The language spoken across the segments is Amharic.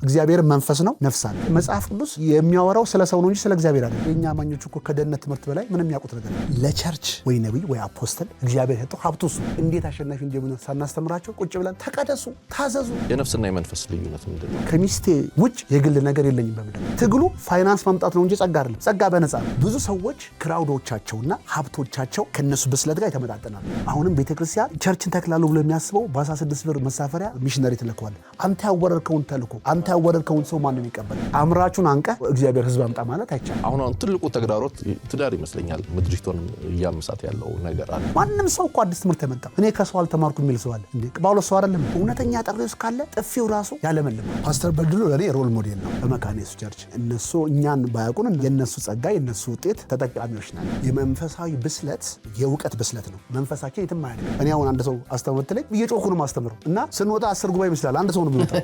እግዚአብሔር መንፈስ ነው ነፍስ አለ መጽሐፍ ቅዱስ የሚያወራው ስለ ሰው ነው እንጂ ስለ እግዚአብሔር አይደለም የኛ አማኞች እኮ ከደህንነት ትምህርት በላይ ምንም ያውቁት ነገር ለቸርች ወይ ነብይ ወይ አፖስተል እግዚአብሔር የሰጠው ሀብቱ እሱ እንዴት አሸናፊ እንደሆነ ሳናስተምራቸው ቁጭ ብለን ተቀደሱ ታዘዙ የነፍስና የመንፈስ ልዩነት ምንድነው ከሚስቴ ውጭ የግል ነገር የለኝም በምድር ትግሉ ፋይናንስ ማምጣት ነው እንጂ ጸጋ አይደለም ጸጋ በነፃ ብዙ ሰዎች ክራውዶቻቸውና ሀብቶቻቸው ከነሱ በስለት ጋር ተመጣጣናል አሁንም ቤተክርስቲያን ቸርችን ተክላሉ ብሎ የሚያስበው በ16 ብር መሳፈሪያ ሚሽነሪ ተልከዋል አንተ ያወረርከውን ተልኮ አንተ ያወረርከውን ሰው ማን ነው የሚቀበል አምራቹን አንቀ እግዚአብሔር ህዝብ አምጣ ማለት አይቻልም አሁን ትልቁ ተግዳሮት ትዳር ይመስለኛል ምድሪቱን ያምሳት ያለው ነገር አለ ማንንም ሰው እኮ አዲስ ትምህርት ተመጣ እኔ ከሰው አልተማርኩም የሚል ሰው አለ እንዴ ጳውሎስ ሰው አይደለም እውነተኛ ጠሪውስ ካለ ጥፊው ራሱ ያለመልም ፓስተር በድሉ ለኔ ሮል ሞዴል ነው በመካነ ኢየሱስ ቸርች እነሱ እኛን ባያውቁን የነሱ ጸጋ የነሱ ውጤት ተጠቃሚዎች ናቸው የመንፈሳዊ ብስለት የእውቀት ብስለት ነው መንፈሳችን የትም አይደለም እኔ አሁን አንድ ሰው አስተምርትለኝ እየጮኩ ነው ማስተምረው እና ስንወጣ 10 ጉባኤ ይመስላል አንድ ሰው ነው የሚወጣው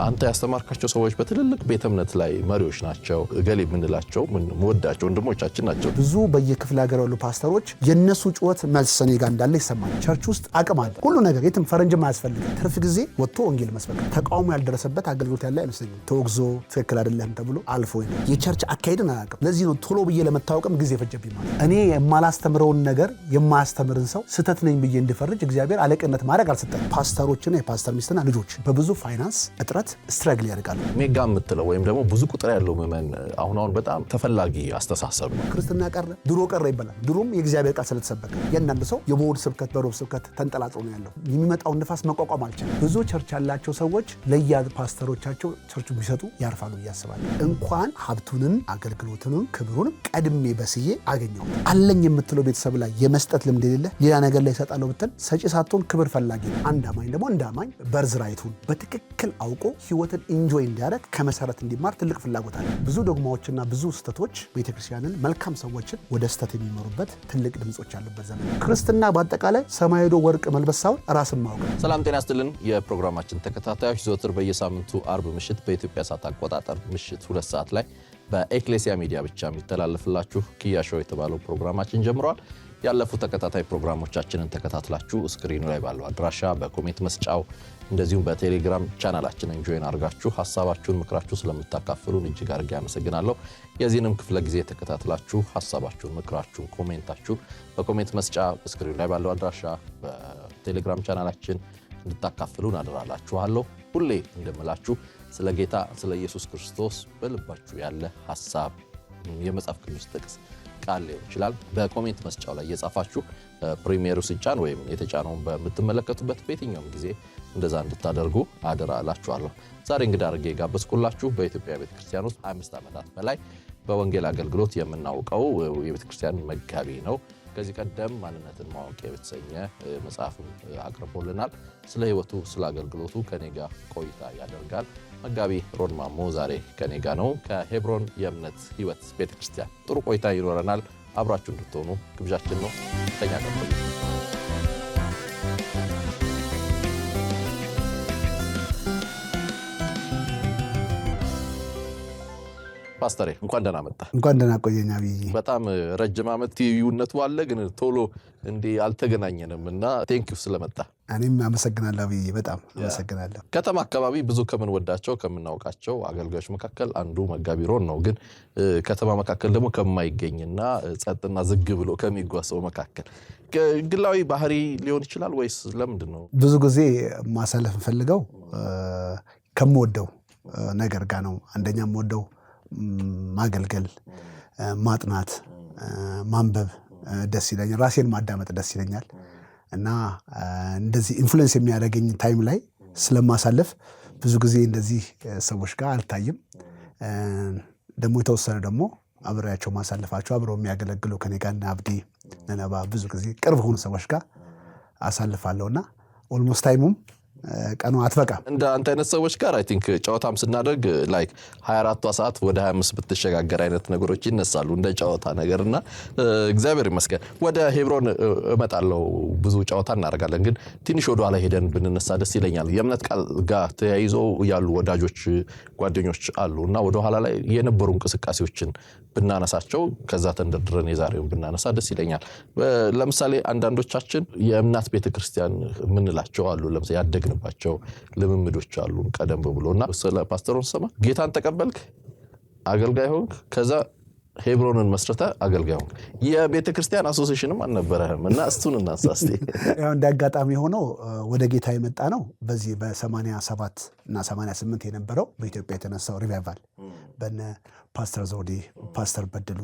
አንተ ያስተማርካቸው ሰዎች በትልልቅ ቤተ እምነት ላይ መሪዎች ናቸው ገሌ ምንላቸው ወዳቸው ወንድሞቻችን ናቸው ብዙ በየክፍለ ሀገር ያሉ ፓስተሮች የነሱ ጩኸት መልስ ሰኔ ጋር እንዳለ ይሰማል ቸርች ውስጥ አቅም አለ ሁሉ ነገር የትም ፈረንጅም አያስፈልግም ትርፍ ጊዜ ወጥቶ ወንጌል መስበክ ተቃውሞ ያልደረሰበት አገልግሎት ያለ አይመስለኝም ተወግዞ ትክክል አይደለም ተብሎ አልፎ የቸርች አካሄድን አያውቅም ለዚህ ነው ቶሎ ብዬ ለመታወቅም ጊዜ ፈጀብኝ ማለት እኔ የማላስተምረውን ነገር የማያስተምርን ሰው ስተት ነኝ ብዬ እንድፈርጅ እግዚአብሔር አለቅነት ማድረግ አልሰጠም ፓስተሮችና የፓስተር ሚስትና ልጆች በብዙ ፋይናንስ እጥረት ስትራግል ያደርጋሉ ሜጋ የምትለው ወይም ደግሞ ብዙ ቁጥር ያለው ምዕመን አሁን በጣም ተፈላጊ አስተሳሰብ ነው ክርስትና ቀረ ድሮ ቀረ ይባላል ድሮም የእግዚአብሔር ቃል ስለተሰበከ ያንዳንድ ሰው የቦርድ ስብከት በሮብ ስብከት ተንጠላጥሎ ነው ያለው የሚመጣውን ንፋስ መቋቋም አልቻለም ብዙ ቸርች ያላቸው ሰዎች ለያ ፓስተሮቻቸው ቸርቹ ቢሰጡ ያርፋሉ ያስባሉ እንኳን ሀብቱንም አገልግሎቱንም ክብሩንም ቀድሜ በስዬ አገኘው አለኝ የምትለው ቤተሰብ ላይ የመስጠት ልምድ የሌለ ሌላ ነገር ላይ ይሰጣለው ብትል ሰጪ ሳትሆን ክብር ፈላጊ ነው አንድ አማኝ ደግሞ እንደ አማኝ በርዝራይቱን በትክክል አውቆ ህይወትን ኢንጆይ እንዲያደርግ ከመሰረት እንዲማር ትልቅ ፍላጎት አለ ብዙ ዶግማዎችና ብዙ ስተቶች ቤተክርስቲያንን መልካም ሰዎችን ወደ ስተት የሚመሩበት ትልቅ ድምጾች ያሉበት ዘመን ክርስትና በአጠቃላይ ሰማይ ሄዶ ወርቅ መልበስ ሳይሆን ራስን ማወቅ ሰላም ጤና ይስጥልን የፕሮግራማችን ተከታታዮች ዘወትር በየሳምንቱ አርብ ምሽት በኢትዮጵያ ሰዓት አቆጣጠር ምሽት 2 ሰዓት ላይ በኤክሌሲያ ሚዲያ ብቻ የሚተላለፍላችሁ ኪያሾው የተባለው ፕሮግራማችን ጀምሯል ያለፉ ተከታታይ ፕሮግራሞቻችንን ተከታትላችሁ ስክሪኑ ላይ ባለው አድራሻ በኮሜንት መስጫው እንደዚሁም በቴሌግራም ቻናላችንን ጆይን አድርጋችሁ ሐሳባችሁን ምክራችሁ ስለምታካፍሉን እጅግ አድርጌ አመሰግናለሁ የዚህንም ክፍለ ጊዜ ተከታትላችሁ ሐሳባችሁን ምክራችሁን ኮሜንታችሁን በኮሜንት መስጫ ስክሪኑ ላይ ባለው አድራሻ በቴሌግራም ቻናላችን እንድታካፍሉን አደራላችኋለሁ ሁሌ እንደምላችሁ ስለ ጌታ ስለ ኢየሱስ ክርስቶስ በልባችሁ ያለ ሐሳብ የመጽሐፍ ቅዱስ ጥቅስ ቃል ሊሆን ይችላል በኮሜንት መስጫው ላይ የጻፋችሁ ፕሪሚየሩ ሲጫን ወይም የተጫነውን በምትመለከቱበት በየትኛውም ጊዜ እንደዛ እንድታደርጉ አደራላችኋለሁ ዛሬ እንግዳ አድርጌ ጋበዝኩላችሁ በኢትዮጵያ ቤተክርስቲያን ውስጥ 25 ዓመታት በላይ በወንጌል አገልግሎት የምናውቀው የቤተክርስቲያን መጋቢ ነው ከዚህ ቀደም ማንነትን ማወቅ የተሰኘ መጽሐፍም አቅርቦልናል ስለ ህይወቱ ስለ አገልግሎቱ ከኔ ጋር ቆይታ ያደርጋል መጋቢ ሮድ ማሞ ዛሬ ከኔ ጋር ነው ከሄብሮን የእምነት ህይወት ቤተክርስቲያን ጥሩ ቆይታ ይኖረናል አብራችሁ እንድትሆኑ ግብዣችን ነው ተኛ ቀጥሉ ፓስተር እንኳን ደህና መጣ እንኳን ደህና ቆየኛ ቢይ በጣም ረጅም ዓመት ትዩነቱ አለ ግን ቶሎ እንዴ አልተገናኘንምና ቴንኪው ስለመጣ እኔም አመሰግናለሁ ቢይ በጣም አመሰግናለሁ ከተማ አካባቢ ብዙ ከምን ወዳቸው ከምናውቃቸው አገልጋዮች መካከል አንዱ መጋቢ ሮን ነው ግን ከተማ መካከል ደግሞ ከማይገኝና ጸጥና ዝግ ብሎ ከሚጓሰው መካከል ግላዊ ባህሪ ሊሆን ይችላል ወይስ ለምንድነው ብዙ ጊዜ ማሳለፍ ፈልገው ከመወደው ነገር ጋር ነው አንደኛም ወደው ማገልገል ማጥናት ማንበብ ደስ ይለኛል ራሴን ማዳመጥ ደስ ይለኛል እና እንደዚህ ኢንፍሉዌንስ የሚያደርገኝ ታይም ላይ ስለማሳለፍ ብዙ ጊዜ እንደዚህ ሰዎች ጋር አልታይም ደግሞ የተወሰነ ደግሞ አብሬያቸው ማሳለፋቸው አብረው የሚያገለግሉ ከኔ ጋር አብዲ ነነባ ብዙ ጊዜ ቅርብ ሆኑ ሰዎች ጋር አሳልፋለሁና ኦልሞስት ታይሙም ቀኑ አትበቃም እንደ አንተ አይነት ሰዎች ጋር አይ ቲንክ ጨዋታም ስናደርግ ላይክ 24ቷ ሰዓት ወደ 25 ብትሸጋገር አይነት ነገሮች ይነሳሉ እንደ ጨዋታ ነገርና እግዚአብሔር ይመስገን ወደ ሄብሮን እመጣለሁ ብዙ ጨዋታ እናደርጋለን ግን ትንሽ ወደ ኋላ ሄደን ብንነሳ ደስ ይለኛል የእምነት ቃል ጋር ተያይዞ ያሉ ወዳጆች ጓደኞች አሉና ወደ ኋላ ላይ የነበሩ እንቅስቃሴዎችን ብናነሳቸው ከዛ ተንደርድረን የዛሬውን ብናነሳ ደስ ይለኛል ለምሳሌ አንዳንዶቻችን የእምነት ቤተክርስቲያን ምንላቸው አሉ ለምሳሌ የምናመሰግንባቸው ልምምዶች አሉ ቀደም ብሎና ስለ ፓስተሩን ሰማ ጌታን ተቀበልክ አገልጋይ ሆንክ ከዛ ሄብሮንን መስረተ አገልጋይ ሆንክ የቤተ ክርስቲያን አሶሲዬሽንም አልነበረህም እና እሱን እናሳስቲ ያው እንዳጋጣሚ ሆኖ ወደ ጌታ የመጣ ነው በዚህ በ87 እና 88 የነበረው በኢትዮጵያ የተነሳው ሪቫይቫል በነ ፓስተር ዘውዴ ፓስተር በድሉ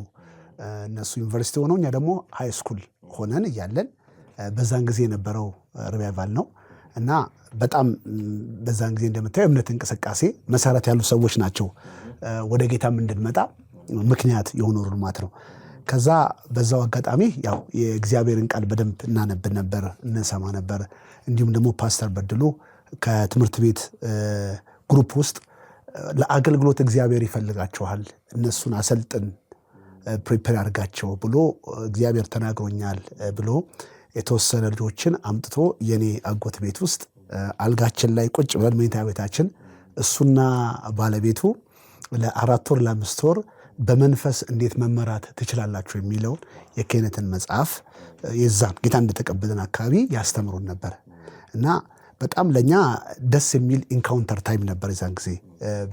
እነሱ ዩኒቨርሲቲ ሆነው እኛ ደግሞ ሃይ ስኩል ሆነን እያለን በዛን ጊዜ የነበረው ሪቫይቫል ነው እና በጣም በዛን ጊዜ እንደምታየው እምነት እንቅስቃሴ መሰረት ያሉ ሰዎች ናቸው ወደ ጌታም እንድንመጣ ምክንያት የሆኑ ሩማት ነው ከዛ በዛው አጋጣሚ ያው የእግዚአብሔርን ቃል በደንብ እናነብ ነበር እንሰማ ነበር እንዲሁም ደግሞ ፓስተር በድሉ ከትምህርት ቤት ግሩፕ ውስጥ ለአገልግሎት እግዚአብሔር ይፈልጋቸዋል እነሱን አሰልጥን ፕሪፔር አድርጋቸው ብሎ እግዚአብሔር ተናግሮኛል ብሎ የተወሰነ ልጆችን አምጥቶ የኔ አጎት ቤት ውስጥ አልጋችን ላይ ቁጭ ብለን መኝታ ቤታችን እሱና ባለቤቱ ለ4 ወር ለ5 ወር በመንፈስ እንዴት መመራት ትችላላችሁ የሚለውን የክህነትን መጽሐፍ የዛን ጌታ እንደተቀበልን አካባቢ ያስተምሩን ነበር እና በጣም ለኛ ደስ የሚል ኢንካውንተር ታይም ነበር የዛን ጊዜ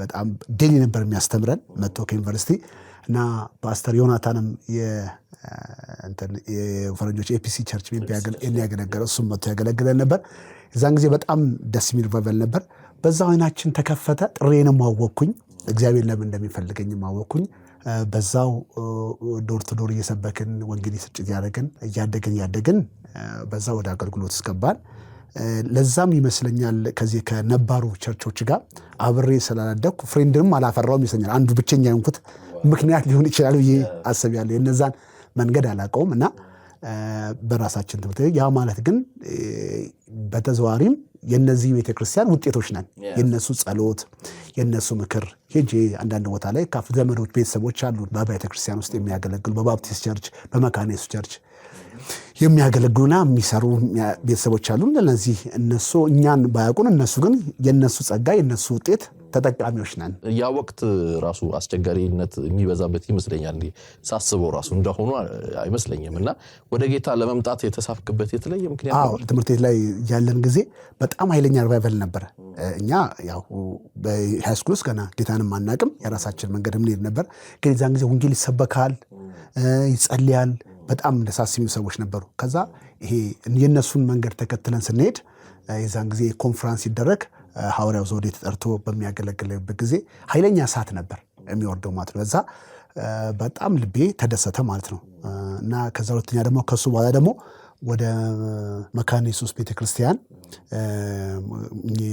በጣም ዴሊ ነበር የሚያስተምረን መጥቶ ከዩኒቨርሲቲ እና ፓስተር ዮናታንም የፈረንጆች ኤፒሲ ቸርች ያገለገለ እሱም መጥቶ ያገለግለን ነበር የዛን ጊዜ በጣም ደስ የሚል ሪቫይቫል ነበር በዛው አይናችን ተከፈተ ጥሬንም አወቅኩኝ እግዚአብሔር ለምን እንደሚፈልገኝ ማወቅኩኝ በዛው ዶር ቱ ዶር እየሰበክን ወንጌል ስርጭት እያደግን በዛው ወደ አገልግሎት እስገባን ለዛም ይመስለኛል ከዚህ ከነባሩ ቸርቾች ጋር አብሬ ስላላደኩ ፍሬንድንም አላፈራውም ይመስለኛል አንዱ ብቸኛ የሆንኩት ምክንያት ሊሆን ይችላል ብዬ አስባለሁ የነዛን መንገድ አላውቀውም እና በራሳችን ትምህርት ያ ማለት ግን በተዘዋሪም የነዚህ ቤተክርስቲያን ውጤቶች ነን የነሱ ጸሎት የነሱ ምክር ሄጄ አንዳንድ ቦታ ላይ ካፍ ዘመዶች ቤተሰቦች አሉ በቤተክርስቲያን ውስጥ የሚያገለግሉ በባፕቲስት ቸርች በመካነ ኢየሱስ ቸርች የሚያገለግሉና የሚሰሩ ቤተሰቦች አሉ እነዚህ እነሱ እኛን ባያውቁን እነሱ ግን የነሱ ጸጋ የነሱ ውጤት ተጠቃሚዎች ነን ያ ወቅት ራሱ አስቸጋሪነት የሚበዛበት ይመስለኛል ሳስበው ራሱ እንደሆነ አይመስለኝም እና ወደ ጌታ ለመምጣት የተሳፍክበት የተለየ ምክንያት ነው ትምህርት ቤት ላይ ያለን ጊዜ በጣም ኃይለኛ ሪቫይቫል ነበር እኛ ያው በሃይ ስኩል ውስጥ ገና ጌታንም አናውቅም የራሳችን መንገድ እንሄድ ነበር ግን የዛን ጊዜ ወንጌል ይሰበካል ይጸልያል በጣም ደሳስሚ ሰዎች ነበሩ ከዛ ይሄ የነሱን መንገድ ተከትለን ስንሄድ የዛን ጊዜ ኮንፈረንስ ይደረግ ሐዋርያው ዘውዴ ተጠርቶ በሚያገለግልበት ጊዜ ኃይለኛ እሳት ነበር የሚወርደው ማለት ነው። እዛ በጣም ልቤ ተደሰተ ማለት ነው። እና ከዛ ሁለተኛ ደግሞ ከሱ በኋላ ደግሞ ወደ መካነ ኢየሱስ ቤተክርስቲያን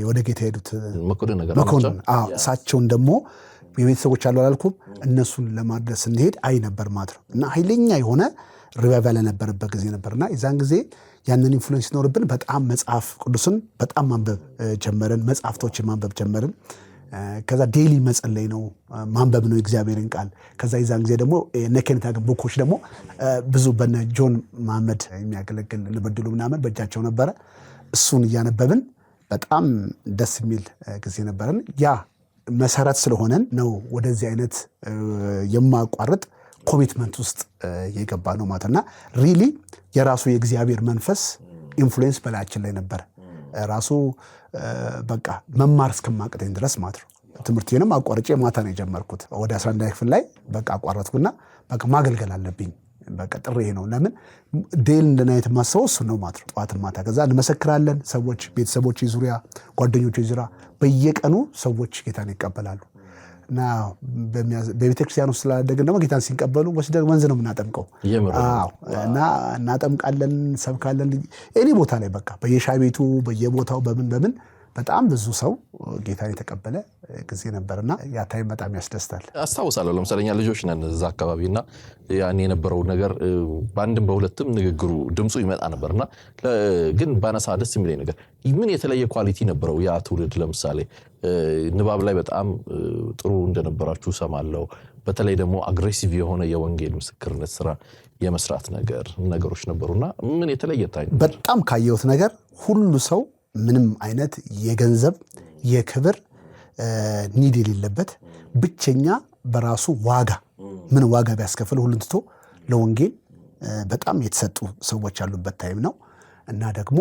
ወደ ጌታ ሄዱት መኮንን እሳቸውን ደግሞ የቤተሰቦች አሉ አላልኩም እነሱን ለማድረስ እንሄድ አይ ነበር ማለት ነው። እና ኃይለኛ የሆነ ሪቫይቫል ነበረበት ጊዜ ነበርና የዛን ጊዜ ያንን ኢንፍሉዌንስ ይኖርብን በጣም መጽሐፍ ቅዱስን በጣም ማንበብ ጀመርን። መጽሐፍቶችን ማንበብ ጀመርን። ከዛ ዴሊ መጸለይ ነው ማንበብ ነው እግዚአብሔርን ቃል። ከዛ የዛን ጊዜ ደግሞ ነኬንታ ቡኮች ደግሞ ብዙ በነ ጆን መሐመድ የሚያገለግል ልበድሉ ምናምን በእጃቸው ነበረ። እሱን እያነበብን በጣም ደስ የሚል ጊዜ ነበረን። ያ መሰረት ስለሆነን ነው ወደዚህ አይነት የማቋረጥ ኮሚትመንት ውስጥ የገባ ነው ማለትና ሪሊ የራሱ የእግዚአብሔር መንፈስ ኢንፍሉዌንስ በላያችን ላይ ነበር። ራሱ በቃ መማር እስከማቅተኝ ድረስ ማለት ነው። ትምህርቴንም አቋርጬ ማታ ነው የጀመርኩት። ወደ 11 ክፍል ላይ በቃ አቋረጥኩና በቃ ማገልገል አለብኝ በቃ ጥሬ ነው። ለምን ዴል እንደናይት ማሰው እሱ ነው ማለት ነው። ጠዋት ማታ ከዛ እንመሰክራለን። ሰዎች ቤተሰቦች ዙሪያ ጓደኞች ዙሪያ በየቀኑ ሰዎች ጌታን ይቀበላሉ። እና በቤተክርስቲያን ውስጥ ስላደግን ደግሞ ጌታን ሲቀበሉ ወስደን ወንዝ ነው የምናጠምቀው። እና እናጠምቃለን፣ ሰብካለን። እኔ ቦታ ላይ በቃ በየሻይ ቤቱ በየቦታው በምን በጣም ብዙ ሰው ጌታን የተቀበለ ጊዜ ነበርና ያ ታይም በጣም ያስደስታል። አስታውሳለሁ። ለምሳሌ እኛ ልጆች ነን እዛ አካባቢና ያን የነበረው ነገር በአንድም በሁለትም ንግግሩ ድምፁ ይመጣ ነበርና ግን ባነሳ ደስ የሚለኝ ነገር ምን የተለየ ኳሊቲ ነበረው ያ ትውልድ። ለምሳሌ ንባብ ላይ በጣም ጥሩ እንደነበራችሁ ሰማለሁ። በተለይ ደግሞ አግሬሲቭ የሆነ የወንጌል ምስክርነት ስራ የመስራት ነገሮች ነበሩና ምን የተለየ ታይም በጣም ካየሁት ነገር ሁሉ ሰው ምንም አይነት የገንዘብ የክብር ኒድ የሌለበት ብቸኛ በራሱ ዋጋ ምን ዋጋ ቢያስከፍል ሁሉን ትቶ ለወንጌል በጣም የተሰጡ ሰዎች ያሉበት ታይም ነው። እና ደግሞ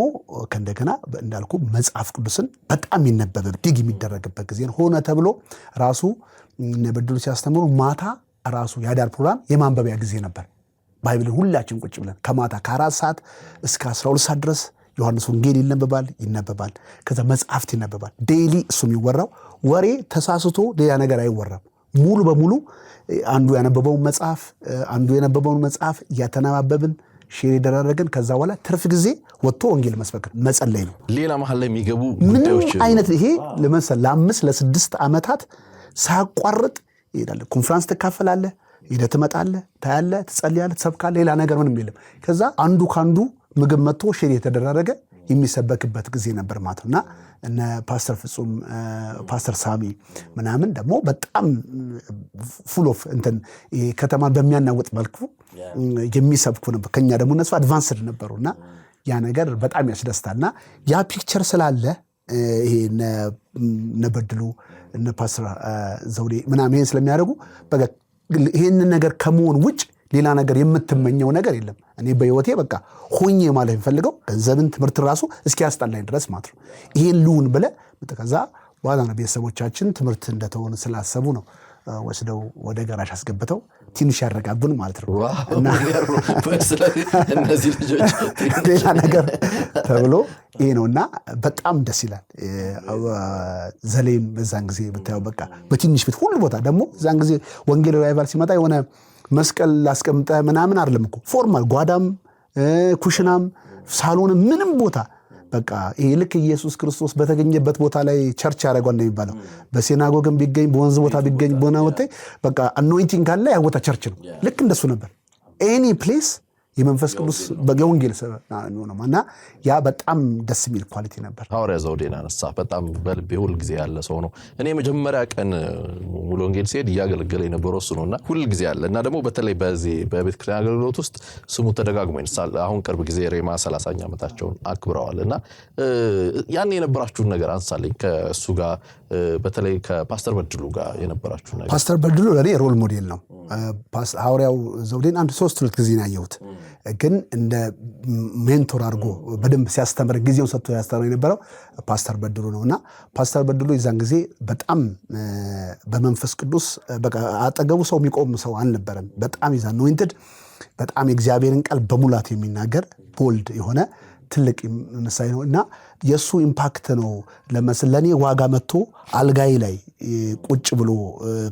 ከእንደገና እንዳልኩ መጽሐፍ ቅዱስን በጣም የሚነበበ ዲግ የሚደረግበት ጊዜ ሆነ ተብሎ ራሱ እነ በድሉ ሲያስተምሩ ማታ ራሱ ያዳር ፕሮግራም የማንበቢያ ጊዜ ነበር። ባይብልን ሁላችን ቁጭ ብለን ከማታ ከ4 ሰዓት እስከ 12 ሰዓት ድረስ ዮሐንስ ወንጌል ይነበባል። ከዛ መጽሐፍት ይነበባል። ዴይሊ እሱ የሚወራው ወሬ ተሳስቶ ሌላ ነገር አይወራም። ሙሉ በሙሉ አንዱ ያነበበውን መጽሐፍ እያተነባበብን ሼር ይደራረገን። ከዛ በኋላ ትርፍ ጊዜ ወጥቶ ወንጌል መስበክ መጸለይ ነው። ሌላ መሀል ላይ የሚገቡ ምንም አይነት ይሄ ለምሳሌ ለ5 ለ6 ዓመታት ሳያቋርጥ ይሄዳል። ኮንፈረንስ ትካፈላለህ፣ ሄደህ ትመጣለህ፣ ታያለህ፣ ትጸልያለህ፣ ትሰብካለህ። ሌላ ነገር ምንም የለም። ከዛ አንዱ ካንዱ ምግብ መጥቶ ሼር የተደራረገ የሚሰበክበት ጊዜ ነበር ማለት ነው። እና እነ ፓስተር ፍጹም ፓስተር ሳሚ ምናምን ደግሞ በጣም ፉል ኦፍ እንትን ከተማን በሚያናውጥ መልኩ የሚሰብኩ ነበር። ከኛ ደግሞ እነሱ አድቫንስድ ነበሩና ያ ነገር በጣም ያስደስታልና ያ ፒክቸር ስላለ ይሄ እነ በድሉ እነ ፓስተር ዘውዴ ምናምን ይሄን ስለሚያደርጉ በቃ ይሄንን ነገር ከመሆን ውጭ ሌላ ነገር የምትመኘው ነገር የለም። እኔ በህይወቴ በቃ ሆኜ ማለት የምፈልገው ገንዘብን ትምህርት ራሱ እስኪያስጠላኝ ድረስ ማለት ነው። ይሄን ልሁን ብለህ ከዛ በኋላ ነው ቤተሰቦቻችን ትምህርት እንደተሆነ ስላሰቡ ነው ወስደው ወደ ገራሽ አስገብተው ትንሽ ያረጋቡን ማለት ነው። እና እነዚህ ልጆች ሌላ ነገር ተብሎ ይሄ ነውና በጣም ደስ ይላል። ዘሌም በዛን ጊዜ ብታየው በቃ በትንሽ ቤት ሁሉ ቦታ ደግሞ ዛን ጊዜ ወንጌል ራይቫል ሲመጣ የሆነ መስቀል ላስቀምጠ ምናምን አይደለም እኮ ፎርማል ጓዳም ኩሽናም ሳሎንም ምንም ቦታ በቃ ይሄ ልክ ኢየሱስ ክርስቶስ በተገኘበት ቦታ ላይ ቸርች ያደረገው እንደሚባለው በሲናጎግም ቢገኝ በወንዝ ቦታ ቢገኝ ቦና ወጣ በቃ አኖይንቲንግ ካለ ያ ቦታ ቸርች ነው። ልክ እንደሱ ነበር። ኤኒ ፕሌስ የመንፈስ ቅዱስ በወንጌል ነው እና ያ በጣም ደስ የሚል ኳሊቲ ነበር። ሐዋርያ ዘውዴን አነሳ። በጣም በልቤ ሁል ጊዜ ያለ ሰው ነው። እኔ መጀመሪያ ቀን ሙሉ ወንጌል ሲሄድ እያገለገለ የነበረው እሱ ነውና ሁል ጊዜ ያለ እና ደግሞ በተለይ በዚህ በቤተ ክርስቲያን አገልግሎት ውስጥ ስሙ ተደጋግሞ ይነሳል። አሁን ቅርብ ጊዜ ሬማ 30ኛ ዓመታቸውን አክብረዋልና ያን የነበራችሁን ነገር አንሳለኝ። ከእሱ ጋር በተለይ ከፓስተር በድሉ ጋር የነበራችሁ ነገር። ፓስተር በድሉ ለኔ ሮል ሞዴል ነው። ሐዋርያው ዘውዴን 3 ጊዜ ነው ያየሁት። ግን እንደ ሜንቶር አድርጎ በደንብ ሲያስተምር ጊዜውን ሰጥቶ ያስተምር የነበረው ፓስተር በድሉ ነውና ፓስተር በድሉ የዛን ጊዜ በጣም በመንፈስ ቅዱስ በቃ አጠገቡ ሰው የሚቆም ሰው አልነበረም። በጣም ይዛ ኖይንትድ በጣም የእግዚአብሔርን ቃል በሙላት የሚናገር ቦልድ የሆነ ትልቅ ምሳሌ ነው እና የሱ ኢምፓክት ነው ለኔ ዋጋ መጥቶ አልጋይ ላይ ቁጭ ብሎ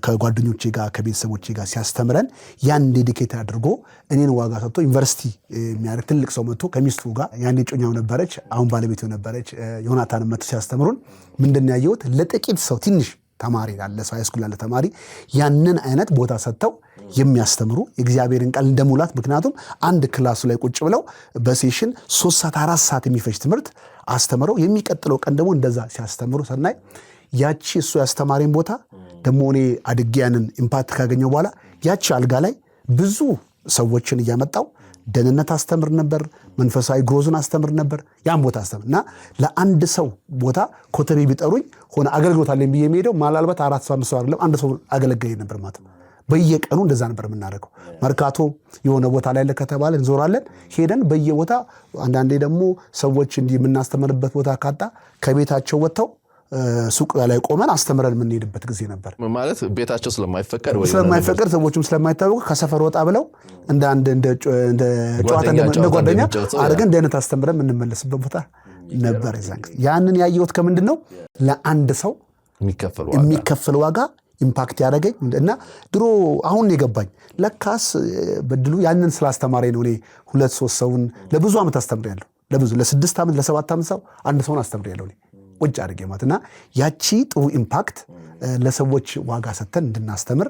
ከጓደኞቼ ጋር ከቤተሰቦቼ ጋር ሲያስተምረን ያን ዴዲኬት አድርጎ እኔን ዋጋ ሰጥቶ ዩኒቨርሲቲ የሚያደርግ ትልቅ ሰው መጥቶ ከሚስቱ ጋር ያኔ ጮኛው ነበረች አሁን ባለቤቱ ነበረች ዮናታን መጥቶ ሲያስተምሩን ምንድን ያየሁት ለጥቂት ሰው ትንሽ ተማሪ ያለ ሰው ሃይስኩል ያለ ተማሪ ያንን አይነት ቦታ ሰጥተው የሚያስተምሩ የእግዚአብሔርን ቃል እንደሙላት። ምክንያቱም አንድ ክላሱ ላይ ቁጭ ብለው በሴሽን 3 ሰዓት 4 ሰዓት የሚፈጅ ትምህርት አስተምረው የሚቀጥለው ቀን ደግሞ እንደዛ ሲያስተምሩ ሰናይ ያቺ እሱ ያስተማሪን ቦታ ደግሞ እኔ አድጌያንን ኢምፓክት ካገኘው በኋላ ያቺ አልጋ ላይ ብዙ ሰዎችን እያመጣው ደህንነት አስተምር ነበር፣ መንፈሳዊ ግሮዝን አስተምር ነበር። ያን ቦታ አስተምር እና ለአንድ ሰው ቦታ ኮተቤ ቢጠሩኝ ሆነ አገልግሎት አለኝ ብዬ የሚሄደው ማላልባት 4 ሰው 5 ሰው አይደለም አንድ ሰው አገለገለኝ ነበር ማለት ነው። በየቀኑ እንደዛ ነበር የምናደርገው። መርካቶ የሆነ ቦታ ላይ ለከተባለ እንዞራለን ሄደን በየቦታ አንዳንዴ ደግሞ ሰዎች እንዲህ የምናስተምርበት ቦታ ካጣ ከቤታቸው ወጥተው ሱቅ ላይ ቆመን አስተምረን የምንሄድበት ጊዜ ነበር። ማለት ቤታቸው ስለማይፈቀድ ሰዎችም ስለማይታወቁ ከሰፈር ወጣ ብለው እንደ ጨዋታ እንደ ጓደኛ አድርገን እንደነት አስተምረን የምንመለስበት ቦታ ነበር። ያንን ያየሁት ከምንድን ነው ለአንድ ሰው የሚከፈል ዋጋ ኢምፓክት ያደረገኝ እና ድሮ አሁን የገባኝ ለካስ በድሉ ያንን ስላስተማረኝ ነው። እኔ 2-3 ሰውን ለብዙ ዓመት አስተምሬያለሁ። ለ6 ዓመት ለ7 ዓመት ሰው አንድ ሰውን አስተምሬያለሁ እኔ ቁጭ አድርጌ ማለትና ያቺ ጥሩ ኢምፓክት ለሰዎች ዋጋ ሰጥተን እንድናስተምር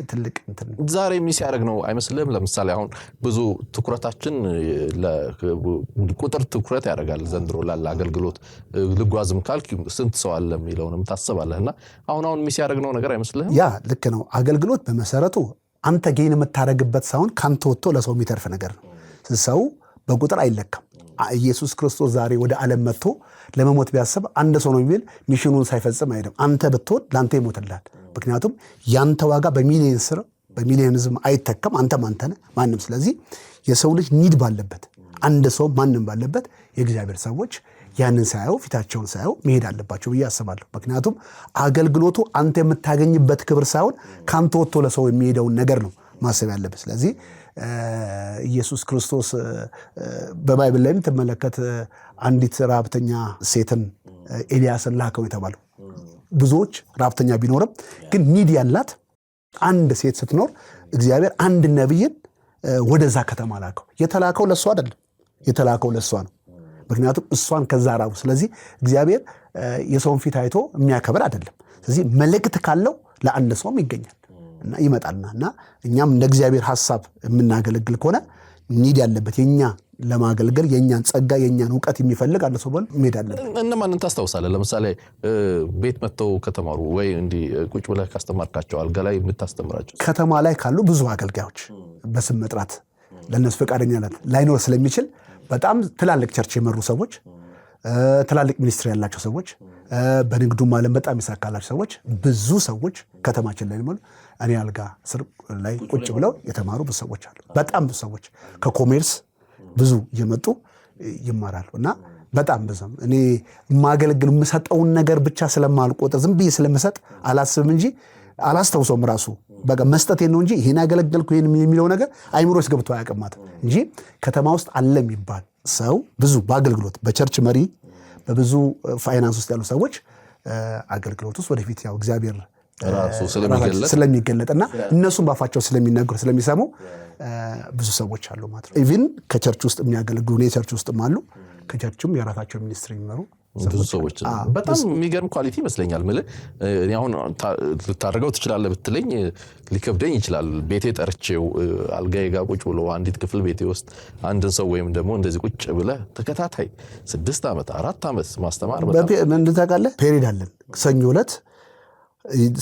ትልቅ እንትን ዛሬ ሚስ ያደርግ ነው አይመስልም? ለምሳሌ አሁን ብዙ ትኩረታችን ለቁጥር ትኩረት ያደርጋል። ዘንድሮ ላለ አገልግሎት ልጓዝም ካልክ ስንት ሰው አለ የሚለውንም ታስባለህና አሁን ሚስ ያደርግ ነው ነገር አይመስልህም? ያ ልክ ነው። አገልግሎት በመሰረቱ አንተ ጌን የምታደርግበት ሳይሆን ካንተ ወጥቶ ለሰው የሚተርፍ ነገር ነው። ሰው በቁጥር አይለካም። ኢየሱስ ክርስቶስ ዛሬ ወደ ዓለም መጥቶ ለመሞት ቢያስብ አንድ ሰው ነው የሚል ሚሽኑን ሳይፈጽም አይደለም። አንተ ብትሆን ለአንተ ይሞትልሃል። ምክንያቱም ያንተ ዋጋ በሚሊዮን ሕዝብ አይተከም። አንተ ነህ ማንም። ስለዚህ የሰው ልጅ ኒድ ባለበት አንድ ሰው ማንም ባለበት የእግዚአብሔር ሰዎች ያንን ሳያዩ ፊታቸውን ሳያዩ መሄድ አለባቸው ብዬ አስባለሁ። ምክንያቱም አገልግሎቱ አንተ የምታገኝበት ክብር ሳይሆን ካንተ ወጥቶ ለሰው የሚሄደውን ነገር ነው ማሰብ ያለበት። ስለዚህ ኢየሱስ ክርስቶስ በባይብል ላይም ተመለከተ አንዲት ራብተኛ ሴትን ኤልያስን ላከው የተባለው ብዙዎች ራብተኛ ቢኖርም ግን ኒድ ያላት አንድ ሴት ስትኖር እግዚአብሔር አንድ ነብይን ወደዛ ከተማ ላከው። የተላከው ለሷ አይደለም፣ የተላከው ለሷ ነው። ምክንያቱም እሷን ከዛ ራቡ። ስለዚህ እግዚአብሔር የሰውን ፊት አይቶ የሚያከብር አይደለም። ስለዚህ መልእክት ካለው ለአንድ ሰውም ይገኛል እና ይመጣልና እና እኛም እንደ እግዚአብሔር ሐሳብ የምናገለግል ከሆነ ኒድ ያለበት የኛ ለማገልገል የኛን ጸጋ የኛን ዕውቀት የሚፈልግ አንድ ሰው መሄድ አለበት። እነማንን ታስታውሳለህ? ለምሳሌ ቤት መጥተው ከተማሩ ወይ እንዲህ ቁጭ ብለህ ካስተማርካቸው አልጋ ላይ የምታስተምራቸው? ከተማ ላይ ካሉ ብዙ አገልጋዮች በስም መጥራት ለነሱ ፈቃደኛነት ላይኖር ስለሚችል በጣም ትላልቅ ቸርች የመሩ ሰዎች፣ ትላልቅ ሚኒስትሪ ያላቸው ሰዎች፣ በንግዱም ዓለም በጣም ይሳካላቸው ሰዎች፣ ብዙ ሰዎች ከተማችን ላይ ነው እኔ አልጋ ስር ላይ ቁጭ ብለው የተማሩ ብዙ ሰዎች አሉ። በጣም ብዙ ሰዎች ከኮሜርስ ብዙ እየመጡ ይማራሉ እና በጣም ብዙም እኔ ማገልግል የምሰጠውን ነገር ብቻ ስለማልቆጥር ዝም ብዬ ስለምሰጥ አላስብም እንጂ አላስተውሰውም። ራሱ በቃ መስጠት ነው እንጂ ይሄን ያገለግልኩ ይሄን የሚለው ነገር አይምሮስ ገብቶ አያውቅም እንጂ ከተማ ውስጥ አለ የሚባል ሰው ብዙ በአገልግሎት በቸርች መሪ በብዙ ፋይናንስ ውስጥ ያሉ ሰዎች አገልግሎት ውስጥ ወደፊት ያው እግዚአብሔር ራሱ ስለሚገለጥና እነሱም ባፋቸው ስለሚነገሩ ስለሚሰሙ ብዙ ሰዎች አሉ ማለት ነው። ኢቭን ከቸርች ውስጥ የሚያገለግሉ የቸርች ውስጥም አሉ፣ ከቸርችም የራሳቸው ሚኒስትሪ የሚመሩ ብዙ ሰዎች። በጣም የሚገርም ኳሊቲ ይመስለኛል። ማለት እኔ አሁን ልታደርገው ትችላለህ ብትለኝ ሊከብደኝ ይችላል። ቤቴ ጠርቼው አልጋዬ ጋር ቁጭ ብሎ አንዲት ክፍል ቤቴ ውስጥ አንድን ሰው ወይም ደግሞ እንደዚህ ቁጭ ብለህ ተከታታይ 6 ዓመት 4 ዓመት ማስተማር በጣም ምን ታውቃለህ? ፔሪድ አለን። ሰኞ ዕለት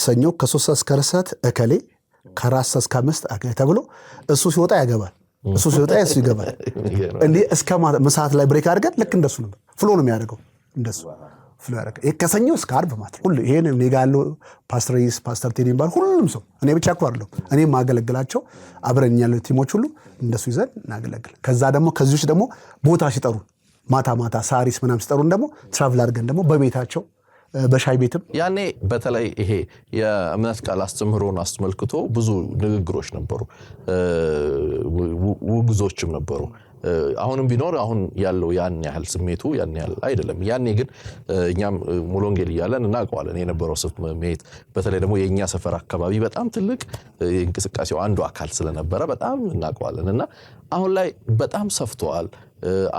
ሰኞ ከ3 እስከ 4 ሰዓት እከሌ ከ4 እስከ 5 እከሌ ተብሎ እሱ ሲወጣ ያገባል፣ እሱ ሲወጣ እሱ ይገባል። እንዴ እስከ መሳት ላይ ብሬክ አድርገን ልክ እንደሱ ነው ፍሎ ነው የሚያደርገው። እንደሱ ፍሎ ያደርጋል ከሰኞ እስከ ዓርብ ማለት ሁሉ ይሄን እኔ ጋር ያለው ፓስተር ኢስ ፓስተር ቴዲ ባል ሁሉም ሰው እኔ ብቻ እኮ አይደለም እኔ ማገለግላቸው አብረን ያለው ቲሞች ሁሉ እንደሱ ይዘን እናገለግል። ከዛ ደግሞ ከዚህ ደግሞ ቦታ ሲጠሩ ማታ ሳሪስ ምናምን ሲጠሩን ደግሞ ትራቭል አድርገን ደግሞ በቤታቸው በሻይ ቤትም ያኔ በተለይ ይሄ የእምነት ቃል አስተምህሮን አስመልክቶ ብዙ ንግግሮች ነበሩ፣ ውግዞችም ነበሩ። አሁንም ቢኖር አሁን ያለው ያን ያህል ስሜቱ ያን ያህል አይደለም። ያኔ ግን እኛም ሙሉ ወንጌል እያለን እናውቀዋለን የነበረው ስሜት። በተለይ ደግሞ የኛ ሰፈር አካባቢ በጣም ትልቅ እንቅስቃሴው አንዱ አካል ስለነበረ በጣም እናውቀዋለን እና አሁን ላይ በጣም ሰፍቷል።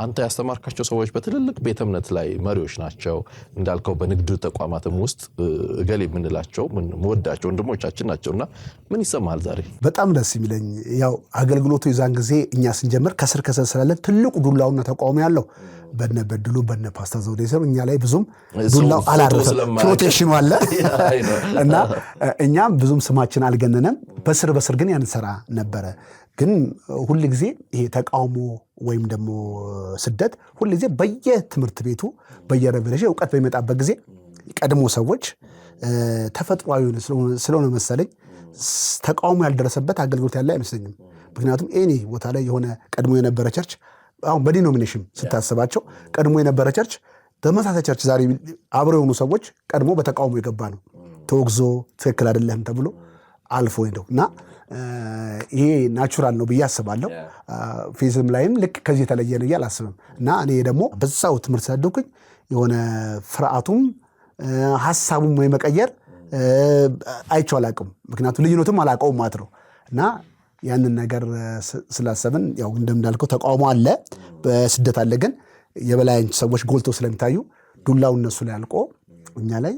አንተ ያስተማርካቸው ሰዎች በትልልቅ ቤተ እምነት ላይ መሪዎች ናቸው። እንዳልከው በንግድ ተቋማትም ውስጥ እገሌ የምንላቸው ወዳቸው ወንድሞቻችን ናቸውና ምን ይሰማል ዛሬ? በጣም ደስ የሚለኝ ያው አገልግሎቱ የዛን ጊዜ እኛ ስንጀምር ከስር ስላለ ትልቁ ዱላውና ተቃውሞ ያለው በነ በድሉ በነ ፓስተር ዘውዴ ሰው እኛ ላይ ብዙም ዱላው አላረፈም፣ ፕሮቴክሽኑ አለ እና እኛም ብዙም ስማችን አልገነነም። በስር ግን ያን ሰራ ነበረ። ግን ሁሉ ጊዜ ይሄ ተቃውሞ ወይም ደግሞ ስደት ሁሉ ጊዜ በየትምህርት ቤቱ በየሬቨሌሽን ዕውቀት በሚመጣበት ጊዜ ቀድሞ ሰዎች ተፈጥሯዊ ስለሆነ መሰለኝ ተቃውሞ ያልደረሰበት አገልግሎት ያለ አይመስለኝም። ምክንያቱም ኤኒ ቦታ ላይ የሆነ ቀድሞ የነበረ ቸርች አሁን በዲኖሚኔሽን ስታስባቸው ቀድሞ የነበረ ቸርች ተመሳሳይ ቸርች ዛሬ አብረው የሆኑ ሰዎች ቀድሞ በተቃውሞ የገባ ነው ተወግዞ ትክክል አይደለም ተብሎ አልፎ ሄደው እና ይሄ ናቹራል ነው ብዬ አስባለሁ። ፌዝም ላይም ልክ ከዚህ የተለየ ነው አላስብም። እና እኔ ደግሞ በዛው ትምህርት ሳደኩኝ የሆነ ፍርሃቱም ሐሳቡም ወይ መቀየር አይቼው አላውቅም። ምክንያቱም ልዩነቱም አላውቀውም ማለት ነው። እና ያንን ነገር ስላሰብን ያው እንደምዳልከው ተቃውሞ አለ፣ በስደት አለ። ግን የበላይ ሰዎች ጎልተው ስለሚታዩ ዱላው እነሱ ላይ አልቆ እኛ ላይ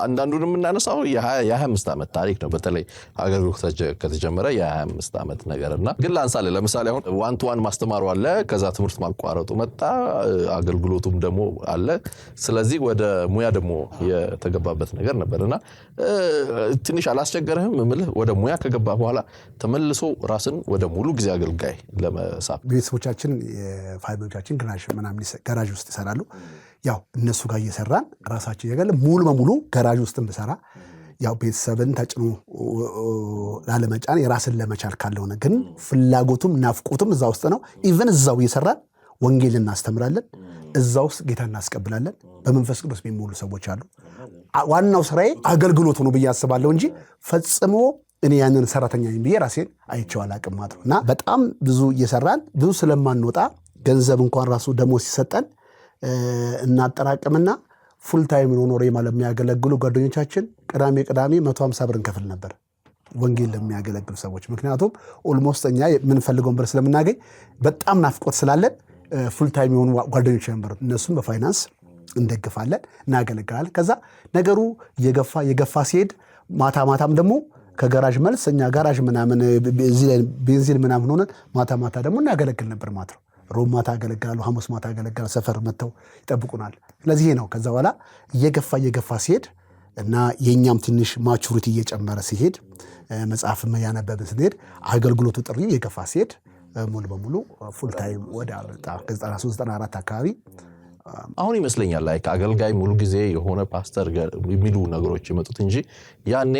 አንዳንዱን የምናነሳው የ25 ዓመት ታሪክ ነው። በተለይ አገልግሎት ከተጀመረ የ25 ዓመት ነገርና ግን ላንሳለ ለምሳሌ አሁን ዋን ቱ ዋን ማስተማሩ አለ፣ ከዛ ትምህርት ማቋረጡ መጣ፣ አገልግሎቱም ደግሞ አለ። ስለዚህ ወደ ሙያ ደግሞ የተገባበት ነገር ነበርና ትንሽ አላስቸገረህም? ምልህ ወደ ሙያ ከገባ በኋላ ተመልሶ ራስን ወደ ሙሉ ጊዜ አገልጋይ ለመሳብ ቤተሰቦቻችን ፋሚሊዎቻችን ጋራዥ ውስጥ ይሰራሉ። ያው እነሱ ጋር እየሰራን ራሳችን ያገለ ሙሉ በሙሉ ጋራዥ ውስጥ ብሰራ ያው ቤተሰብን ተጭኖ ላለመጫን የራስን ለመቻል ካልሆነ ግን ፍላጎቱም ናፍቆቱም እዛ ውስጥ ነው። ኢቨን እዛው እየሰራን ወንጌል እናስተምራለን፣ እዛ ውስጥ ጌታ እናስቀብላለን። በመንፈስ ቅዱስ የሚሞሉ ሰዎች አሉ። ዋናው ስራዬ አገልግሎት ነው ብዬ አስባለሁ እንጂ ፈጽሞ እኔ ያንን ሰራተኛ ነኝ ብዬ ራሴን አይቼው አላቅም ማለት ነው። እና በጣም ብዙ እየሰራን ብዙ ስለማንወጣ ገንዘብ እንኳን ራሱ ደሞዝ ሲሰጠን እናጠራቅምና ፉል ታይም ነው ኖሬ ማለት የሚያገለግሉ ጓደኞቻችን ቅዳሜ 150 ብር እንከፍል ነበር ወንጌል ለሚያገለግሉ ሰዎች። ምክንያቱም ኦልሞስት እኛ የምንፈልገውን ብር ስለምናገኝ በጣም ናፍቆት ስላለን ፉል ታይም የሆኑ ጓደኞች ነበር። እነሱም በፋይናንስ እንደግፋለን፣ እናገለግላለን። ከዛ ነገሩ የገፋ ሲሄድ ማታም ደግሞ ከጋራዥ መልስ እኛ ጋራዥ ምናምን እዚህ ላይ ቤንዚን ምናምን ሆነን ማታ ደግሞ እናገለግል ነበር ማለት ነው። ሮብ ማታ አገለግላሉ፣ ሐሙስ ማታ አገለግላሉ። ሰፈር መጥተው ይጠብቁናል። ስለዚህ ነው ከዛ በኋላ እየገፋ ሲሄድ እና የኛም ትንሽ ማቹሪቲ እየጨመረ ሲሄድ መጽሐፍም ያነበብን ስንሄድ አገልግሎቱ ጥሪ እየገፋ ሲሄድ ሙሉ በሙሉ ፉል ታይም ወደ 93-94 አካባቢ አሁን ይመስለኛል ላይ አገልጋይ ሙሉ ጊዜ የሆነ ፓስተር የሚሉ ነገሮች የመጡት እንጂ ያኔ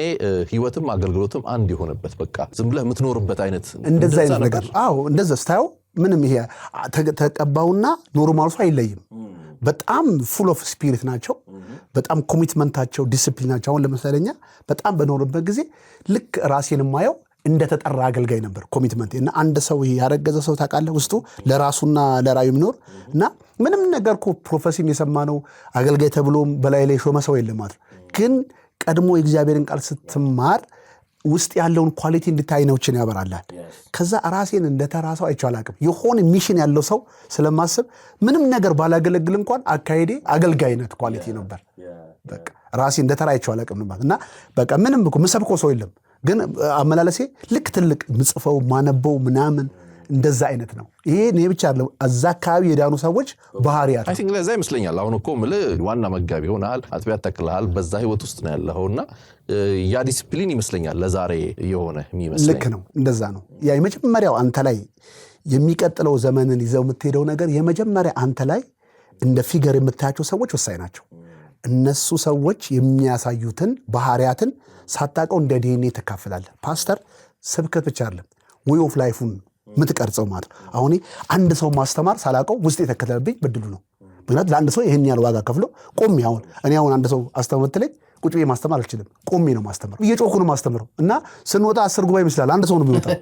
ህይወትም አገልግሎትም አንድ የሆነበት በቃ ዝም ብለህ የምትኖርበት አይነት እንደዛ አይነት ነገር። አዎ እንደዛ ስታየው ምንም ይሄ ተቀባውና ኖርማል ሰው አይለይም። በጣም ፉል ኦፍ ስፒሪት ናቸው። በጣም ኮሚትመንታቸው፣ ዲሲፕሊናቸው። አሁን ለምሳሌኛ በጣም በኖርበት ጊዜ ልክ ራሴን የማየው እንደተጠራ አገልጋይ ነበር። ኮሚትመንት እና አንድ ሰው ያረገዘ ሰው ታውቃለህ ውስጡ ለራሱና ለራዩ የሚኖር እና ምንም ነገር እኮ ፕሮፌሲም የሰማነው አገልጋይ ተብሎም በላይ ላይ ሾመ ሰው የለም ማለት ግን ቀድሞ የእግዚአብሔርን ቃል ስትማር ውስጥ ያለውን ኳሊቲ እንድታይ ነውችን ያበራላል። ከዛ ራሴን እንደተራሰው አይቻል አቅም የሆነ ሚሽን ያለው ሰው ስለማስብ ምንም ነገር ባላገለግል እንኳን አካሄዴ አገልጋይነት ኳሊቲ ነበር። በቃ ራሴ እንደተራ አይቻል አቅም ነበር እና በቃ ምንም እኮ ምሰብኮ ሰው የለም ግን አመላለሴ ልክ ትልቅ ምጽፈው ማነበው ምናምን እንደዛ አይነት ነው። ይሄ እኔ ብቻ አይደለም እዛ አካባቢ የዳኑ ሰዎች ባህሪያት አይ ቲንክ ለዛ ይመስለኛል። አሁን እኮ ዋና መጋቢ ሆነሃል፣ አጥቢያ ተክለሃል፣ በዛ ህይወት ውስጥ ነው ያለኸውና ያ ዲሲፕሊን ይመስለኛል ለዛሬ የሆነ የሚመስለኝ። ልክ ነው፣ እንደዛ ነው። ያ የመጀመሪያው አንተ ላይ የሚቀጥለው ዘመንን ይዘው የምትሄደው ነገር የመጀመሪያ አንተ ላይ እንደ ፊገር የምታያቸው ሰዎች ወሳኝ ናቸው። እነሱ ሰዎች የሚያሳዩትን ባህሪያትን ሳታውቀው እንደ ዲኤንኤ ትካፈላለህ። ፓስተር ስብከት ብቻ አይደለም ዌይ ኦፍ ላይፉን ምትቀርጸው ማለት አሁን አንድ ሰው ማስተማር ሳላውቀው ውስጥ የተከተለብኝ በድሉ ነው። ምክንያቱም ለአንድ ሰው ይሄን ያህል ዋጋ ከፍሎ ቆሜ እኔ አንድ ሰው አስተምርትለኝ ቁጭ ብዬ ማስተማር አልችልም። ቆሜ ነው ማስተማር፣ እየጮኩ ነው ማስተምረው እና ስንወጣ 10 ጉባኤ ይመስላል አንድ ሰው ነው የሚወጣው።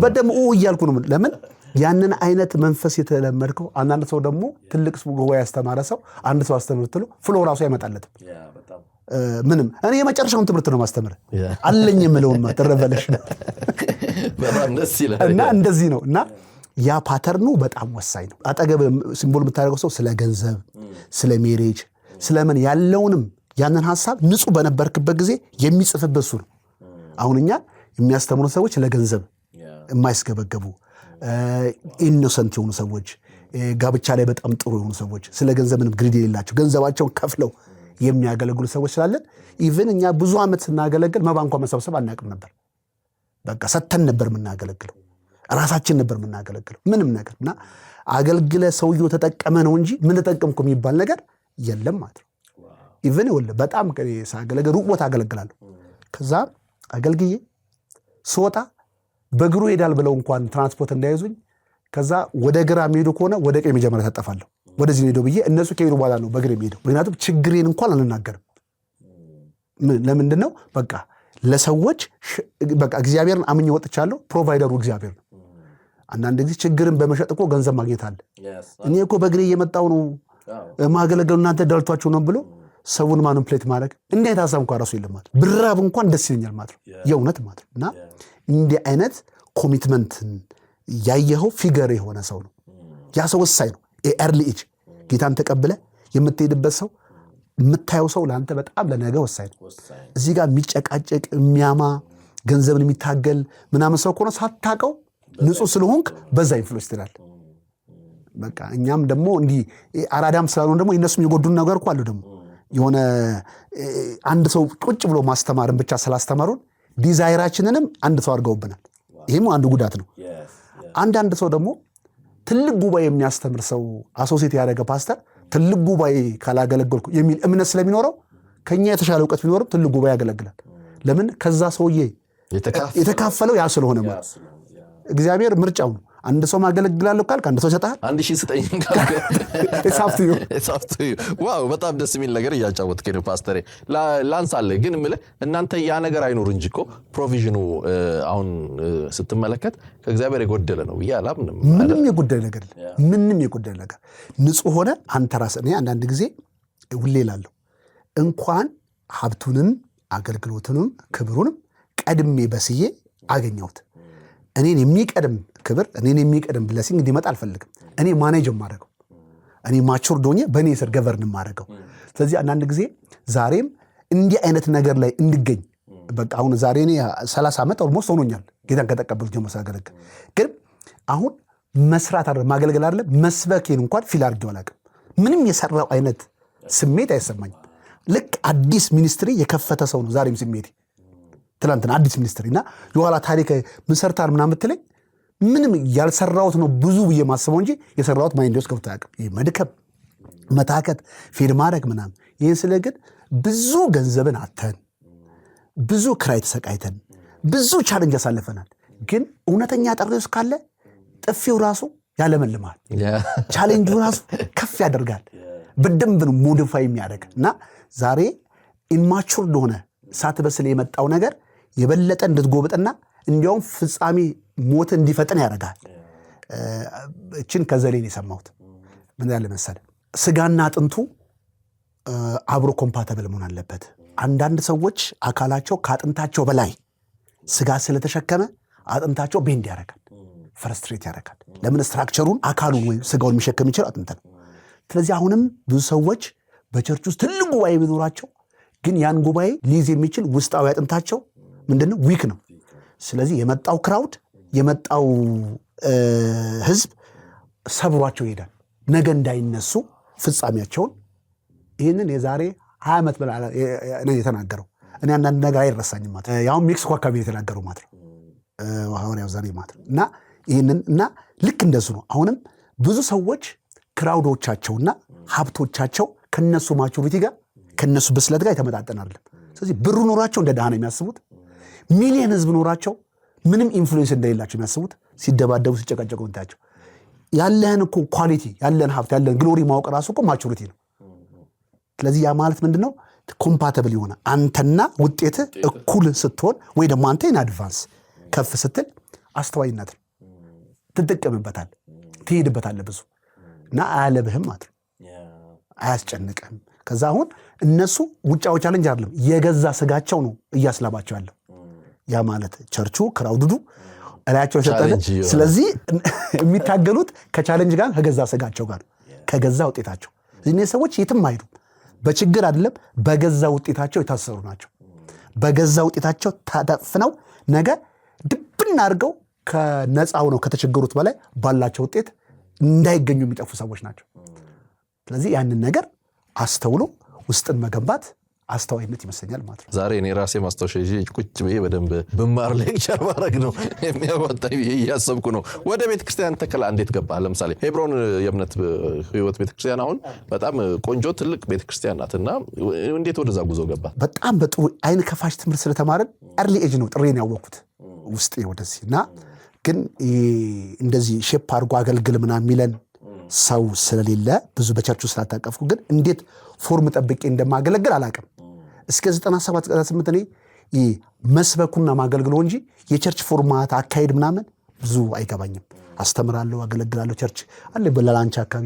በደም እያልኩ ነው። ለምን ያንን አይነት መንፈስ የተለመድከው። አንዳንድ ሰው ደግሞ ትልቅ ጉባኤ ያስተማረ ሰው አንድ ሰው አስተምርትለው ፍሎ ራሱ አይመጣለትም። ምንም እኔ የመጨረሻውን ትምህርት ነው ማስተምር አለኝ የምለውን ማተረበለሽ በጣም ደስ ይላል እና እንደዚህ ነው። እና ያ ፓተርኑ በጣም ወሳኝ ነው። አጠገብ ሲምቦል የምታደርገው ሰው ስለ ገንዘብ፣ ስለ ሜሬጅ፣ ስለምን ያለውንም ያንን ሐሳብ ንጹህ በነበርክበት ጊዜ የሚጽፍበት እሱ ነው። አሁን እኛ የሚያስተምሩ ሰዎች ለገንዘብ የማይስገበገቡ ኢኖሰንት የሆኑ ሰዎች፣ ጋብቻ ላይ በጣም ጥሩ የሆኑ ሰዎች፣ ስለ ገንዘብ ምንም ግሪድ የሌላቸው ገንዘባቸውን ከፍለው የሚያገለግሉ ሰዎች ስላለን ኢቭን እኛ ብዙ ዓመት ስናገለግል መባ እንኳን መሰብሰብ አናውቅም ነበር። በቃ ሰተን ነበር የምናገለግለው፣ ራሳችን ነበር የምናገለግለው ምንም ነገር እና አገልግለ ሰውየው ተጠቀመ ነው እንጂ ምን ተጠቀምኩ የሚባል ነገር የለም ማለት ነው። ኢቭን በጣም ሳገለግል ሩቅ ቦታ አገለግላለሁ። ከዛ አገልግዬ ስወጣ በእግሩ ሄዳል ብለው እንኳን ትራንስፖርት እንዳይዙኝ ከዛ ወደ ግራ የሚሄዱ ከሆነ ወደ ቀኝ መጀመሪያ ታጠፋለሁ። ወደዚህ ሄዶ ብዬ እነሱ ከሄዱ በኋላ ነው በእግር የሚሄደው። ምክንያቱም ችግሬን እንኳን አልናገርም። ለምንድን ነው በቃ ለሰዎች በቃ እግዚአብሔርን አምኜ ወጥቻለሁ። ፕሮቫይደሩ እግዚአብሔር ነው። አንዳንድ ጊዜ ችግርን በመሸጥ እኮ ገንዘብ ማግኘት አለ። እኔ እኮ በእግሬ እየመጣሁ ነው ማገለገሉ እናንተ ደልቷቸው ነው ብሎ ሰውን ማኒፕሌት ማድረግ እንዴት ሀሳብ እንኳን ራሱ የለም ማለት ብራብ እንኳን ደስ ይለኛል ማለት ነው የእውነት ማለት ነው። እና እንዲህ አይነት ኮሚትመንትን ያየኸው ፊገር የሆነ ሰው ነው። ያ ሰው ወሳኝ ነው። ኤርሊ ኤጅ ጌታን ተቀብለ የምትሄድበት ሰው የምታየው ሰው ለአንተ በጣም ለነገ ወሳኝ ነው። እዚህ ጋር የሚጨቃጨቅ የሚያማ ገንዘብን የሚታገል ምናምን ሰው ከሆነ ሳታውቀው ንጹህ ስለሆንክ በዛ ኢንፍሉዌንስ ትላለህ። በቃ እኛም ደግሞ እንዲህ አራዳም ስላልሆን ደግሞ እነሱም የጎዱን ነገር እኮ አሉ። ደግሞ የሆነ አንድ ሰው ቁጭ ብሎ ማስተማርን ብቻ ስላስተማሩን ዲዛይራችንንም አንድ ሰው አድርገውብናል። ይህም አንዱ ጉዳት ነው። አንዳንድ ሰው ደግሞ ትልቅ ጉባኤ የሚያስተምር ሰው አሶሴት ያደረገ ፓስተር ትልቅ ጉባኤ ካላገለገልኩ የሚል እምነት ስለሚኖረው ከኛ የተሻለ እውቀት ቢኖርም ትልቅ ጉባኤ ያገለግላል። ለምን? ከዛ ሰውዬ የተካፈለው ያ ስለሆነ ማለት እግዚአብሔር ምርጫው ነው። አንድ ሰው ማገለግላለሁ ካልክ አንድ ሰው ይሰጣል። 1000 ስጠኝ ካልክ ዋው በጣም ደስ የሚል ነገር እያጫወትከኝ ነው ፓስተሬ። ላንሳለህ ግን ምለ እናንተ ያ ነገር አይኖር እንጂ እኮ ፕሮቪዥኑ አሁን ስትመለከት ከእግዚአብሔር የጎደለ ነው ያላም ምንም የጎደለ ነገር ምንም የጎደለ ነገር ንጹህ ሆነ አንተ ራስህ። እኔ አንዳንድ ጊዜ ሁሌ እላለሁ እንኳን ሀብቱንም አገልግሎቱንም ክብሩንም ቀድሜ በስዬ አገኘሁት። እኔን የሚቀድም ክብር እኔን የሚቀድም ብለሲንግ እንዲመጣ አልፈልግም። እኔ ማኔጅ የማደርገው እኔ ማቹር ዶኜ በእኔ ስር ገቨርን የማደርገው። ስለዚህ አንዳንድ ጊዜ ዛሬም እንዲህ አይነት ነገር ላይ እንድገኝ በቃ አሁን ዛሬ እኔ 30 ዓመት ኦልሞስት ሆኖኛል ጌታን ከተቀበልኩ ጀምሮ ሳገለግል። ግን አሁን መስራት አይደለም ማገልገል አይደለም መስበኬን እንኳን ፊል አድርጌው አላውቅም። ምንም የሰራው አይነት ስሜት አይሰማኝም። ልክ አዲስ ሚኒስትሪ የከፈተ ሰው ነው ዛሬም ስሜቴ። ትላንትና አዲስ ሚኒስትሪ እና የኋላ ታሪክ ምሰርታር ምናምን ብትለኝ ምንም ያልሰራሁት ነው ብዙ ብዬ ማስበው እንጂ የሰራሁት ማይንድ ውስጥ ገብቶ አያውቅም። ይሄ መድከም፣ መታከት፣ ፌድ ማድረግ ምናምን ይህን ስለ ግን ብዙ ገንዘብን አተን ብዙ ክራይ ተሰቃይተን ብዙ ቻሌንጅ ያሳልፈናል። ግን እውነተኛ ጥሪ ውስጥ ካለ ጥፊው ራሱ ያለመልማል፣ ቻሌንጁ ራሱ ከፍ ያደርጋል። በደንብ ነው ሞዲፋይ የሚያደርግ እና ዛሬ ኢማቹር እንደሆነ ሳትበስል የመጣው ነገር የበለጠ እንድትጎብጥና እንዲያውም ፍጻሜ ሞት እንዲፈጥን ያደርጋል። እችን ከዘሌን የሰማሁት ምን ያለ መሰለ፣ ስጋና አጥንቱ አብሮ ኮምፓተብል መሆን አለበት። አንዳንድ ሰዎች አካላቸው ከአጥንታቸው በላይ ስጋ ስለተሸከመ አጥንታቸው ቤንድ ያደርጋል፣ ፍረስትሬት ያደርጋል። ለምን? ስትራክቸሩን አካሉን ወይም ስጋውን የሚሸከም ይችላል አጥንት ነው። ስለዚህ አሁንም ብዙ ሰዎች በቸርች ውስጥ ትልቅ ጉባኤ ቢኖራቸው ግን ያን ጉባኤ ሊይዝ የሚችል ውስጣዊ አጥንታቸው ምንድነው? ዊክ ነው። ስለዚህ የመጣው ክራውድ የመጣው ህዝብ ሰብሯቸው ይሄዳል። ነገ እንዳይነሱ ፍጻሜያቸውን ይህንን የዛሬ 20 ዓመት በላ ነው የተናገረው። እኔ አንዳንድ ነገር አይረሳኝም ማለት ያው ሜክሲኮ አካባቢ የተናገረው ማለት ነው ሐዋርያው ዘሬ ማለት ነው። እና ይህንን እና ልክ እንደሱ ነው። አሁንም ብዙ ሰዎች ክራውዶቻቸውና ሀብቶቻቸው ከነሱ ማቹሪቲ ጋር ከነሱ ብስለት ጋር የተመጣጠነ አይደለም። ስለዚህ ብሩ ኖራቸው እንደ ድሃ ነው የሚያስቡት። ሚሊየን ህዝብ ኖራቸው ምንም ኢንፍሉዌንስ እንደሌላቸው የሚያስቡት። ሲደባደቡ ሲጨቃጨቁ እንታያቸው። ያለህን እኮ ኳሊቲ ያለህን ሀብት ያለህን ግሎሪ ማወቅ ራሱ እኮ ማቹሪቲ ነው። ስለዚህ ያ ማለት ምንድነው? ኮምፓተብል የሆነ አንተና ውጤትህ እኩል ስትሆን ወይ ደግሞ አንተ ኢን አድቫንስ ከፍ ስትል አስተዋይነት ትጠቀምበታል፣ ትሄድበታለህ ብዙ እና አያለብህም ማለት ነው። አያስጨንቅህም። ከዛ አሁን እነሱ ውጫዊ ቻሌንጅ አይደለም የገዛ ስጋቸው ነው እያስላባቸው ያለው። ያ ማለት ቸርቹ ክራውድዱ እላያቸው የሰጠለ። ስለዚህ የሚታገሉት ከቻሌንጅ ጋር ከገዛ ስጋቸው ጋር ከገዛ ውጤታቸው። እነዚህ ሰዎች የትም አይሄዱም። በችግር አይደለም በገዛ ውጤታቸው የታሰሩ ናቸው። በገዛ ውጤታቸው ታዳፍነው ነገ ድብና አድርገው ከነፃው ነው ከተቸገሩት በላይ ባላቸው ውጤት እንዳይገኙ የሚጠፉ ሰዎች ናቸው። ስለዚህ ያንን ነገር አስተውሎ ውስጥን መገንባት አስተዋይነት ይመስለኛል ማለት ነው። ዛሬ እኔ ራሴ ማስታወሻ ይዤ ቁጭ ብዬ በደንብ ብማር ሌክቸር ማድረግ ነው የሚያወጣኝ ብዬ እያሰብኩ ነው። ወደ ቤተክርስቲያን ተከላ እንዴት ገባህ? ለምሳሌ ሄብሮን የእምነት ህይወት ቤተክርስቲያን አሁን በጣም ቆንጆ ትልቅ ቤተክርስቲያን ናትና እንዴት ወደዛ ጉዞ ገባህ? በጣም በጥሩ አይን ከፋሽ ትምህርት ስለተማረን አርሊ ኤጅ ነው ጥሬን ያወቅኩት ውስጥ ወደዚህ እና ግን እንደዚህ ሼፕ አድርጎ አገልግል ምናምን የሚለን ሰው ስለሌለ ብዙ በቸርቹ ስላታቀፍኩ ግን እንዴት ፎርም ጠብቄ እንደማገለግል አላውቅም። እስከ 97-98 እኔ መስበኩና ማገልግለው እንጂ የቸርች ፎርማት አካሄድ ምናምን ብዙ አይገባኝም። አስተምራለሁ፣ አገለግላለሁ፣ ቸርች አለ በላላንቻ አካባቢ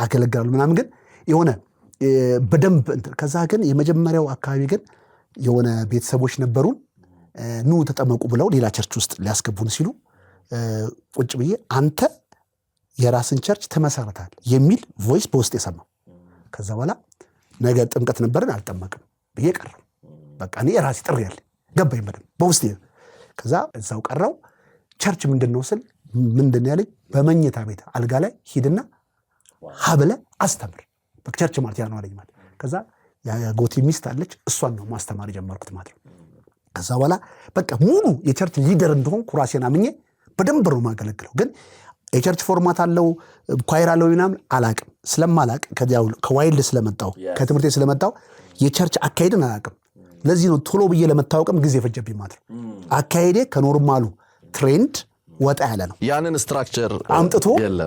አገለግላለሁ ምናምን ግን የሆነ በደንብ ከዛ ግን የመጀመሪያው አካባቢ ግን የሆነ ቤተሰቦች ነበሩን ኑ ተጠመቁ ብለው ሌላ ቸርች ውስጥ ሊያስገቡን ሲሉ ቁጭ ብዬ አንተ የራስን ቸርች ተመሰረታል የሚል ቮይስ በውስጥ የሰማው። ከዛ በኋላ ነገ ጥምቀት ነበርን አልጠመቅም ብዬ ቀረው። በቃ እኔ የራሴ ጥሪ ያለ ገባኝ በደንብ በውስጥ። ከዛ እዛው ቀረው። ቸርች ምንድነው ስል ምንድን ያለኝ በመኝታ ቤት አልጋ ላይ ሂድና ሀብለ አስተምር። በቃ ቸርች ማለት ያ ነው አለኝ ማለት። ከዛ ያጎቴ ሚስት አለች እሷን ነው ማስተማር ጀመርኩት ማለት ነው። ከዛ በኋላ በቃ ሙሉ የቸርች ሊደር እንደሆንኩ ራሴን አምኜ በደንብ ነው ማገለግለው። ግን የቸርች ፎርማት አለው ኳይር አለው ምናምን አላቅም። ስለማላቅ ከዋይልድ ስለመጣው ከትምህርቴ ስለመጣው የቸርች አካሄድን አላውቅም። ለዚህ ነው ቶሎ ብዬ ለመታወቅም ጊዜ ፈጀብኝ ማለት ነው። አካሄዴ ከኖርማሉ ትሬንድ ወጣ ያለ ነው። ያንን ስትራክቸር አምጥቶ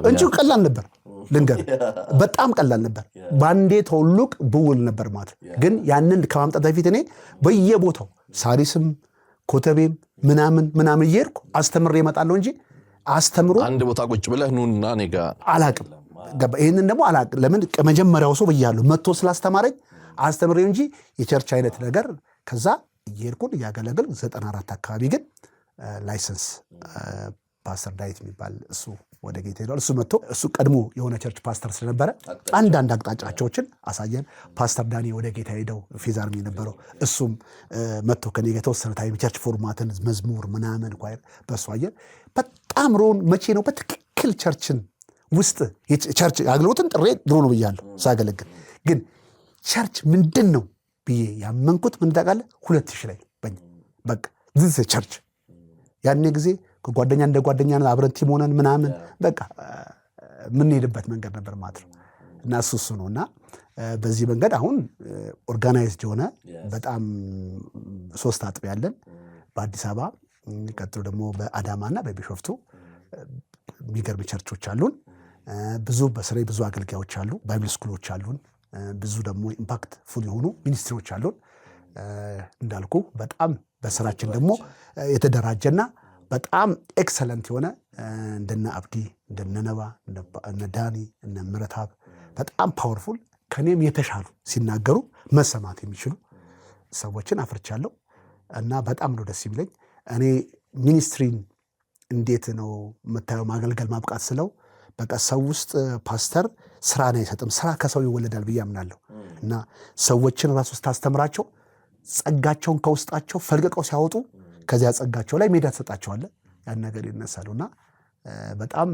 እንጂ ቀላል ነበር፣ ልንገር በጣም ቀላል ነበር። ባንዴ ተውሉቅ ብውል ነበር ማለት ነው። ግን ያንን ከማምጣት በፊት እኔ በየቦታው ሳሪስም ኮተቤም ምናምን እየሄድኩ አስተምሬ እመጣለሁ እንጂ አስተምሮ አንድ ቦታ ቁጭ ብለህ ኑና እኔ ጋር አላቅም። ይህንን ደግሞ አላቅም። ለምን መጀመሪያው ሰው ብያለሁ መጥቶ ስላስተማረኝ አስተምሬ እንጂ የቸርች አይነት ነገር ከዛ እየሄድኩን እያገለግል 94 አካባቢ ግን ላይሰንስ ፓስተር ዳዊት የሚባል እሱ ወደ ጌታ ሄዷል። እሱ መጥቶ እሱ ቀድሞ የሆነ ቸርች ፓስተር ስለነበረ አንዳንድ አቅጣጫዎችን አሳየን። ፓስተር ዳኒ ወደ ጌታ ሄደው ፌዛርም የነበረው እሱም መጥቶ ከኔ ጋር የተወሰነ ታይም ቸርች ፎርማትን መዝሙር ምናምን ኳየር በሱ አየን። በጣም ሮን መቼ ነው በትክክል ቸርችን ውስጥ ቸርች አገልግሎትን ጥሬ ድሮ ነው ብያለሁ ሳገለግል። ግን ቸርች ምንድን ነው ብዬ ያመንኩት ምን ታውቃለህ? 2000 ላይ በቃ ዝዝ ቸርች ያኔ ጊዜ ከጓደኛ እንደ ጓደኛ አብረን ቲም ሆነን ምናምን በቃ የምንሄድበት መንገድ ነበር ማለት ነው። እና እሱ ነው። እና በዚህ መንገድ አሁን ኦርጋናይዝድ የሆነ በጣም 3 አጥቢያ ያለን በአዲስ አበባ፣ ቀጥሎ ደግሞ በአዳማና በቢሾፍቱ የሚገርም ቸርቾች አሉን። ብዙ በስሬ ብዙ አገልጋዮች አሉ፣ ባይብል ስኩሎች አሉን። ብዙ ደግሞ ኢምፓክት ፉል የሆኑ ሚኒስትሪዎች አሉን። እንዳልኩ በጣም በስራችን ደግሞ የተደራጀና በጣም ኤክሰለንት የሆነ እንደነ አብዲ እንደነ ነባ እነ ዳኒ እነ ምረታብ በጣም ፓወርፉል ከኔም የተሻሉ ሲናገሩ መሰማት የሚችሉ ሰዎችን አፍርቻለሁ። እና በጣም ነው ደስ የሚለኝ። እኔ ሚኒስትሪን እንዴት ነው የምታየው ማገልገል ማብቃት ስለው በቃ ሰው ውስጥ ፓስተር ስራን አይሰጥም፣ ስራ ከሰው ይወለዳል ብዬ አምናለሁ። እና ሰዎችን ራሱ ስታስተምራቸው ጸጋቸውን ከውስጣቸው ፈልቅቀው ሲያወጡ ከዚያ ጸጋቸው ላይ ሜዳ ትሰጣቸዋለህ፣ ያን ነገር ይነሳሉ። እና በጣም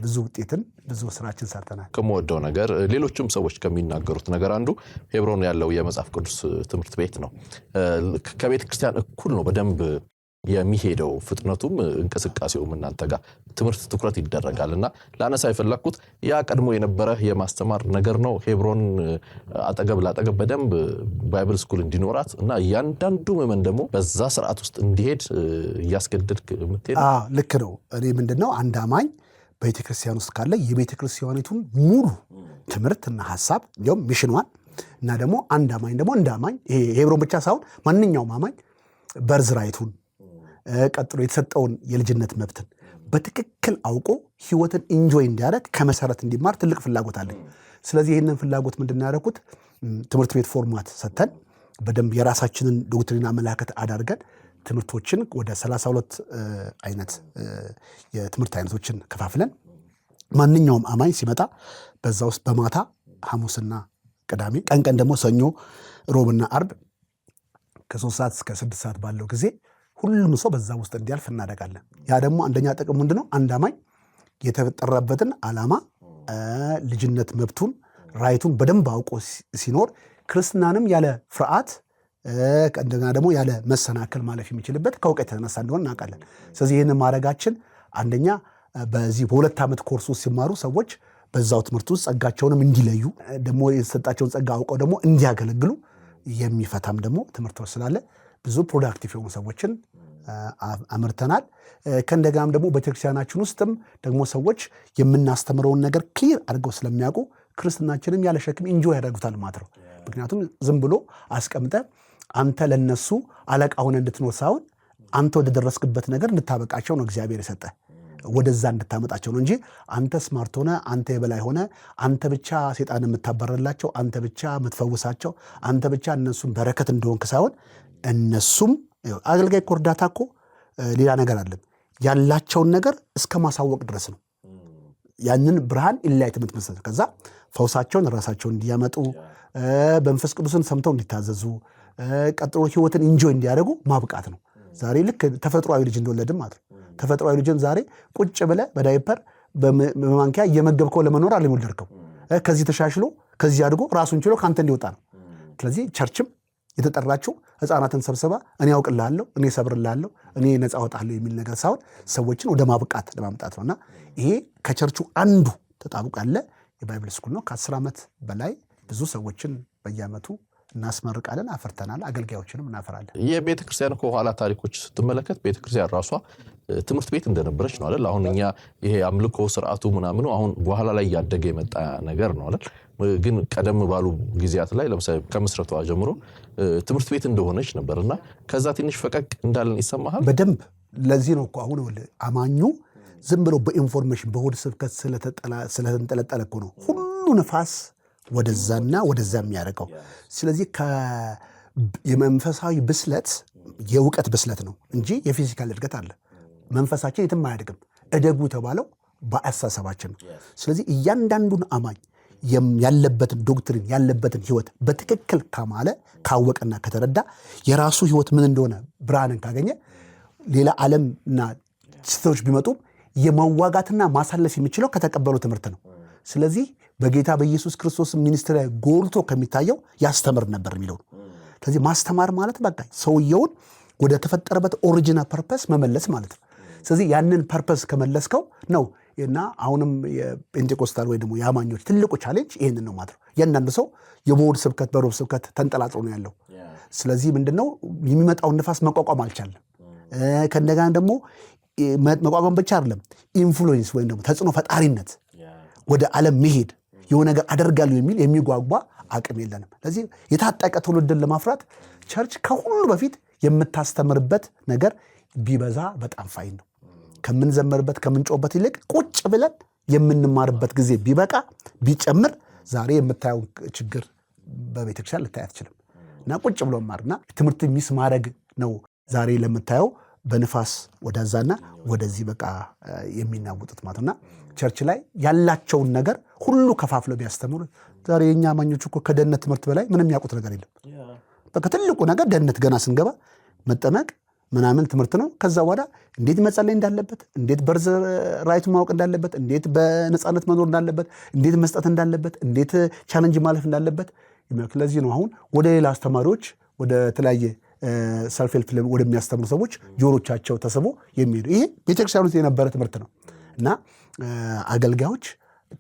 ብዙ ውጤትን ብዙ ስራችን ሰርተናል። ከመወደው ነገር ሌሎችም ሰዎች ከሚናገሩት ነገር አንዱ ሄብሮን ያለው የመጽሐፍ ቅዱስ ትምህርት ቤት ነው። ከቤተ ክርስቲያን እኩል ነው በደንብ የሚሄደው፣ ፍጥነቱም እንቅስቃሴውም እናንተ ጋር ትምህርት ትኩረት ይደረጋልና ላነሳ የፈለኩት ያ ቀድሞ የነበረ የማስተማር ነገር ነው። ሄብሮን አጠገብ ላጠገብ በደንብ ባይብል ስኩል እንዲኖራት እና እያንዳንዱ ምዕመን ደግሞ በዛ ስርዓት ውስጥ እንዲሄድ እያስገደድክ የምትሄድ ልክ ነው። እኔ ምንድነው አንድ አማኝ ቤተክርስቲያን ውስጥ ካለ የቤተክርስቲያኒቱን ሙሉ ትምህርትና ሐሳብ እንዲያውም ሚሽኗን እና ደግሞ አንድ አማኝ ደግሞ እንደ አማኝ ይሄ ሄብሮን ብቻ ሳይሆን ማንኛውም አማኝ በርዝራይቱን ቀጥሎ የተሰጠውን የልጅነት መብትን በትክክል አውቆ ህይወትን ኢንጆይ እንዲያደርግ ከመሰረት እንዲማር ትልቅ ፍላጎት አለኝ። ስለዚህ ይህንን ፍላጎት ምንድን ያደረኩት ትምህርት ቤት ፎርማት ሰተን በደንብ የራሳችንን ዶክትሪን አመላከት አዳርገን ትምህርቶችን ወደ 32 አይነት የትምህርት አይነቶችን ከፋፍለን ማንኛውም አማኝ ሲመጣ በዛ ውስጥ በማታ ሐሙስና ቅዳሜ ቀን ደግሞ ሰኞ፣ ሮብና አርብ ከ3 ሰዓት እስከ 6 ሰዓት ባለው ጊዜ ሁሉም ሰው በዛ ውስጥ እንዲያልፍ እናደርጋለን። ያ ደግሞ አንደኛ ጥቅም ምንድነው? አንድ አማኝ የተፈጠረበትን ዓላማ ልጅነት መብቱን ራይቱን በደንብ አውቆ ሲኖር ክርስትናንም ያለ ፍርሃት እንደገና ደግሞ ያለ መሰናከል ማለፍ የሚችልበት ከእውቀት የተነሳ እንደሆነ እናውቃለን። ስለዚህ ይህንን ማድረጋችን አንደኛ በዚህ በ2 ዓመት ኮርስ ውስጥ ሲማሩ ሰዎች በዛው ትምህርት ውስጥ ጸጋቸውንም እንዲለዩ ደግሞ የተሰጣቸውን ጸጋ አውቀው ደግሞ እንዲያገለግሉ የሚፈታም ደግሞ ትምህርቶች ስላለ ብዙ ፕሮዳክቲቭ የሆኑ ሰዎችን አምርተናል። ከእንደገናም ደግሞ ቤተክርስቲያናችን ውስጥም ደግሞ ሰዎች የምናስተምረውን ነገር ክሊር አድርገው ስለሚያውቁ ክርስትናችንም ያለ ሸክም ኢንጆይ ያደርጉታል ማለት ነው። ምክንያቱም ዝም ብሎ አስቀምጠ አንተ ለነሱ አለቃ ሆነ እንድትኖር ሳይሆን አንተ ወደ ደረስክበት ነገር እንድታበቃቸው ነው እግዚአብሔር የሰጠ፣ ወደዛ እንድታመጣቸው ነው እንጂ አንተ ስማርት ሆነ አንተ የበላይ ሆነ አንተ ብቻ ሴጣን የምታበረላቸው አንተ ብቻ የምትፈውሳቸው አንተ ብቻ እነሱን በረከት እንደሆንክ ሳይሆን እነሱም አገልጋይ እኮ እርዳታ እኮ ሌላ ነገር አለም ያላቸውን ነገር እስከ ማሳወቅ ድረስ ነው። ያንን ብርሃን ኢንላይትመንት መስጠት ከዛ ፈውሳቸውን ራሳቸውን እንዲያመጡ በመንፈስ ቅዱስን ሰምተው እንዲታዘዙ ቀጥሎ ህይወትን ኢንጆይ እንዲያደርጉ ማብቃት ነው። ዛሬ ልክ ተፈጥሯዊ ልጅ እንደወለድም ማለት ነው። ተፈጥሯዊ ልጅን ዛሬ ቁጭ ብለህ በዳይፐር በማንኪያ እየመገብከው ለመኖር አልወለድከው። ከዚህ ተሻሽሎ ከዚህ አድጎ ራሱን ችሎ ካንተ እንዲወጣ ነው። ስለዚህ ቸርችም የተጠራችው ህፃናትን ሰብስባ እኔ ያውቅልሃለሁ፣ እኔ ሰብርልሃለሁ፣ እኔ ነፃ አወጣለሁ የሚል ነገር ሳይሆን ሰዎችን ወደ ማብቃት ለማምጣት ነውና ይሄ ከቸርቹ አንዱ ተጣብቆ ያለ የባይብል ስኩል ነው። ከ10 ዓመት በላይ ብዙ ሰዎችን በየዓመቱ እናስመርቃለን፣ አፈርተናል፣ አገልጋዮችንም እናፈራለን። የቤተክርስቲያን ከኋላ ታሪኮች ስትመለከት ቤተክርስቲያን ራሷ ትምህርት ቤት እንደነበረች ነው አይደል? አሁን እኛ ይሄ አምልኮ ስርዓቱ ምናምኑ አሁን በኋላ ላይ ያደገ የመጣ ነገር ነው አይደል? ግን ቀደም ባሉ ጊዜያት ላይ ለምሳሌ ከምስረቷ ጀምሮ ትምህርት ቤት እንደሆነች ነበርና ከዛ ትንሽ ፈቀቅ እንዳለን ይሰማሃል? በደንብ ለዚህ ነው እኮ አሁን አማኙ ዝም ብሎ በኢንፎርሜሽን በሆድ ስብከት ስለተንጠለጠለ እኮ ነው ሁሉ ንፋስ ወደዛና ወደዛ የሚያደርገው። ስለዚህ የመንፈሳዊ ብስለት የእውቀት ብስለት ነው እንጂ የፊዚካል እድገት አለ። መንፈሳችን የትም አያድግም። እደጉ የተባለው በአስተሳሰባችን ነው። ስለዚህ እያንዳንዱን አማኝ ያለበትን ዶክትሪን ያለበትን ህይወት በትክክል ካማለ ካወቀና ከተረዳ የራሱ ህይወት ምን እንደሆነ ብርሃንን ካገኘ ሌላ ዓለምና ስህተቶች ቢመጡም የመዋጋትና ማሳለፍ የሚችለው ከተቀበለው ትምህርት ነው። ስለዚህ በጌታ በኢየሱስ ክርስቶስ ሚኒስትሪ ላይ ጎልቶ ከሚታየው ያስተምር ነበር የሚለው ነው። ስለዚህ ማስተማር ማለት በቃ ሰውየውን ወደ ተፈጠረበት ኦሪጂናል ፐርፐስ መመለስ ማለት ነው። ስለዚህ ያንን ፐርፐስ ከመለስከው ነው እና አሁንም የጴንጤቆስታል ወይ ደግሞ የአማኞች ትልቁ ቻሌንጅ ይህንን ነው ማለት ነው። እያንዳንዱ ሰው የበሆድ ስብከት በሮብ ስብከት ተንጠላጥሎ ነው ያለው። ስለዚህ ምንድነው የሚመጣውን ንፋስ መቋቋም አልቻለም። ከእንደገና ደግሞ መቋቋም ብቻ አይደለም፣ ኢንፍሉዌንስ ወይም ደግሞ ተጽዕኖ ፈጣሪነት ወደ ዓለም መሄድ የሆነ ነገር አደርጋለሁ የሚል የሚጓጓ አቅም የለንም። ስለዚህ የታጠቀ ትውልድን ለማፍራት ቸርች ከሁሉ በፊት የምታስተምርበት ነገር ቢበዛ በጣም ፋይን ነው። ከምንዘመርበት ከምንጮበት ይልቅ ቁጭ ብለን የምንማርበት ጊዜ ቢበቃ ቢጨምር ዛሬ የምታየው ችግር በቤተክርስቲያን ልታይ አትችልም። እና ቁጭ ብሎ ማርና ትምህርት ሚስ ማድረግ ነው ዛሬ ለምታየው በንፋስ ወደዛና ወደዚህ በቃ የሚናወጡት ማለትና ቸርች ላይ ያላቸውን ነገር ሁሉ ከፋፍለው ቢያስተምሩ ዛሬ የኛ አማኞች እኮ ከደህንነት ትምህርት በላይ ምንም ያውቁት ነገር የለም። በቃ ትልቁ ነገር ደህንነት ገና ስንገባ መጠመቅ ምናምን ትምህርት ነው። ከዛ በኋላ እንዴት መጸለይ እንዳለበት፣ እንዴት በርዝ ራይቱ ማወቅ እንዳለበት፣ እንዴት በነፃነት መኖር እንዳለበት፣ እንዴት መስጠት እንዳለበት፣ እንዴት ቻሌንጅ ማለፍ እንዳለበት። ለዚህ ነው አሁን ወደ ሌላ አስተማሪዎች ወደ ተለያየ ሰልፍ ሄልፕ ወደሚያስተምሩ ሰዎች ጆሮቻቸው ተስቦ የሚሄዱ ይሄ ቤተክርስቲያን ውስጥ የነበረ ትምህርት ነው። እና አገልጋዮች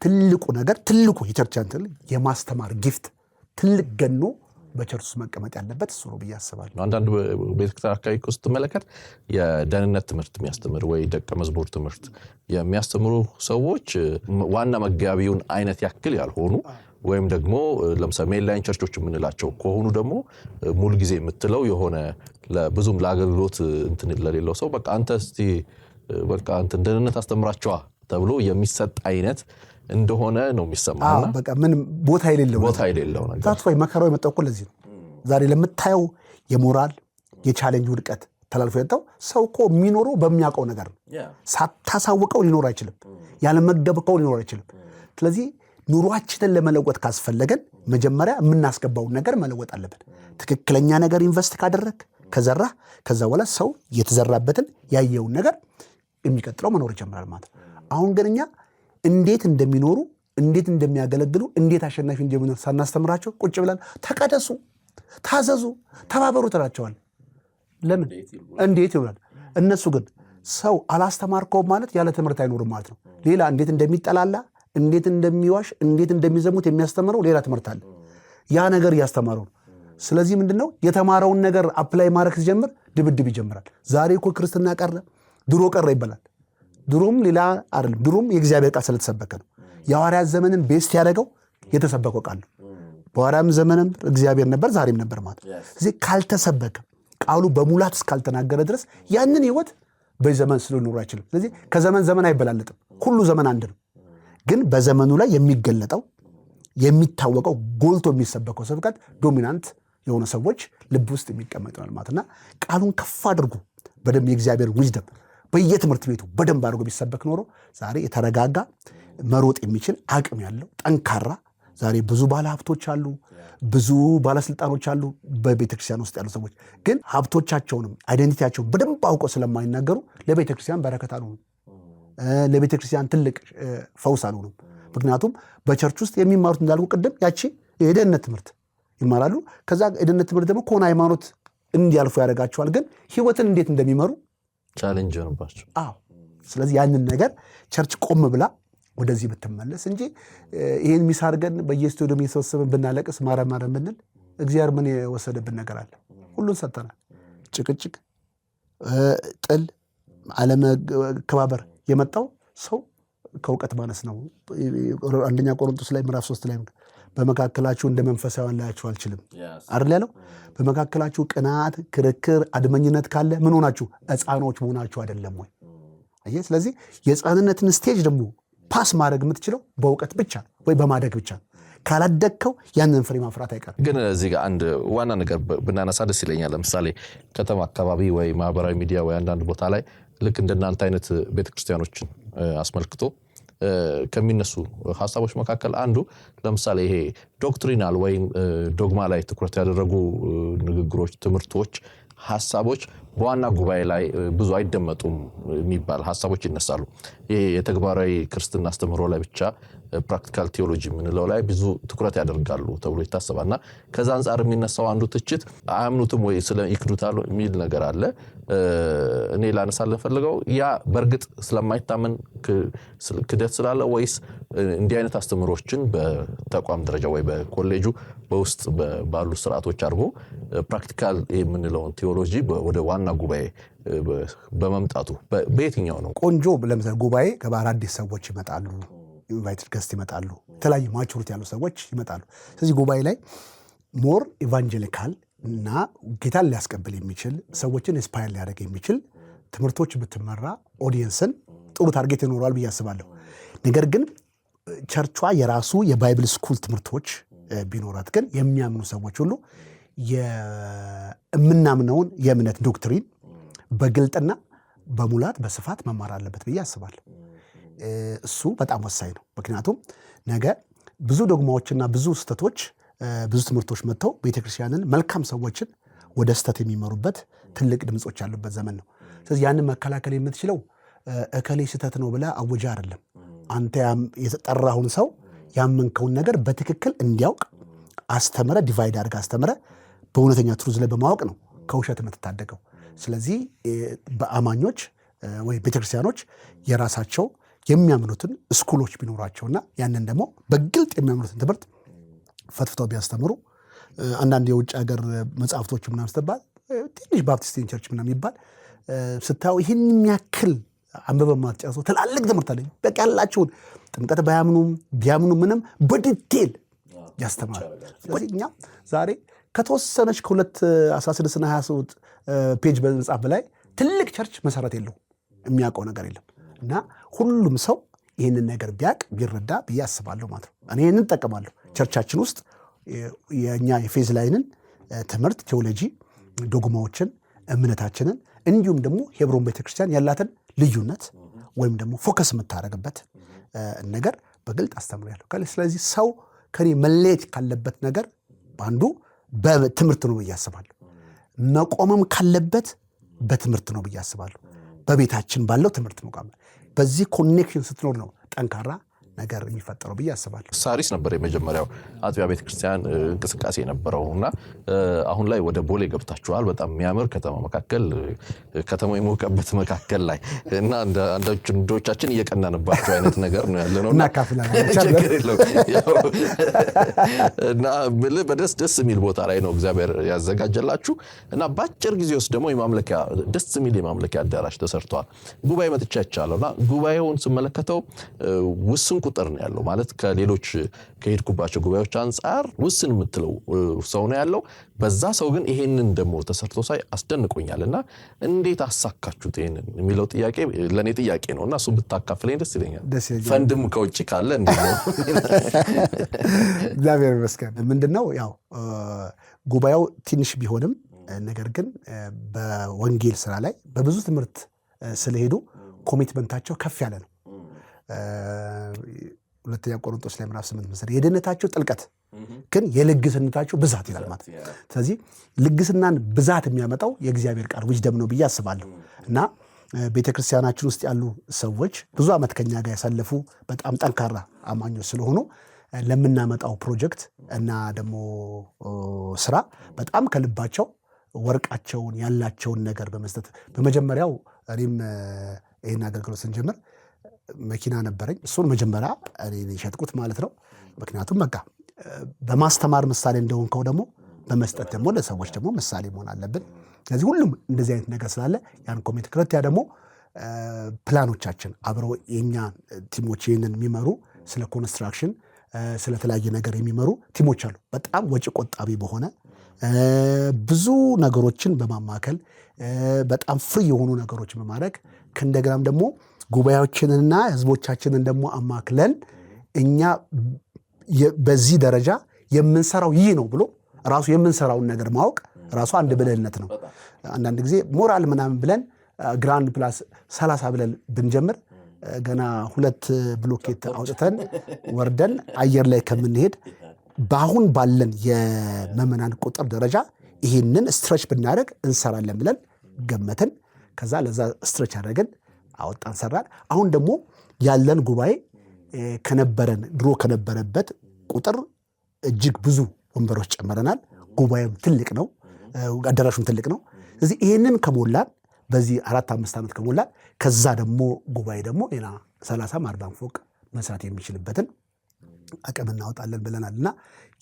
ትልቁ ነገር ትልቁ የቸርቻን የማስተማር ጊፍት ትልቅ ገኖ በቸርች ውስጥ መቀመጥ ያለበት እሱ ነው ብዬ አስባለሁ። አንዳንድ ቤተክርስቲያን አካባቢ ውስጥ ስትመለከት የደህንነት ትምህርት የሚያስተምር ወይ ደቀ መዝሙር ትምህርት የሚያስተምሩ ሰዎች ዋና መጋቢውን አይነት ያክል ያልሆኑ ወይም ደግሞ ለምሳሌ ሜንላይን ቸርቾች የምንላቸው ከሆኑ ደግሞ ሙሉ ጊዜ የምትለው የሆነ ብዙም ለአገልግሎት እንትን ለሌለው ሰው በቃ አንተ እስቲ በቃ አንተ ደህንነት አስተምራቸዋ ተብሎ የሚሰጥ አይነት እንደሆነ ነው የሚሰማና በቃ ምን ቦታ የሌለው ነገር ታጥፎ መከራው የመጣው እኮ ለዚህ ነው። ዛሬ ለምታየው የሞራል የቻሌንጅ ውድቀት ተላልፎ የመጣው ሰው እኮ የሚኖረው በሚያውቀው ነገር ነው። ሳታሳውቀው ሊኖር አይችልም። ያለመገብከው ሊኖር አይችልም። ስለዚህ ኑሯችንን ለመለወጥ ካስፈለገን መጀመሪያ የምናስገባውን ነገር መለወጥ አለብን። ትክክለኛ ነገር ኢንቨስት ካደረግ ከዘራህ ከዛ በኋላ ሰው የተዘራበትን ያየውን ነገር የሚቀጥለው መኖር ይጀምራል ማለት ነው። አሁን ግን እኛ እንዴት እንደሚኖሩ እንዴት እንደሚያገለግሉ እንዴት አሸናፊ እንደሚኖሩ ሳናስተምራቸው ቁጭ ብለን ተቀደሱ፣ ታዘዙ፣ ተባበሩ ትላቸዋል። ለምን እንዴት ይሆናል? እነሱ ግን ሰው አላስተማርከውም ማለት ያለ ትምህርት አይኖርም ማለት ነው። ሌላ እንዴት እንደሚጠላላ እንዴት እንደሚዋሽ እንዴት እንደሚዘሙት የሚያስተምረው ሌላ ትምህርት አለ። ያ ነገር እያስተማረው ነው። ስለዚህ ምንድነው የተማረውን ነገር አፕላይ ማድረግ ሲጀምር ድብድብ ይጀምራል። ዛሬ እኮ ክርስትና ቀረ ድሮ ቀረ ይባላል። ድሮም ሌላ አይደለም። ድሮም የእግዚአብሔር ቃል ስለተሰበከ ነው። የሐዋርያት ዘመንን ቤስት ያደረገው የተሰበከው ቃል ነው። በሐዋርያም ዘመንም እግዚአብሔር ነበር፣ ዛሬም ነበር ማለት ነው። ስለዚህ ካልተሰበከ ቃሉ በሙላት እስካልተናገረ ድረስ ያንን ህይወት በዘመን ስለኖር አይችልም። ስለዚህ ከዘመን ዘመን አይበላለጥም። ሁሉ ዘመን አንድ ነው። ግን በዘመኑ ላይ የሚገለጠው የሚታወቀው ጎልቶ የሚሰበከው ስብከት ዶሚናንት የሆነ ሰዎች ልብ ውስጥ የሚቀመጥ ነው ማለትና ቃሉን ከፍ አድርጎ በደንብ የእግዚአብሔር ዊዝደም በየትምህርት ቤቱ በደንብ አድርጎ ቢሰበክ ኖሮ ዛሬ የተረጋጋ መሮጥ የሚችል አቅም ያለው ጠንካራ ዛሬ ብዙ ባለ ሀብቶች አሉ፣ ብዙ ባለስልጣኖች አሉ። በቤተክርስቲያን ውስጥ ያሉ ሰዎች ግን ሀብቶቻቸውንም አይደንቲቲያቸውን በደንብ አውቀው ስለማይናገሩ ለቤተክርስቲያን በረከት አልሆኑም፣ ለቤተክርስቲያን ትልቅ ፈውስ አልሆኑም። ምክንያቱም በቸርች ውስጥ የሚማሩት እንዳልኩ ቅድም ያቺ የደህንነት ትምህርት ይማራሉ። ከዛ የደህንነት ትምህርት ደግሞ ከሆነ ሃይማኖት እንዲያልፉ ያደርጋቸዋል። ግን ህይወትን እንዴት እንደሚመሩ ቻሌንጅ ሆነባቸው። ስለዚህ ያንን ነገር ቸርች ቆም ብላ ወደዚህ ብትመለስ እንጂ ይህን ሚስ አድርገን በየስቱዲዮም እየተሰበሰብን ብናለቅስ ማረም ብንል እግዚአብሔር ምን የወሰደብን ነገር አለ? ሁሉን ሰጥተናል። ጭቅጭቅ፣ ጥል፣ አለመከባበር የመጣው ሰው ከእውቀት ማነስ ነው። አንደኛ ቆሮንቶስ ላይ ምዕራፍ 3 ላይ በመካከላችሁ እንደ መንፈሳውያን ላያችሁ አልችልም አይደል ያለው? በመካከላችሁ ቅናት፣ ክርክር፣ አድመኝነት ካለ ምን ሆናችሁ? ሕፃኖች መሆናችሁ አይደለም ወይ? አየህ። ስለዚህ የሕፃንነትን ስቴጅ ደግሞ ፓስ ማድረግ የምትችለው በእውቀት ብቻ ወይ በማደግ ብቻ። ካላደግከው ያንን ፍሬ ማፍራት አይቀርም። ግን እዚህ ጋር አንድ ዋና ነገር ብናነሳ ደስ ይለኛል። ለምሳሌ ከተማ አካባቢ ወይ ማህበራዊ ሚዲያ ወይ አንዳንድ ቦታ ላይ ልክ እንደናንተ አይነት ቤተክርስቲያኖችን አስመልክቶ ከሚነሱ ሀሳቦች መካከል አንዱ ለምሳሌ ይሄ ዶክትሪናል ወይም ዶግማ ላይ ትኩረት ያደረጉ ንግግሮች፣ ትምህርቶች፣ ሀሳቦች በዋና ጉባኤ ላይ ብዙ አይደመጡም የሚባል ሀሳቦች ይነሳሉ። ይሄ የተግባራዊ ክርስትና አስተምህሮ ላይ ብቻ ፕራክቲካል ቴዎሎጂ የምንለው ላይ ብዙ ትኩረት ያደርጋሉ ተብሎ ይታሰባልና ከዛ አንጻር የሚነሳው አንዱ ትችት አያምኑትም ወይ ስለ ይክዱታል የሚል ነገር አለ። እኔ ላነሳለን ፈልገው ያ በእርግጥ ስለማይታመን ክደት ስላለ ወይስ እንዲህ አይነት አስተምህሮችን በተቋም ደረጃ ወይ በኮሌጁ በውስጥ ባሉ ስርዓቶች አድርጎ ፕራክቲካል የምንለውን ቴዎሎጂ ወደ ዋና ጉባኤ በመምጣቱ በየትኛው ነው ቆንጆ? ለምሳሌ ጉባኤ ከባህር አዲስ ሰዎች ይመጣሉ፣ ኢንቫይትድ ገስት ይመጣሉ፣ የተለያዩ ማቹሪቲ ያሉ ሰዎች ይመጣሉ። ስለዚህ ጉባኤ ላይ ሞር ኢቫንጀሊካል እና ጌታን ሊያስቀብል የሚችል ሰዎችን ኢንስፓየር ሊያደርግ የሚችል ትምህርቶች ብትመራ ኦዲየንስን ጥሩ ታርጌት ይኖረዋል ብዬ አስባለሁ። ነገር ግን ቸርቿ የራሱ የባይብል ስኩል ትምህርቶች ቢኖራት ግን የሚያምኑ ሰዎች ሁሉ የምናምነውን የእምነት ዶክትሪን በግልጥና በሙላት በስፋት መማር አለበት ብዬ አስባለሁ። እሱ በጣም ወሳኝ ነው። ምክንያቱም ነገ ብዙ ዶግማዎችና ብዙ ስህተቶች፣ ብዙ ትምህርቶች መጥተው ቤተክርስቲያንን መልካም ሰዎችን ወደ ስህተት የሚመሩበት ትልቅ ድምፆች ያሉበት ዘመን ነው። ስለዚህ ያንን መከላከል የምትችለው እከሌ ስህተት ነው ብለህ አውጃ አይደለም። አንተ የተጠራውን ሰው ያመንከውን ነገር በትክክል እንዲያውቅ አስተምረ፣ ዲቫይድ አድርገህ አስተምረ፣ በእውነተኛ ትሩዝ ላይ በማወቅ ነው ከውሸት የምትታደገው። ስለዚህ በአማኞች ወይ ቤተክርስቲያኖች የራሳቸው የሚያምኑትን ስኩሎች ቢኖራቸውና ያንን ደግሞ በግልጥ የሚያምኑትን ትምህርት ፈትፍተው ቢያስተምሩ። አንዳንድ የውጭ ሀገር መጽሐፍቶች ምናምን ስትባል ትንሽ ባፕቲስቲን ቸርች ምናምን የሚባል ስታየው ይህን የሚያክል አንበበ ማትጨርሰው ትላልቅ ትምህርት አለ። በቃ ያላቸውን ጥምቀት ቢያምኑ ምንም በዲቴል ያስተምራል። ስለዚህ እኛ ዛሬ ከተወሰነች ከ216 እና 23 ፔጅ በመጽሐፍ በላይ ትልቅ ቸርች መሰረት የለው፣ የሚያውቀው ነገር የለም። እና ሁሉም ሰው ይህንን ነገር ቢያቅ ቢረዳ ብዬ አስባለሁ ማለት ነው። እኔ ይህንን እጠቀማለሁ። ቸርቻችን ውስጥ የእኛ የፌዝ ላይንን ትምህርት፣ ቴዎሎጂ፣ ዶግማዎችን፣ እምነታችንን እንዲሁም ደግሞ ሄብሮን ቤተክርስቲያን ያላትን ልዩነት ወይም ደግሞ ፎከስ የምታደርግበት ነገር በግልጥ አስተምራለሁ። ስለዚህ ሰው ከኔ መለየት ካለበት ነገር በአንዱ በትምህርት ነው ብዬ አስባለሁ። መቆምም ካለበት በትምህርት ነው ብዬ አስባለሁ። በቤታችን ባለው ትምህርት መቆም፣ በዚህ ኮኔክሽን ስትኖር ነው ጠንካራ ነገር የሚፈጠረው ብዬ አስባለሁ። ሳሪስ ነበር የመጀመሪያው አጥቢያ ቤተክርስቲያን እንቅስቃሴ የነበረው እና አሁን ላይ ወደ ቦሌ ገብታችኋል። በጣም የሚያምር ከተማ መካከል፣ ከተማው የሞቀበት መካከል ላይ እና አንዳንዶቻችን እየቀናንባቸው አይነት ነገር ነው ያለ ነው እና በደስ የሚል ቦታ ላይ ነው እግዚአብሔር ያዘጋጀላችሁ እና በአጭር ጊዜ ውስጥ ደግሞ የማምለኪያ ደስ የሚል የማምለኪያ አዳራሽ ተሰርቷል። ጉባኤ መጥቻ ይቻለውና ጉባኤውን ስመለከተው ውስን ቁጥር ነው ያለው። ማለት ከሌሎች ከሄድኩባቸው ጉባኤዎች አንጻር ውስን የምትለው ሰው ነው ያለው። በዛ ሰው ግን ይሄንን ደግሞ ተሰርቶ ሳይ አስደንቆኛልና እንዴት አሳካችሁት ይሄንን የሚለው ጥያቄ ለኔ ጥያቄ ነውና እሱ ብታካፍለኝ ደስ ይለኛል። ፈንድም ከውጭ ካለ እንዴት ነው? እግዚአብሔር ይመስገን። ምንድነው ያው ጉባኤው ትንሽ ቢሆንም ነገር ግን በወንጌል ስራ ላይ በብዙ ትምህርት ስለሄዱ ኮሚትመንታቸው ከፍ ያለ ነው። ሁለተኛ ቆሮንቶስ ላይ ምዕራፍ 8 መሰረት የድነታቸው ጥልቀት ግን የልግስናቸው ብዛት ይላል ማለት። ስለዚህ ልግስናን ብዛት የሚያመጣው የእግዚአብሔር ቃል ዊዝደም ነው ብዬ አስባለሁ። እና ቤተክርስቲያናችን ውስጥ ያሉ ሰዎች ብዙ ዓመት ከኛ ጋር ያሳለፉ በጣም ጠንካራ አማኞች ስለሆኑ ለምናመጣው ፕሮጀክት እና ደግሞ ስራ በጣም ከልባቸው ወርቃቸውን ያላቸውን ነገር በመስጠት በመጀመሪያው እኔም ይህን አገልግሎት ስንጀምር መኪና ነበረኝ። እሱን መጀመሪያ እኔ ሸጥኩት ማለት ነው። ምክንያቱም በቃ በማስተማር ምሳሌ እንደሆንከው ደግሞ በመስጠት ደግሞ ለሰዎች ደግሞ ምሳሌ መሆን አለብን። ስለዚህ ሁሉም እንደዚህ አይነት ነገር ስላለ ያን ኮሚቴ ከረቲያ ደግሞ ፕላኖቻችን አብረው የኛ ቲሞች ይህንን የሚመሩ ስለ ኮንስትራክሽን ስለተለያየ ነገር የሚመሩ ቲሞች አሉ። በጣም ወጪ ቆጣቢ በሆነ ብዙ ነገሮችን በማማከል በጣም ፍሪ የሆኑ ነገሮችን በማድረግ ከእንደገናም ደግሞ ጉባኤዎችንና ህዝቦቻችንን ደግሞ አማክለን እኛ በዚህ ደረጃ የምንሰራው ይህ ነው ብሎ ራሱ የምንሰራውን ነገር ማወቅ ራሱ አንድ ብልህነት ነው። አንዳንድ ጊዜ ሞራል ምናምን ብለን ግራንድ ፕላስ 30 ብለን ብንጀምር ገና 2 ብሎኬት አውጥተን ወርደን አየር ላይ ከምንሄድ በአሁን ባለን የመመናን ቁጥር ደረጃ ይህንን ስትሬች ብናደርግ እንሰራለን ብለን ገመትን። ከዛ ለዛ ስትሬች አደረግን፣ አወጣን፣ ሰራን። አሁን ደግሞ ያለን ጉባኤ ከነበረን ድሮ ከነበረበት ቁጥር እጅግ ብዙ ወንበሮች ጨምረናል። ጉባኤም ትልቅ ነው፣ አዳራሹም ትልቅ ነው። ስለዚህ ይህንን ከሞላን በዚህ 4-5 ዓመት ከሞላን ከዛ ደግሞ ጉባኤ ደግሞ ሌላ 30-40 ፎቅ መስራት የሚችልበትን አቅም እናወጣለን ብለናል እና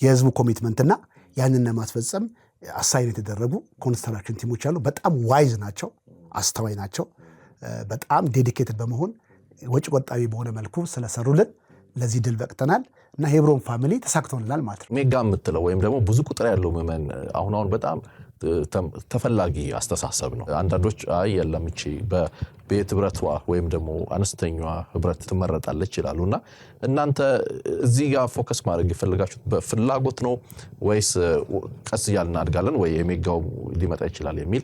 የህዝቡ ኮሚትመንትና ያንን ለማስፈጸም አሳይን የተደረጉ ኮንስትራክሽን ቲሞች አሉ። በጣም ዋይዝ ናቸው፣ አስተዋይ ናቸው። በጣም ዴዲኬትድ በመሆን ወጪ ቆጣቢ በሆነ መልኩ ስለሰሩልን ለዚህ ድል በቅተናል እና ሄብሮን ፋሚሊ ተሳክቶልናል ማለት ነው። ሜጋ የምትለው ወይም ደግሞ ብዙ ቁጥር ያለው ምዕመን አሁን በጣም ተፈላጊ አስተሳሰብ ነው። አንዳንዶች አይ የለም እቺ በቤት ህብረቷ ወይም ደግሞ አነስተኛዋ ህብረት ትመረጣለች ይላሉና እናንተ እዚህ ጋር ፎከስ ማድረግ የፈለጋችሁት በፍላጎት ነው ወይስ ቀስ እያልን እናድጋለን ወይ የሜጋው ሊመጣ ይችላል የሚል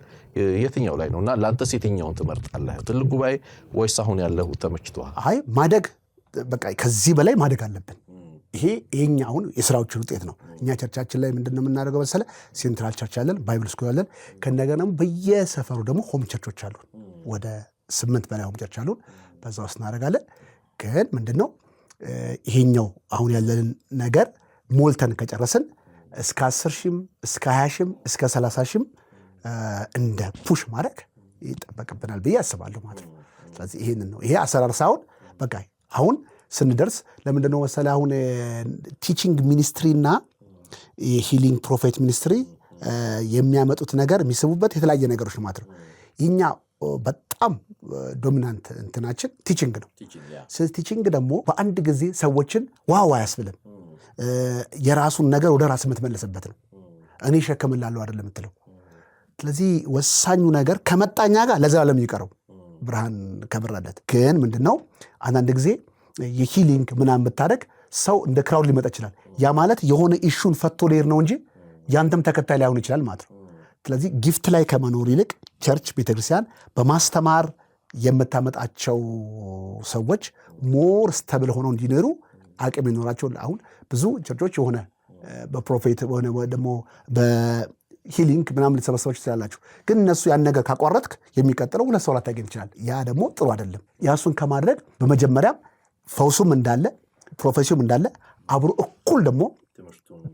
የትኛው ላይ ነውና ለአንተስ የትኛውን ትመርጣለህ? ትልቅ ጉባኤ ወይስ አሁን ያለው ተመችቷል? አይ ማደግ በቃ ከዚህ በላይ ማደግ አለብን። ይሄኛ አሁን የስራዎችን ውጤት ነው። እኛ ቸርቻችን ላይ ምንድነው የምናደርገው መሰለ? ሴንትራል ቸርች አለን፣ ባይብል ስኩል አለን። ከነገናም በየሰፈሩ ደግሞ ሆም ቸርቾች አሉን። ወደ 8 በላይ ሆም ቸርች አሉን። በዛ ውስጥ እናደርጋለን። ግን ምንድነው ይሄኛው አሁን ያለንን ነገር ሞልተን ከጨረስን እስከ 10 ሺህም እስከ 20 ሺህም እስከ 30 ሺህም እንደ ፑሽ ማድረግ ይጠበቅብናል ብዬ አስባለሁ ማለት ነው። ስለዚህ ይሄንን ነው ይሄ አሰራር ሳይሆን በቃ አሁን ስንደርስ ለምንድነው መሰለ አሁን ቲቺንግ ሚኒስትሪና የሂሊንግ ፕሮፌት ሚኒስትሪ የሚያመጡት ነገር የሚስቡበት የተለያየ ነገሮች ማለት ነው። ይኛ በጣም ዶሚናንት እንትናችን ቲቺንግ ነው። ስለዚህ ቲቺንግ ደግሞ በአንድ ጊዜ ሰዎችን ዋው አያስብልም። የራሱን ነገር ወደ ራስ የምትመለስበት ነው። እኔ ሸከምላለሁ አይደለም የምትለው። ስለዚህ ወሳኙ ነገር ከመጣኛ ጋር ለዘላለም ይቀረው ብርሃን ከበራለት። ግን ምንድነው አንዳንድ ጊዜ የሂሊንግ ምናምን ብታደርግ ሰው እንደ ክራውድ ሊመጣ ይችላል። ያ ማለት የሆነ ኢሹን ፈቶ ሊሄድ ነው እንጂ ያንተም ተከታይ ላይሆን ይችላል ማለት ነው። ስለዚህ ጊፍት ላይ ከመኖር ይልቅ ቸርች ቤተክርስቲያን በማስተማር የምታመጣቸው ሰዎች ሞር ስተብል ሆነው እንዲኖሩ አቅም ይኖራቸው። አሁን ብዙ ቸርቾች የሆነ በፕሮፌት ሆነ ደግሞ በሂሊንግ ምናምን ልትሰበሰባችሁ ትችላላችሁ። ግን እነሱ ያን ነገር ካቋረጥክ የሚቀጥለው 2 ሰው ላታገኝ ይችላል። ያ ደግሞ ጥሩ አይደለም። ያሱን ከማድረግ በመጀመሪያም ፈውሱም እንዳለ ፕሮፌሲውም እንዳለ አብሮ እኩል ደግሞ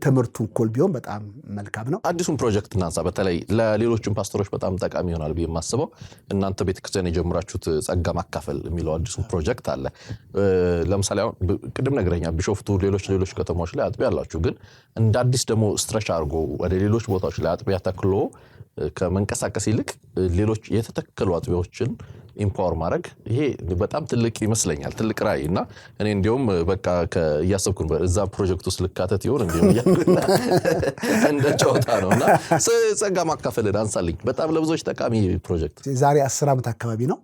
ትምህርቱ እኩል ቢሆን በጣም መልካም ነው። አዲሱን ፕሮጀክት እናንሳ። በተለይ ለሌሎችም ፓስተሮች በጣም ጠቃሚ ይሆናል ብዬ የማስበው እናንተ ቤተክርስቲያን የጀመራችሁት ጸጋ ማካፈል የሚለው አዲሱ ፕሮጀክት አለ። ለምሳሌ አሁን ቅድም ነገረኛ ቢሾፍቱ ሌሎች ከተማዎች ላይ አጥቢያ አላችሁ። ግን እንደ አዲስ ደግሞ ስትሬች አድርጎ ወደ ሌሎች ቦታዎች ላይ አጥቢያ ተክሎ ከመንቀሳቀስ ይልቅ ሌሎች የተተከሉ አጥቢያዎችን ኢምፓወር ማድረግ ይሄ በጣም ትልቅ ይመስለኛል፣ ትልቅ ራዕይ እና እኔ እንዲያውም በቃ እያሰብኩ ነበር እዛ ፕሮጀክት ውስጥ ልካተት ይሆን እንደ ጨዋታ ነውና ጸጋ ማካፈልን አንሳልኝ። በጣም ለብዙዎች ጠቃሚ ፕሮጀክት። ዛሬ 10 ዓመት አካባቢ ነው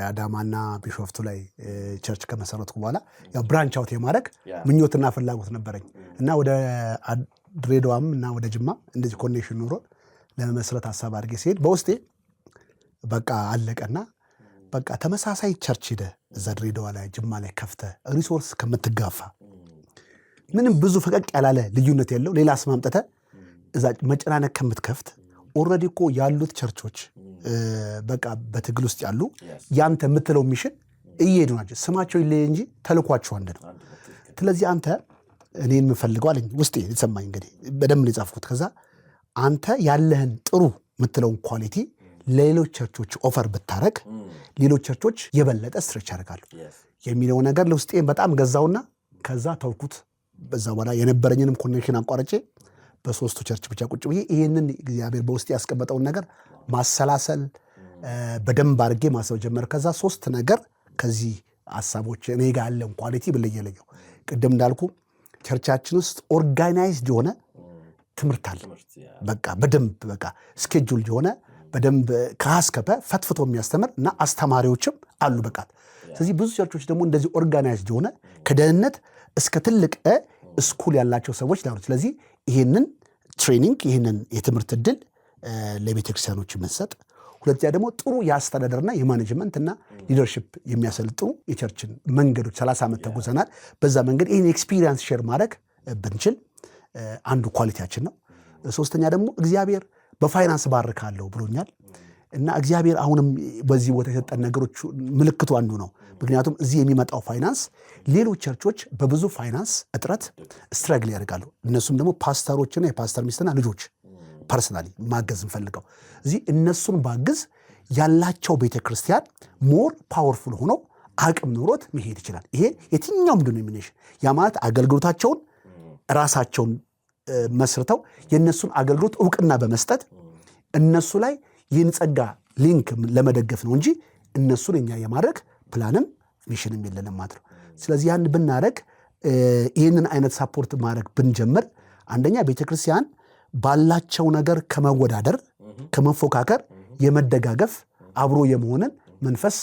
አዳማና ቢሾፍቱ ላይ ቸርች ከመሰረትኩ በኋላ ያው ብራንች አውት የማድረግ ምኞትና ፍላጎት ነበረኝ እና ወደ ድሬዳዋም እና ወደ ጅማ እንደዚህ ኮኔክሽን ኖሮ ለመመስረት ሐሳብ አድርጌ ሲሄድ በውስጤ በቃ አለቀና በቃ ተመሳሳይ ቸርች ሄደ እዛ ድሬዳዋ ላይ ጅማ ላይ ከፍተ ሪሶርስ ከምትጋፋ ምንም ብዙ ፈቀቅ ያላለ ልዩነት የለው ሌላ ስም አምጥተ እዛ መጨናነቅ ከምትከፍት ኦልሬዲ እኮ ያሉት ቸርቾች በቃ በትግል ውስጥ ያሉ ያንተ የምትለው ሚሽን እየሄዱ ናቸው። ስማቸው ይለይ እንጂ ተልኳቸው አንድ ነው። ስለዚህ አንተ እኔን የምፈልገው አለኝ ውስጤ የተሰማኝ እንግዲህ በደንብ ነው የጻፍኩት። ከዛ አንተ ያለህን ጥሩ የምትለውን ኳሊቲ ለሌሎች ቸርቾች ኦፈር ብታረግ ሌሎች ቸርቾች የበለጠ ስትሬች ያደርጋሉ የሚለው ነገር ለውስጤ በጣም ገዛውና ከዛ ተውኩት። በዛ በኋላ የነበረኝንም ኮኔክሽን አቋርጬ በሶስቱ ቸርች ብቻ ቁጭ ብዬ ይህንን እግዚአብሔር በውስጥ ያስቀመጠውን ነገር ማሰላሰል በደንብ አድርጌ ማሰብ ጀመር። ከዛ 3 ነገር ከዚህ ሀሳቦች እኔ ጋር ያለን ኳሊቲ ብለየለየው ቅድም እንዳልኩ ቸርቻችን ውስጥ ኦርጋናይዝድ የሆነ ትምህርት አለ። በቃ በደንብ በቃ ስኬጁል የሆነ በደንብ ከሀስከፈ ፈትፍቶ የሚያስተምር እና አስተማሪዎችም አሉ በቃ። ስለዚህ ብዙ ቸርቾች ደግሞ እንደዚህ ኦርጋናይዝድ የሆነ ከደህንነት እስከ ትልቅ ስኩል ያላቸው ሰዎች ላሉ። ስለዚህ ይህንን ትሬኒንግ ይህንን የትምህርት ዕድል ለቤተክርስቲያኖች የምንሰጥ፣ ሁለተኛ ደግሞ ጥሩ የአስተዳደርና የማኔጅመንት እና ሊደርሽፕ የሚያሰልጥኑ የቸርችን መንገዶች 30 ዓመት ተጉዘናል። በዛ መንገድ ይህን ኤክስፒሪየንስ ሼር ማድረግ ብንችል አንዱ ኳሊቲያችን ነው። ሶስተኛ ደግሞ እግዚአብሔር በፋይናንስ ባርካለሁ ብሎኛል እና እግዚአብሔር አሁንም በዚህ ቦታ የሰጠን ነገሮች ምልክቱ አንዱ ነው። ምክንያቱም እዚህ የሚመጣው ፋይናንስ ሌሎች ቸርቾች በብዙ ፋይናንስ እጥረት ስትራግል ያደርጋሉ። እነሱም ደግሞ ፓስተሮችና የፓስተር ሚስትና ልጆች ፐርሰናሊ ማገዝ እንፈልገው እዚህ እነሱን ባግዝ ያላቸው ቤተክርስቲያን ሞር ፓወርፉል ሆኖ አቅም ኖሮት መሄድ ይችላል። ይሄ የትኛውም ዲኖሚኔሽን ያ ማለት አገልግሎታቸውን ራሳቸውን መስርተው የእነሱን አገልግሎት እውቅና በመስጠት እነሱ ላይ ይህን ጸጋ ሊንክ ለመደገፍ ነው እንጂ እነሱን እኛ የማድረግ ፕላንም ሚሽንም የለንም ማለት ነው። ስለዚህ ያን ብናደረግ ይህንን አይነት ሳፖርት ማድረግ ብንጀምር አንደኛ ቤተክርስቲያን ባላቸው ነገር ከመወዳደር ከመፎካከር የመደጋገፍ አብሮ የመሆንን መንፈስ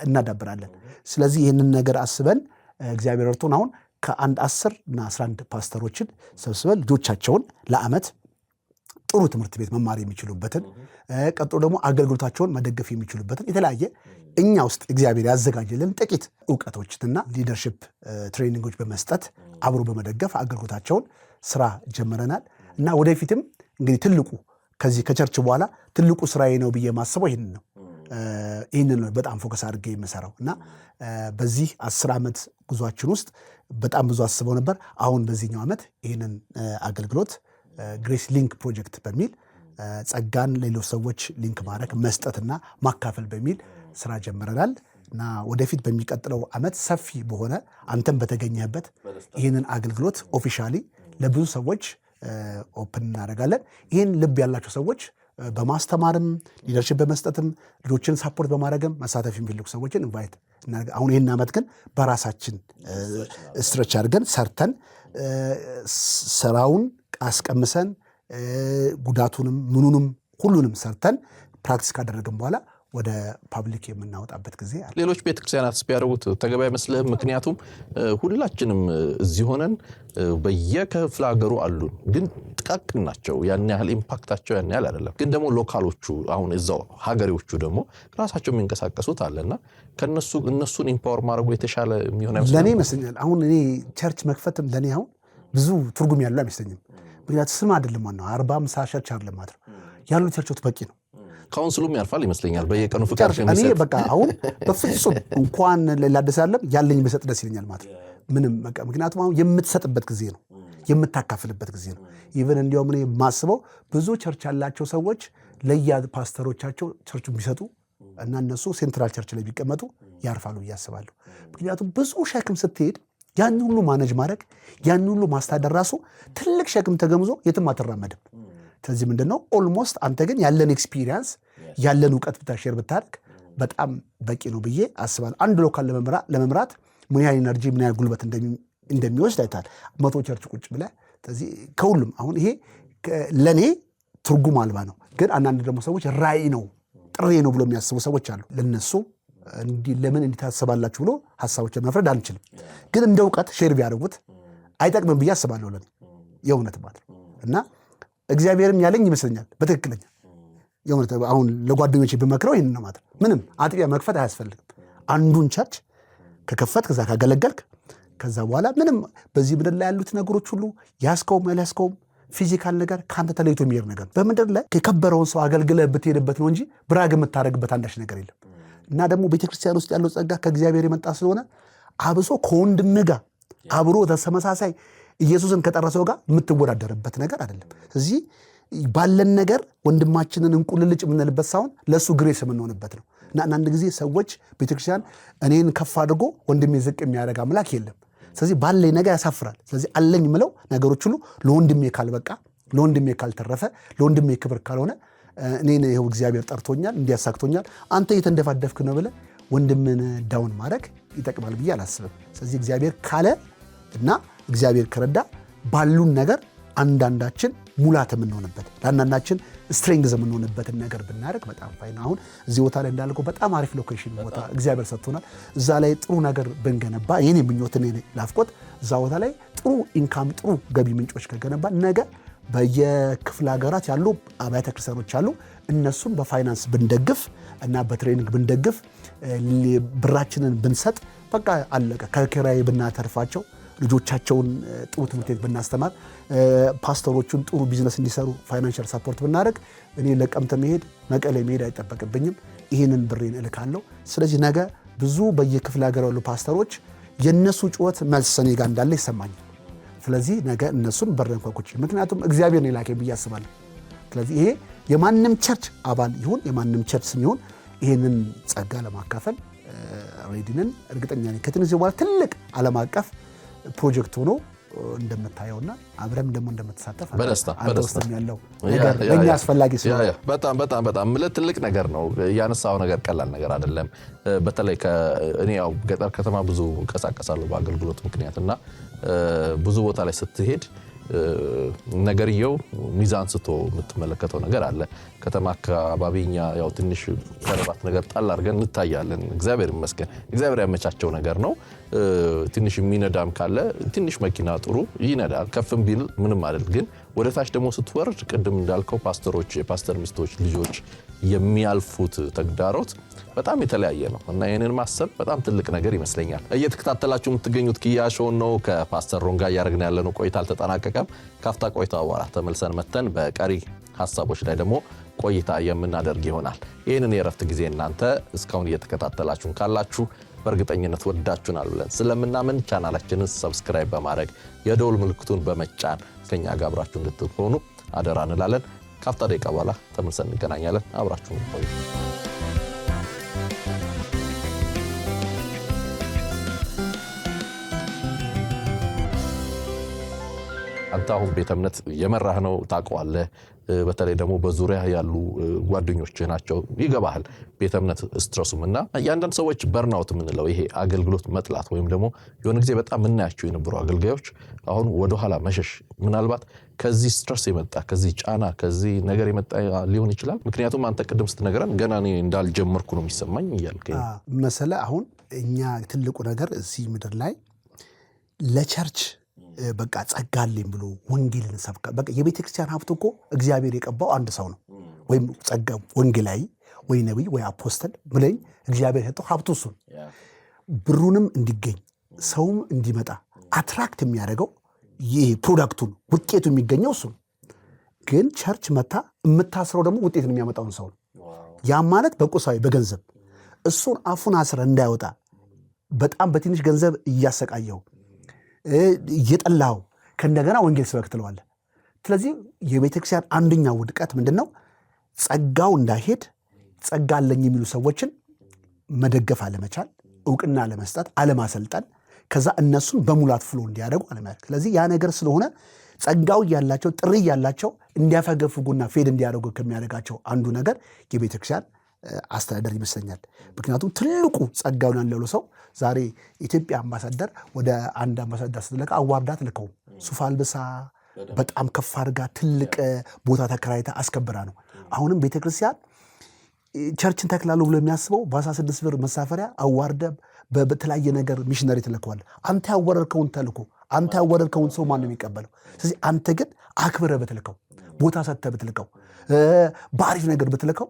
እናዳብራለን። ስለዚህ ይህንን ነገር አስበን እግዚአብሔር እርቶን አሁን ከአንድ 10 እና 11 ፓስተሮችን ሰብስበን ልጆቻቸውን ለዓመት ጥሩ ትምህርት ቤት መማር የሚችሉበትን ቀጥሎ ደግሞ አገልግሎታቸውን መደገፍ የሚችሉበትን የተለያየ እኛ ውስጥ እግዚአብሔር ያዘጋጀልን ጥቂት እውቀቶችና ሊደርሽፕ ትሬኒንጎች በመስጠት አብሮ በመደገፍ አገልግሎታቸውን ስራ ጀምረናል እና ወደፊትም እንግዲህ ትልቁ ከዚህ ከቸርች በኋላ ትልቁ ስራዬ ነው ብዬ ማስበው ይህንን ነው በጣም ፎከስ አድርጌ የምሰራው እና በዚህ 10 ዓመት ጉዟችን ውስጥ በጣም ብዙ አስበው ነበር። አሁን በዚህኛው ዓመት ይህንን አገልግሎት ግሬስ ሊንክ ፕሮጀክት በሚል ጸጋን ሌሎች ሰዎች ሊንክ ማድረግ መስጠትና ማካፈል በሚል ስራ ጀምረናል እና ወደፊት በሚቀጥለው ዓመት ሰፊ በሆነ አንተም በተገኘህበት ይህንን አገልግሎት ኦፊሻሊ ለብዙ ሰዎች ኦፕን እናደርጋለን። ይህን ልብ ያላቸው ሰዎች በማስተማርም ሊደርሽፕ በመስጠትም ልጆችን ሳፖርት በማድረግም መሳተፍ የሚፈልጉ ሰዎችን ኢንቫይት እናደርጋለን። አሁን ይህን ዓመት ግን በራሳችን ስትረች አድርገን ሰርተን ስራውን አስቀምሰን ጉዳቱንም ምኑንም ሁሉንም ሰርተን ፕራክቲስ ካደረግን በኋላ ወደ ፓብሊክ የምናወጣበት ጊዜ አለ። ሌሎች ቤተክርስቲያናት ቢያደርጉት ተገቢ አይመስልህም? ምክንያቱም ሁላችንም እዚህ ሆነን በየክፍለ ሀገሩ አሉን፣ ግን ጥቃቅን ናቸው። ያን ያህል ኢምፓክታቸው ያን ያህል አይደለም። ግን ደግሞ ሎካሎቹ አሁን እዛው ሀገሬዎቹ ደግሞ ራሳቸው የሚንቀሳቀሱት አለና እነሱን ኢምፓወር ማድረጉ የተሻለ የሚሆን አይመስልም? ለእኔ ይመስለኛል። አሁን እኔ ቸርች መክፈትም ለእኔ አሁን ብዙ ትርጉም ያለው አይመስለኝም። ምክንያቱም ስም አይደለም ዋናው 40-50 ቸርች አይደለም ማለት ነው ያሉ ቸርቾች በቂ ነው። ካውንስሉም ያልፋል ይመስለኛል በየቀኑ ፍቃድ እኔ በቃ አሁን በፍጹም እንኳን ላደስ አይደለም ያለኝ በሰጥ ደስ ይለኛል ማለት ነው። ምንም በቃ ምክንያቱም አሁን የምትሰጥበት ጊዜ ነው፣ የምታካፍልበት ጊዜ ነው። ኢቭን እንዲያውም እኔ የማስበው ብዙ ቸርች ያላቸው ሰዎች ለያ ፓስተሮቻቸው ቸርቹ ቢሰጡ እና እነሱ ሴንትራል ቸርች ላይ ቢቀመጡ ያርፋሉ ብዬ አስባለሁ። ምክንያቱም ብዙ ሸክም ስትሄድ ያን ሁሉ ማኔጅ ማድረግ ያን ሁሉ ማስተዳደር ራሱ ትልቅ ሸክም ተገምዞ የትም አትራመድም። ስለዚህ ምንድነው ኦልሞስት አንተ ግን ያለን ኤክስፒሪየንስ ያለን እውቀት ብታሼር ብታደርግ በጣም በቂ ነው ብዬ አስባለሁ። አንድ ሎካል ለመምራት ምን ያህል ኢነርጂ ምን ያህል ጉልበት እንደሚወስድ አይታል 100 ቸርች ቁጭ ብለህ። ስለዚህ ከሁሉም አሁን ይሄ ለኔ ትርጉም አልባ ነው። ግን አንዳንድ ደግሞ ሰዎች ራዕይ ነው ጥሪ ነው ብሎ የሚያስቡ ሰዎች አሉ። ለነሱ ለምን እንዲታሰባላችሁ ብሎ ሐሳቦችን መፍረድ አንችልም። ግን እንደ እውቀት ሼር ቢያደርጉት አይጠቅምም ብዬ አስባለሁ ለኔ የእውነት ማለት እና እግዚአብሔርም ያለኝ ይመስለኛል በትክክለኛ የእውነት አሁን ለጓደኞቼ ብመክረው ይህን ነው ማለት ምንም አጥቢያ መክፈት አያስፈልግም። አንዱን ቸርች ከከፈት ከዛ ካገለገልክ ከዛ በኋላ ምንም በዚህ ምድር ላይ ያሉት ነገሮች ሁሉ ያስከውም ያላስከውም ፊዚካል ነገር ከአንተ ተለይቶ የሚሄድ ነገር በምድር ላይ የከበረውን ሰው አገልግለህ ብትሄድበት ነው እንጂ ብራግ የምታደርግበት አንዳች ነገር የለም። እና ደግሞ ቤተክርስቲያን ውስጥ ያለው ጸጋ ከእግዚአብሔር የመጣ ስለሆነ አብሶ ከወንድም ጋር አብሮ ተመሳሳይ ኢየሱስን ከጠረሰው ጋር የምትወዳደርበት ነገር አይደለም። ስለዚህ ባለን ነገር ወንድማችንን እንቁልልጭ የምንልበት ሳይሆን ለእሱ ግሬስ የምንሆንበት ነው። እና አንዳንድ ጊዜ ሰዎች ቤተክርስቲያን እኔን ከፍ አድርጎ ወንድሜ ዝቅ የሚያደርግ አምላክ የለም። ስለዚህ ባለኝ ነገር ያሳፍራል። ስለዚህ አለኝ ምለው ነገሮች ሁሉ ለወንድሜ ካልበቃ፣ ለወንድሜ ካልተረፈ፣ ለወንድሜ ክብር ካልሆነ እኔን ይኸው እግዚአብሔር ጠርቶኛል እንዲያሳክቶኛል አንተ እየተንደፋደፍክ ነው ብለህ ወንድምን ዳውን ማድረግ ይጠቅማል ብዬ አላስብም። ስለዚህ እግዚአብሔር ካለ እና እግዚአብሔር ከረዳ ባሉን ነገር አንዳንዳችን ሙላት የምንሆንበት ለአንዳንዳችን ስትሬንግዝ የምንሆንበትን ነገር ብናደርግ በጣም ፋይን። አሁን እዚህ ቦታ ላይ እንዳልከው በጣም አሪፍ ሎኬሽን ቦታ እግዚአብሔር ሰጥቶናል። እዛ ላይ ጥሩ ነገር ብንገነባ የኔ ምኞት እኔ ላፍቆት እዛ ቦታ ላይ ጥሩ ኢንካም ጥሩ ገቢ ምንጮች ከገነባ ነገ በየክፍለ ሀገራት ያሉ አብያተ ክርስቲያኖች አሉ። እነሱን በፋይናንስ ብንደግፍ እና በትሬኒንግ ብንደግፍ ብራችንን ብንሰጥ በቃ አለቀ። ከኪራይ ብናተርፋቸው ልጆቻቸውን ጥሩ ትምህርት ቤት ብናስተማር ፓስተሮቹን ጥሩ ቢዝነስ እንዲሰሩ ፋይናንሻል ሳፖርት ብናደርግ እኔ ለቀምተ መሄድ መቀሌ መሄድ አይጠበቅብኝም። ይህንን ብሬን እልካለሁ። ስለዚህ ነገ ብዙ በየክፍለ ሀገር ያሉ ፓስተሮች የነሱ ጩኸት መልስ እኔ ጋር እንዳለ ይሰማኛል። ስለዚህ ነገ እነሱን በረን ኳኩች ምክንያቱም እግዚአብሔር ነው የላከኝ ብዬ አስባለሁ። ስለዚህ ይሄ የማንም ቸርች አባል ይሁን የማንም ቸርች ስም ይሁን ይህንን ጸጋ ለማካፈል ሬዲንን እርግጠኛ ነኝ። ከትንሽ በኋላ ትልቅ ዓለም አቀፍ ፕሮጀክት ሆኖ እንደምታየውና አብረም ደግሞ እንደምትሳተፍ በደስታ ያለው ነገር ለኛ አስፈላጊ ስለሆነ በጣም ትልቅ ነገር ነው። ያነሳው ነገር ቀላል ነገር አይደለም። በተለይ እኔ ያው ገጠር ከተማ ብዙ እንቀሳቀሳለሁ በአገልግሎት ምክንያትና ብዙ ቦታ ላይ ስትሄድ ነገርየው ሚዛን ስቶ የምትመለከተው ነገር አለ። ከተማ አካባቢኛ ያው ትንሽ ከረባት ነገር ጣል አድርገን እንታያለን። እግዚአብሔር ይመስገን እግዚአብሔር ያመቻቸው ነገር ነው። ትንሽ የሚነዳም ካለ ትንሽ መኪና ጥሩ ይነዳል፣ ከፍም ቢል ምንም አይደል። ግን ወደ ታች ደግሞ ስትወርድ ቅድም እንዳልከው ፓስተሮች፣ የፓስተር ሚስቶች ልጆች የሚያልፉት ተግዳሮት በጣም የተለያየ ነው እና ይህንን ማሰብ በጣም ትልቅ ነገር ይመስለኛል። እየተከታተላችሁ የምትገኙት ኪያ ሾው ነው። ከፓስተር ሮን ጋር እያደረግን ያለነው ቆይታ አልተጠናቀቀም። ካፍታ ቆይታ በኋላ ተመልሰን መተን በቀሪ ሀሳቦች ላይ ደግሞ ቆይታ የምናደርግ ይሆናል። ይህንን የእረፍት ጊዜ እናንተ እስካሁን እየተከታተላችሁን ካላችሁ በእርግጠኝነት ወዳችሁናል ብለን ስለምናምን ቻናላችንን ሰብስክራይብ በማድረግ የደውል ምልክቱን በመጫን ከኛ ጋር አብራችሁ እንድትሆኑ አደራ እንላለን። ካፍታ ደቂቃ በኋላ ተመልሰን እንገናኛለን። አብራችሁን ቆዩ። አንተ አሁን ቤተ እምነት የመራህ ነው ታውቀዋለህ። በተለይ ደግሞ በዙሪያ ያሉ ጓደኞች ናቸው ይገባሃል ቤተ እምነት ስትረሱምና ያንዳንድ ሰዎች በርናውት የምንለው ይሄ አገልግሎት መጥላት ወይም ደግሞ የሆነ ጊዜ በጣም እናያቸው የነበሩ አገልጋዮች አሁን ወደ ኋላ መሸሽ ምናልባት ከዚህ ስትረስ የመጣ ከዚህ ጫና ከዚህ ነገር የመጣ ሊሆን ይችላል። ምክንያቱም አንተ ቅድም ስትነግረን ገና እኔ እንዳልጀመርኩ ነው የሚሰማኝ እያልከኝ መሰለ። አሁን እኛ ትልቁ ነገር እዚህ ምድር ላይ ለቸርች በቃ ጸጋልኝ ብሎ ወንጌልን ሰብካ በቃ የቤተክርስቲያን ሀብት እኮ እግዚአብሔር የቀባው አንድ ሰው ነው። ወይም ጸጋ ወንጌላዊ ወይ ነብይ ወይ አፖስተል ብለኝ እግዚአብሔር የሰጠው ሀብቱ እሱ ነው። ብሩንም እንዲገኝ ሰውም እንዲመጣ አትራክት የሚያደርገው ይሄ ፕሮዳክቱን ውጤቱ የሚገኘው እሱ ነው። ግን ቸርች መታ የምታስረው ደግሞ ውጤትን የሚያመጣውን ሰው ነው። ያም ማለት በቁሳዊ በገንዘብ እሱን አፉን አስረ እንዳይወጣ በጣም በትንሽ ገንዘብ እያሰቃየው እየጠላው ከእንደገና ወንጌል ስበክ ትለዋለህ። ስለዚህ የቤተክርስቲያን አንደኛው ውድቀት ምንድነው? ጸጋው እንዳይሄድ ጸጋ አለኝ የሚሉ ሰዎችን መደገፍ አለመቻል፣ እውቅና አለመስጠት፣ አለማሰልጠን፣ ከዛ እነሱን በሙላት ፍሎ እንዲያደርጉ አለማድረግ። ስለዚህ ያ ነገር ስለሆነ ጸጋው ያላቸው ጥሪ ያላቸው እንዲያፈገፍጉና ፌድ እንዲያደርጉ ከሚያደርጋቸው አንዱ ነገር የቤተክርስቲያን አስተዳደር ይመስለኛል። ምክንያቱም ትልቁ ጸጋውን ያለው ሰው ዛሬ ኢትዮጵያ አምባሳደር ወደ አንድ አምባሳደር ስትለካ አዋርዳት ልከው ሱፍ አልብሳ በጣም ከፍ አድርጋ ትልቅ ቦታ ተከራይታ አስከብራ ነው። አሁንም ቤተክርስቲያን ቸርችን ተክላለሁ ብሎ የሚያስበው በ16 ብር መሳፈሪያ አዋርደ በተለያየ ነገር ሚሽነሪ ትልከዋል። አንተ ያወረድከውን ተልኮ አንተ ያወረድከውን ሰው ማን ነው የሚቀበለው? ስለዚህ አንተ ግን አክብረ ብትልከው ቦታ ሰጥተህ ብትልከው በአሪፍ ነገር ብትልከው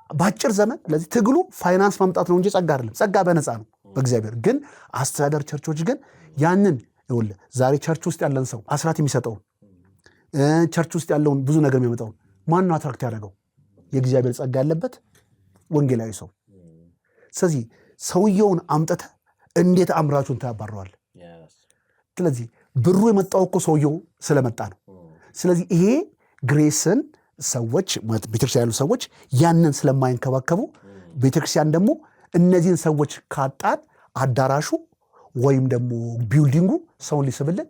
በአጭር ዘመን ለዚህ ትግሉ ፋይናንስ ማምጣት ነው እንጂ ጸጋ አይደለም። ጸጋ በነፃ ነው በእግዚአብሔር። ግን አስተዳደር ቸርቾች ግን ያንን ይኸውልህ ዛሬ ቸርች ውስጥ ያለን ሰው አስራት የሚሰጠውን ቸርች ውስጥ ያለውን ብዙ ነገር የሚያመጣውን ማን ነው አትራክት ያደረገው? የእግዚአብሔር ጸጋ ያለበት ወንጌላዊ ሰው። ስለዚህ ሰውየውን አምጥተህ እንዴት አምራቹን ታባረዋል? ስለዚህ ብሩ የመጣው እኮ ሰውየው ስለመጣ ነው። ስለዚህ ይሄ ግሬስን ሰዎች ቤተክርስቲያን ያሉ ሰዎች ያንን ስለማይንከባከቡ ቤተክርስቲያን ደግሞ እነዚህን ሰዎች ካጣን አዳራሹ ወይም ደግሞ ቢልዲንጉ ሰውን ሊስብልን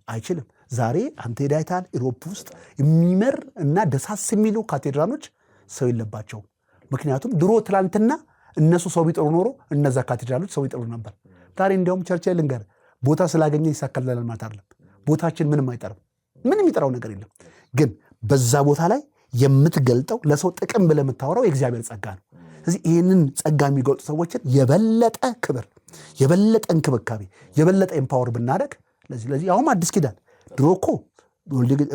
አይችልም። ዛሬ አንተ ሄዳይታል ኢሮፕ ውስጥ የሚመር እና ደሳስ የሚሉ ካቴድራሎች ሰው የለባቸውም። ምክንያቱም ድሮ ትላንትና እነሱ ሰው ቢጥሩ ኖሮ እነዛ ካቴድራሎች ሰው ይጥሩ ነበር። ዛሬ እንዲያውም ቸርች ልንገር ቦታ ስላገኘ ይሳካልናል ማለት አይደለም። ቦታችን ምንም አይጠርም፣ ምንም ይጠራው ነገር የለም። ግን በዛ ቦታ ላይ የምትገልጠው ለሰው ጥቅም ብለህ የምታወራው የእግዚአብሔር ጸጋ ነው። ስለዚህ ይህንን ጸጋ የሚገልጡ ሰዎችን የበለጠ ክብር፣ የበለጠ እንክብካቤ፣ የበለጠ ኤምፓወር ብናደርግ ለዚህ አሁን አዲስ ኪዳን ድሮ እኮ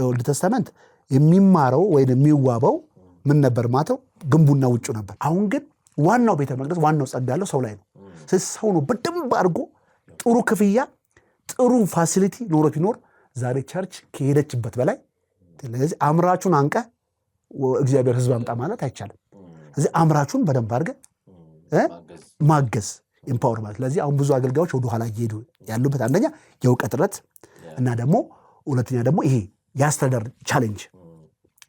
ኦልድ ተስተመንት የሚማረው ወይም የሚዋበው ምን ነበር ማተው ግንቡና ውጩ ነበር። አሁን ግን ዋናው ቤተ መቅደስ ዋናው ጸጋ ያለው ሰው ላይ ነው። ስለዚህ ሰው ነው በደንብ አድርጎ ጥሩ ክፍያ ጥሩ ፋሲሊቲ ኖሮ ቢኖር ዛሬ ቸርች ከሄደችበት በላይ። ስለዚህ አምራቹን አንቀ እግዚአብሔር ሕዝብ አምጣ ማለት አይቻልም። ስለዚህ አምራቹን በደንብ አድርገ ማገዝ ኢምፓወር ማለት። ስለዚህ አሁን ብዙ አገልጋዮች ወደ ኋላ እየሄዱ ያሉበት አንደኛ የእውቀት እጥረት እና ደግሞ ሁለተኛ ደግሞ ይሄ የአስተዳደር ቻሌንጅ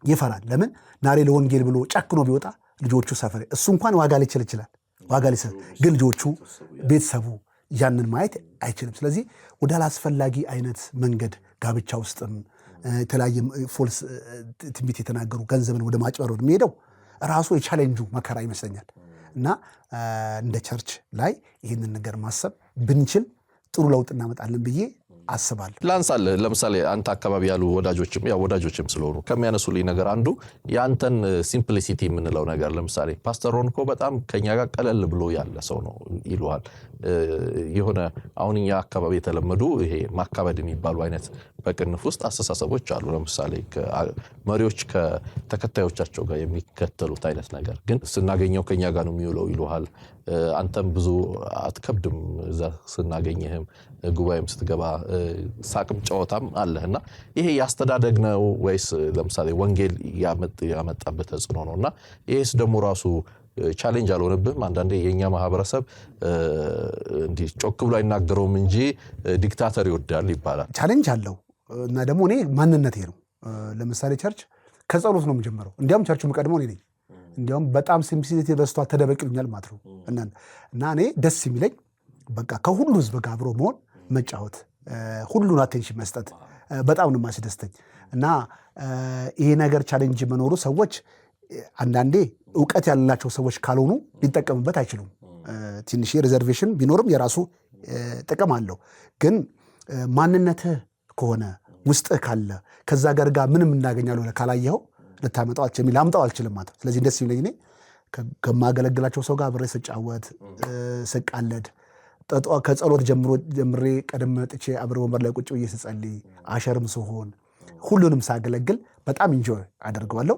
ይፈራል። ለምን ናሬ ለወንጌል ብሎ ጨክኖ ቢወጣ ልጆቹ ሰፈር እሱ እንኳን ዋጋ ሊችል ይችላል፣ ዋጋ ሊሰጥ ግን ልጆቹ ቤተሰቡ ያንን ማየት አይችልም። ስለዚህ ወደ አላስፈላጊ አይነት መንገድ ጋብቻ ውስጥም የተለያየ ፎልስ ትንቢት የተናገሩ ገንዘብን ወደ ማጭበርበር የሚሄደው ራሱ የቻሌንጁ መከራ ይመስለኛል። እና እንደ ቸርች ላይ ይህንን ነገር ማሰብ ብንችል ጥሩ ለውጥ እናመጣለን ብዬ አስባለሁ። ላንሳልህ ለምሳሌ አንተ አካባቢ ያሉ ወዳጆችም ስለሆኑ ከሚያነሱልኝ ነገር አንዱ የአንተን ሲምፕሊሲቲ የምንለው ነገር ለምሳሌ ፓስተር ሮን እኮ በጣም ከኛ ጋር ቀለል ብሎ ያለ ሰው ነው ይሉሃል። የሆነ አሁን እኛ አካባቢ የተለመዱ ይሄ ማካበድ የሚባሉ አይነት በቅንፍ ውስጥ አስተሳሰቦች አሉ። ለምሳሌ መሪዎች ከተከታዮቻቸው ጋር የሚከተሉት አይነት ነገር ግን ስናገኘው ከኛ ጋር ነው የሚውለው ይሉሃል። አንተም ብዙ አትከብድም እዛ ስናገኘህም ጉባኤም ስትገባ ሳቅም ጨዋታም አለህና ይሄ ያስተዳደግ ነው ወይስ ለምሳሌ ወንጌል ያመጣበት ተጽዕኖ ነውና ይሄስ ደግሞ ራሱ ቻሌንጅ አልሆነብህም? አንዳንዴ የኛ ማህበረሰብ እንዲህ ጮክ ብሎ አይናገረውም እንጂ ዲክታተር ይወዳል ይባላል። ቻሌንጅ አለው እና ደግሞ እኔ ማንነቴ ነው። ለምሳሌ ቸርች ከጸሎት ነው የምጀምረው። እንዲያውም ቸርቹ የምቀድመው እኔ ነኝ። እንዲያውም በጣም ሲምፕሊሲቲ በስቷ ተደበቅልኛል ማለት ነው። እና እኔ ደስ የሚለኝ በቃ ከሁሉ ህዝብ ጋር አብሮ መሆን መጫወት፣ ሁሉን አቴንሽን መስጠት በጣም ነው የማስደስተኝ። እና ይሄ ነገር ቻሌንጅ መኖሩ ሰዎች አንዳንዴ እውቀት ያላቸው ሰዎች ካልሆኑ ሊጠቀሙበት አይችሉም። ትንሽ ሪዘርቬሽን ቢኖርም የራሱ ጥቅም አለው። ግን ማንነትህ ከሆነ ውስጥህ ካለ ከዛ ጋር ምንም እናገኛለሁ ካላየኸው ልታመጣው አልችልም፣ ላምጣው አልችልም ማለት። ስለዚህ ደስ ይለኝ እኔ ከማገለግላቸው ሰው ጋር አብሬ ስጫወት ስቃለድ ከጸሎት ጀምሬ ቀደም መጥቼ አብሬ ወንበር ላይ ቁጭ ብዬ ስጸልይ አሸርም ስሆን ሁሉንም ሳገለግል በጣም ኢንጆይ አደርገዋለሁ።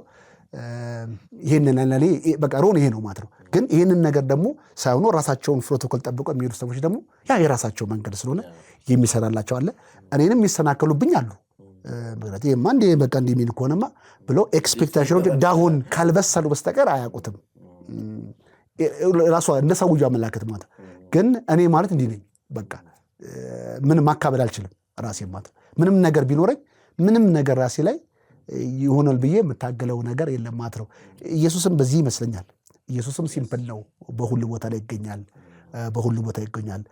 ይሄንን ለኔ በቃ ሮን ይሄ ነው ማለት ነው። ግን ይሄንን ነገር ደግሞ ሳይሆኑ ራሳቸውን ፕሮቶኮል ጠብቀው የሚሄዱ ሰዎች ደግሞ ያ የራሳቸው መንገድ ስለሆነ የሚሰራላቸው አለ። እኔንም የሚሰናከሉብኝ አሉ። ምክንያቱም ይሄማ እንደ በቃ እንደሚል ከሆነማ ብሎ ኤክስፔክቴሽኖች ዳሁን ካልበሰሉ በስተቀር አያውቁትም። ራሷ እንደ ሰውዬው አመላከት ማለት ግን እኔ ማለት እንዲህ ነኝ። በቃ ምንም ማካበድ አልችልም ራሴ ማለት ምንም ነገር ቢኖረኝ ምንም ነገር ራሴ ላይ ይሆናል ብዬ የምታገለው ነገር የለም ማለት ነው። ኢየሱስም በዚህ ይመስለኛል። ኢየሱስም ሲምፕል ነው፣ በሁሉ ቦታ ላይ ይገኛል፣ በሁሉ ቦታ ይገኛል።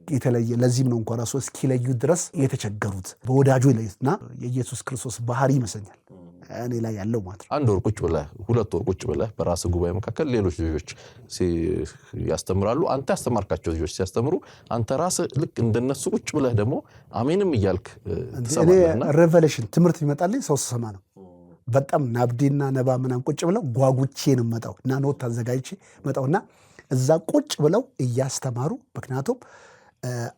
የተለየ ለዚህም ነው እንኳን ራሱ እስኪለዩ ድረስ የተቸገሩት በወዳጁ ይለዩትና የኢየሱስ ክርስቶስ ባህሪ ይመስለኛል እኔ ላይ ያለው ማለት ነው። አንድ ወር ቁጭ ብለህ ሁለት ወር ቁጭ ብለህ በራስ ጉባኤ መካከል ሌሎች ልጆች ያስተምራሉ። አንተ ያስተማርካቸው ልጆች ሲያስተምሩ አንተ ራስህ ልክ እንደነሱ ቁጭ ብለህ ደግሞ አሜንም እያልክ ትሰማለህና ሬቨሌሽን ትምህርት ይመጣልኝ ሰው ስሰማ ነው። በጣም ናብዴና ነባ ምናምን ቁጭ ብለው ጓጉቼ ነው መጣው እና ኖት አዘጋጅቼ መጣውና እዛ ቁጭ ብለው እያስተማሩ ምክንያቱም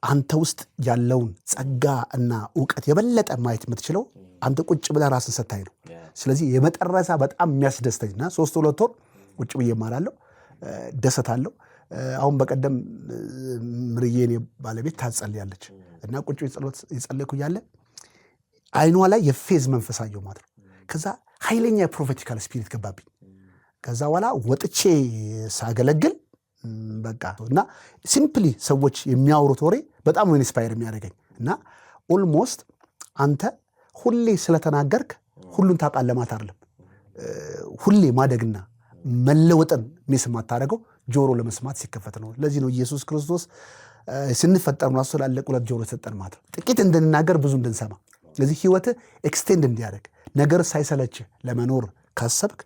አንተ ውስጥ ያለውን ጸጋ እና ዕውቀት የበለጠ ማየት የምትችለው አንተ ቁጭ ብለህ ራስን ሰታይ ነው። ስለዚህ የመጠረሳ በጣም የሚያስደስተኝና 3-4 ወር ቁጭ ብዬ እማራለሁ፣ ደሰታለሁ። አሁን በቀደም ምርዬን ባለቤት ታጸልያለች እና ቁጭ ጸሎት ይጸልይኩ ያለ አይኗ ላይ የፌዝ መንፈስ አየሁ ማለት ነው። ከዛ ኃይለኛ የፕሮፌቲካል ስፒሪት ገባብኝ። ከዛ በኋላ ወጥቼ ሳገለግል በቃ እና ሲምፕሊ ሰዎች የሚያወሩት ወሬ በጣም ነው ኢንስፓየር የሚያደርገኝ እና ኦልሞስት አንተ ሁሌ ስለተናገርክ ሁሉን ታውቃለህ ማለት አይደለም። ሁሌ ማደግና መለወጥን ሚስ የማታደርገው ጆሮ ለመስማት ሲከፈት ነው። ለዚህ ነው ኢየሱስ ክርስቶስ ስንፈጠር ነው ስላለቅ ሁለት ጆሮ ሰጠን ማለት ነው። ጥቂት እንድንናገር ብዙ እንድንሰማ። ስለዚህ ህይወት ኤክስቴንድ እንዲያደርግ ነገር ሳይሰለች ለመኖር ካሰብክ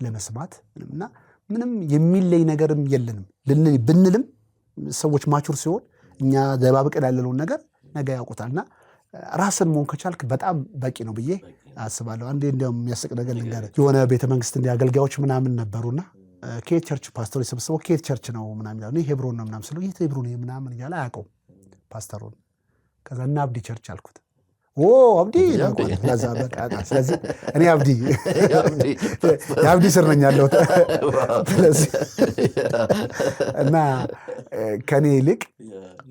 ለመስማት እና ምንም የሚለይ ነገርም የለንም ብንልም ሰዎች ማቹር ሲሆን እኛ ደባብቀን ያለውን ነገር ነገ ያውቁታልና ራስን መሆን ከቻልክ በጣም በቂ ነው ብዬ አስባለሁ። አንዴ እንደውም የሚያስቅ ነገር ልንገርህ። የሆነ ቤተ መንግስት እንደ አገልጋዮች ምናምን ነበሩና ከየት ቸርች ፓስተሮች ሰብስበው ከየት ቸርች ነው ምናምን ይላሉ። እኔ ሄብሮን ነው ምናምን ስለው የት ሄብሮን ምናምን እያለ አያውቀውም ፓስተሩን። ከዛ እና አብዲ ቸርች አልኩት። ኦ አብዲ ለዛ በቃ ስለዚህ እኔ አብዲ የአብዲ ስር ነኝ ያለሁት። ስለዚህ እና ከኔ ይልቅ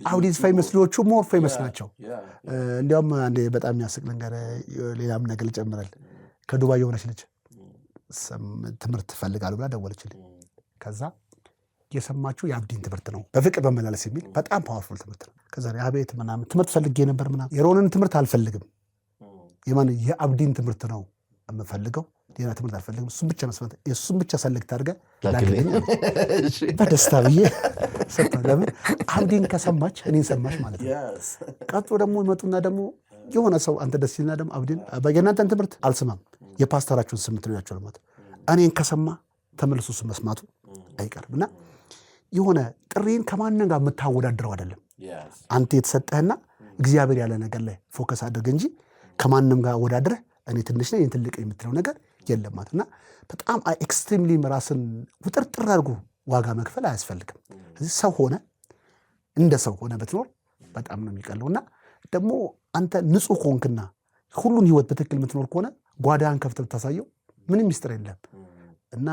አብዲስ ፌመስ ልጆቹ ሞር ፌመስ ናቸው። እንዲያውም አንዴ በጣም የሚያስቅ ነገር ሌላም ነገር ልጨምራል። ከዱባይ የሆነች ልጅ ትምህርት ፈልጋለሁ ብላ ደወለችልኝ። ከዛ የሰማችሁ የአብዲን ትምህርት ነው በፍቅር በመላለስ የሚል በጣም ፓወርፉል ትምህርት ነው። ከዛ አቤት ምናምን ትምህርት ፈልጌ ነበር ምናምን። የሮንን ትምህርት አልፈልግም፣ የአብዲን ትምህርት ነው የምፈልገው፣ ሌላ ትምህርት አልፈልግም። እሱም ብቻ መስማት እሱም ብቻ ሰለክት አድርገህ ላክልኝ በደስታ ብዬ ሰጥቷል። ለምን አብዲን ከሰማች እኔን ሰማች ማለት ነው። ቀጥሎ ደግሞ ይመጡና ደግሞ የሆነ ሰው አንተ ደስ ይልና ደግሞ አብዲን የእናንተን ትምህርት አልሰማም የፓስተራችሁን ስም ትሉያቸው ለማለት እኔን ከሰማ ተመልሶ እሱ መስማቱ አይቀርም። እና የሆነ ጥሪን ከማንም ጋር የምታወዳድረው አይደለም። አንተ የተሰጠህና እግዚአብሔር ያለ ነገር ላይ ፎከስ አድርግ እንጂ ከማንም ጋር ወዳድረህ እኔ ትንሽ ነኝ ትልቅ የምትለው ነገር የለም ማለት እና በጣም ኤክስትሪምሊ ራስን ውጥርጥር አድርጎ ዋጋ መክፈል አያስፈልግም። ስለዚህ ሰው ሆነ እንደ ሰው ሆነ ብትኖር በጣም ነው የሚቀለውና ደግሞ አንተ ንጹህ ሆንክና ሁሉን ህይወት በትክክል የምትኖር ከሆነ ጓዳን ከፍተህ ብታሳየው ምንም ሚስጥር የለም። እና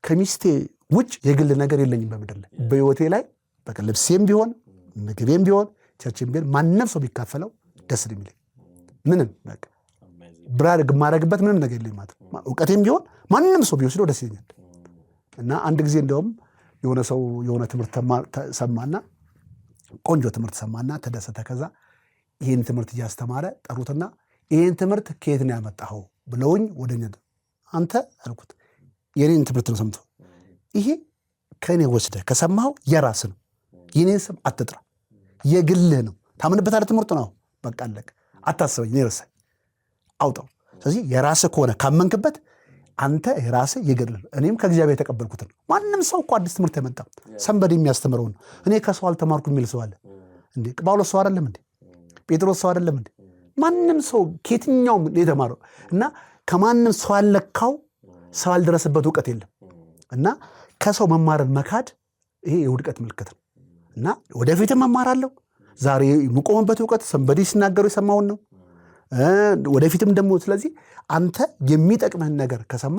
ከሚስቴ ውጭ የግል ነገር የለኝም በምድር ላይ በህይወቴ ላይ በቃ ልብሴም ቢሆን ምግቤም ቢሆን ቸርችም ቢሆን ማንም ሰው ቢካፈለው ደስ የሚለኝ ምንም በቃ ብራግ ማረግበት ምንም ነገር የለኝ ማለት ነው። እውቀቴም ቢሆን ማንም ሰው ቢወስደው ደስ ይለኛል። እና አንድ ጊዜ እንደውም የሆነ ሰው የሆነ ትምህርት ሰማና ቆንጆ ትምህርት ሰማና ተደሰተ። ከዛ ይሄን ትምህርት እያስተማረ ጠሩትና ይሄን ትምህርት ከየት ነው ያመጣኸው ብለውኝ ወደኛ አንተ አልኩት የኔን ትምህርት ነው ሰምቶ ይሄ ከኔ ወስደህ ከሰማኸው የራስህ ነው። የኔን ስም አትጥራ፣ የግልህ ነው። ታምንበታለህ ትምህርቱ ነው። በቃ አለቀ። አታስበኝ፣ እኔ ረሳኝ፣ አውጣው። ስለዚህ የራስህ ከሆነ ካመንክበት አንተ የራስህ የግልህ ነው። እኔም ከእግዚአብሔር የተቀበልኩትን ነው። ማንም ሰው እኮ አዲስ ትምህርት አይመጣም። ሰንበድ የሚያስተምረው ነው። እኔ ከሰው አልተማርኩ የሚል ሰው አለ እንዴ? ጳውሎስ ሰው አይደለም እንዴ? ጴጥሮስ ሰው አይደለም እንዴ? ማንም ሰው ከየትኛውም የተማረው እና ከማንም ሰው ያለካው ሰው ያልደረሰበት እውቀት የለም። እና ከሰው መማርን መካድ ይሄ የውድቀት ምልክት ነው። እና ወደፊትም መማራለሁ። ዛሬ የምቆምበት እውቀት ሰንበዲ ሲናገሩ የሰማውን ነው። ወደፊትም ደግሞ ስለዚህ አንተ የሚጠቅምህን ነገር ከሰማ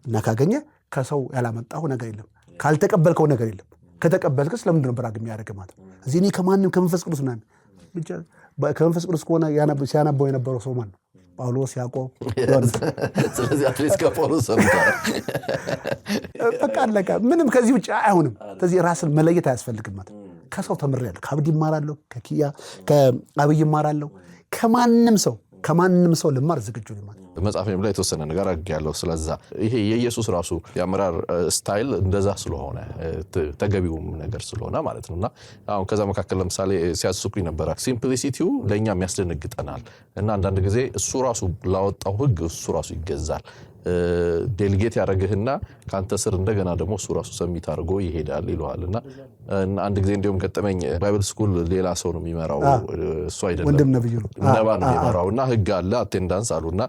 እና ካገኘ ከሰው ያላመጣው ነገር የለም፣ ካልተቀበልከው ነገር የለም። ከተቀበልክስ ለምንድን ነው ብራግ የሚያደርግ ማለት ነው? እዚህ እኔ ከማንም ከመንፈስ ቅዱስ ምናምን ብቻ ከመንፈስ ቅዱስ ከሆነ ሲያነባው የነበረው ሰው ማን ነው? ጳውሎስ፣ ያዕቆብ። ስለዚህ አትሊስት ከጳውሎስ ሰምተሃል። በቃ አለቀ። ምንም ከዚህ ውጭ አይሆንም። ስለዚህ ራስን መለየት አያስፈልግም ማለት ከሰው ተምሬያለሁ። ከአብዲ እማራለሁ፣ ከኪያ ከአብይ እማራለሁ። ከማንም ሰው ልማር ዝግጁ ነኝ ማለት። በመጽሐፌም ላይ የተወሰነ ነገር አድርጌያለሁ ስለዛ። ይሄ የኢየሱስ ራሱ የአመራር ስታይል እንደዛ ስለሆነ ተገቢውም ነገር ስለሆነ ማለት ነውና አሁን ከዛ መካከል ለምሳሌ ሲያስቁኝ ነበረ። ሲምፕሊሲቲው ለእኛም ያስደነግጠናል እና አንዳንድ ጊዜ እሱ ራሱ ላወጣው ህግ እሱ ራሱ ይገዛል። ዴሊጌት ያደረግህና ከአንተ ስር እንደገና ደግሞ እሱ ራሱ ሰሚት አድርጎ ይሄዳል ይለዋል። እና አንድ ጊዜ እንዲሁም ገጠመኝ። ባይብል ስኩል ሌላ ሰው ነው የሚመራው፣ እሱ አይደለም፣ ወንድም ነብዩ ነባ ነው የሚመራው። እና ህግ አለ፣ አቴንዳንስ አሉና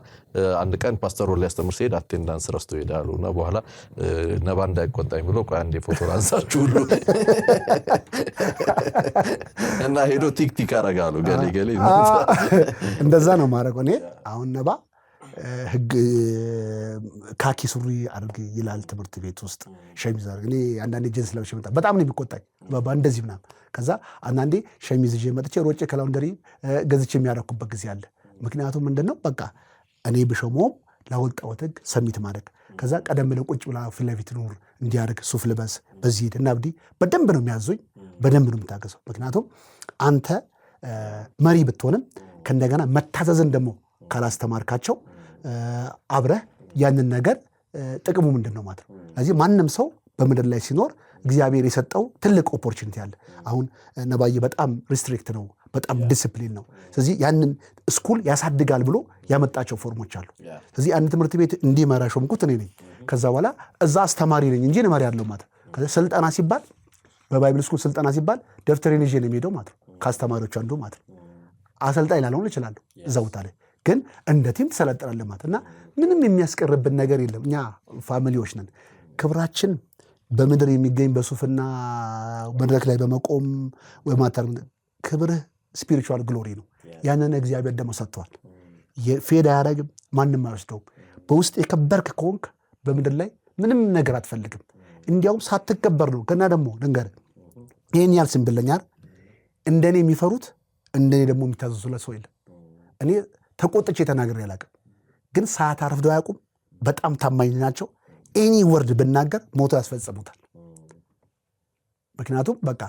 አንድ ቀን ፓስተሩ ሊያስተምር ሲሄድ አቴንዳንስ ረስቶ ይሄዳሉ። እና በኋላ ነባ እንዳይቆጣኝ ብሎ ቆይ አንዴ ፎቶ አንሳችሁ ሁሉ እና ሄዶ ቲክቲክ አረጋሉ ገሌ ገሌ። እንደዛ ነው ማረገው። እኔ አሁን ነባ ህግ ካኪ ሱሪ አድርግ ይላል ትምህርት ቤት ውስጥ ሸሚዝ አድርግ። እኔ አንዳንዴ ጅንስ ለብሼ መጣ በጣም ነው የሚቆጣኝ እንደዚህ ምናምን። ከዛ አንዳንዴ ሸሚዝ ይዤ መጥቼ ሮጬ ከላውንደሪ ገዝቼ የሚያደርኩበት ጊዜ አለ። ምክንያቱም ምንድነው በቃ እኔ ብሾመውም ላወጣሁት ህግ ሰሚት ማድረግ። ከዛ ቀደም ብለው ቁጭ ብላ ፊት ለፊት ኑር እንዲያደርግ ሱፍ ልበስ በዚህ ሂድ እና አብዲ በደንብ ነው የሚያዙኝ፣ በደንብ ነው የምታገሰው። ምክንያቱም አንተ መሪ ብትሆንም ከእንደገና መታዘዝን ደግሞ ካላስተማርካቸው አብረህ ያንን ነገር ጥቅሙ ምንድን ነው ማለት ነው። ስለዚህ ማንም ሰው በምድር ላይ ሲኖር እግዚአብሔር የሰጠው ትልቅ ኦፖርቹኒቲ አለ። አሁን ነባዬ በጣም ሪስትሪክት ነው፣ በጣም ዲስፕሊን ነው። ስለዚህ ያንን ስኩል ያሳድጋል ብሎ ያመጣቸው ፎርሞች አሉ። ስለዚህ አንድ ትምህርት ቤት እንዲመራ ሾምኩት እኔ ነኝ። ከዛ በኋላ እዛ አስተማሪ ነኝ እንጂ መሪ ያለው ማለት ነው። ስልጠና ሲባል በባይብል ስኩል ስልጠና ሲባል ደብተሬን ይዤ ነው የሚሄደው ማለት ነው። ከአስተማሪዎቹ አንዱ ማለት ነው። አሰልጣኝ ላልሆን እችላለሁ እዛ ቦታ ላይ ግን እንደ ቲም ትሰለጥናለህ ማለት እና ምንም የሚያስቀርብን ነገር የለም። እኛ ፋሚሊዎች ነን። ክብራችን በምድር የሚገኝ በሱፍና መድረክ ላይ በመቆም ወማታር ክብርህ ስፒሪቹዋል ግሎሪ ነው። ያንን እግዚአብሔር ደግሞ ሰጥቷል። ፌድ አያደርግም፣ ማንም አይወስደውም። በውስጥ የከበርክ ከሆንክ በምድር ላይ ምንም ነገር አትፈልግም። እንዲያውም ሳትከበር ነው። ገና ደግሞ ልንገርህ ይህን ያህል ስንብለኛል እንደኔ የሚፈሩት እንደኔ ደግሞ የሚታዘዙለት ሰው የለም። እኔ ተቆጥቼ ተናግሬ አላውቅም፣ ግን ሰዓት አርፍደው አያውቁም። በጣም ታማኝ ናቸው። ኤኒ ወርድ ብናገር ሞቶ ያስፈጽሙታል። ምክንያቱም በቃ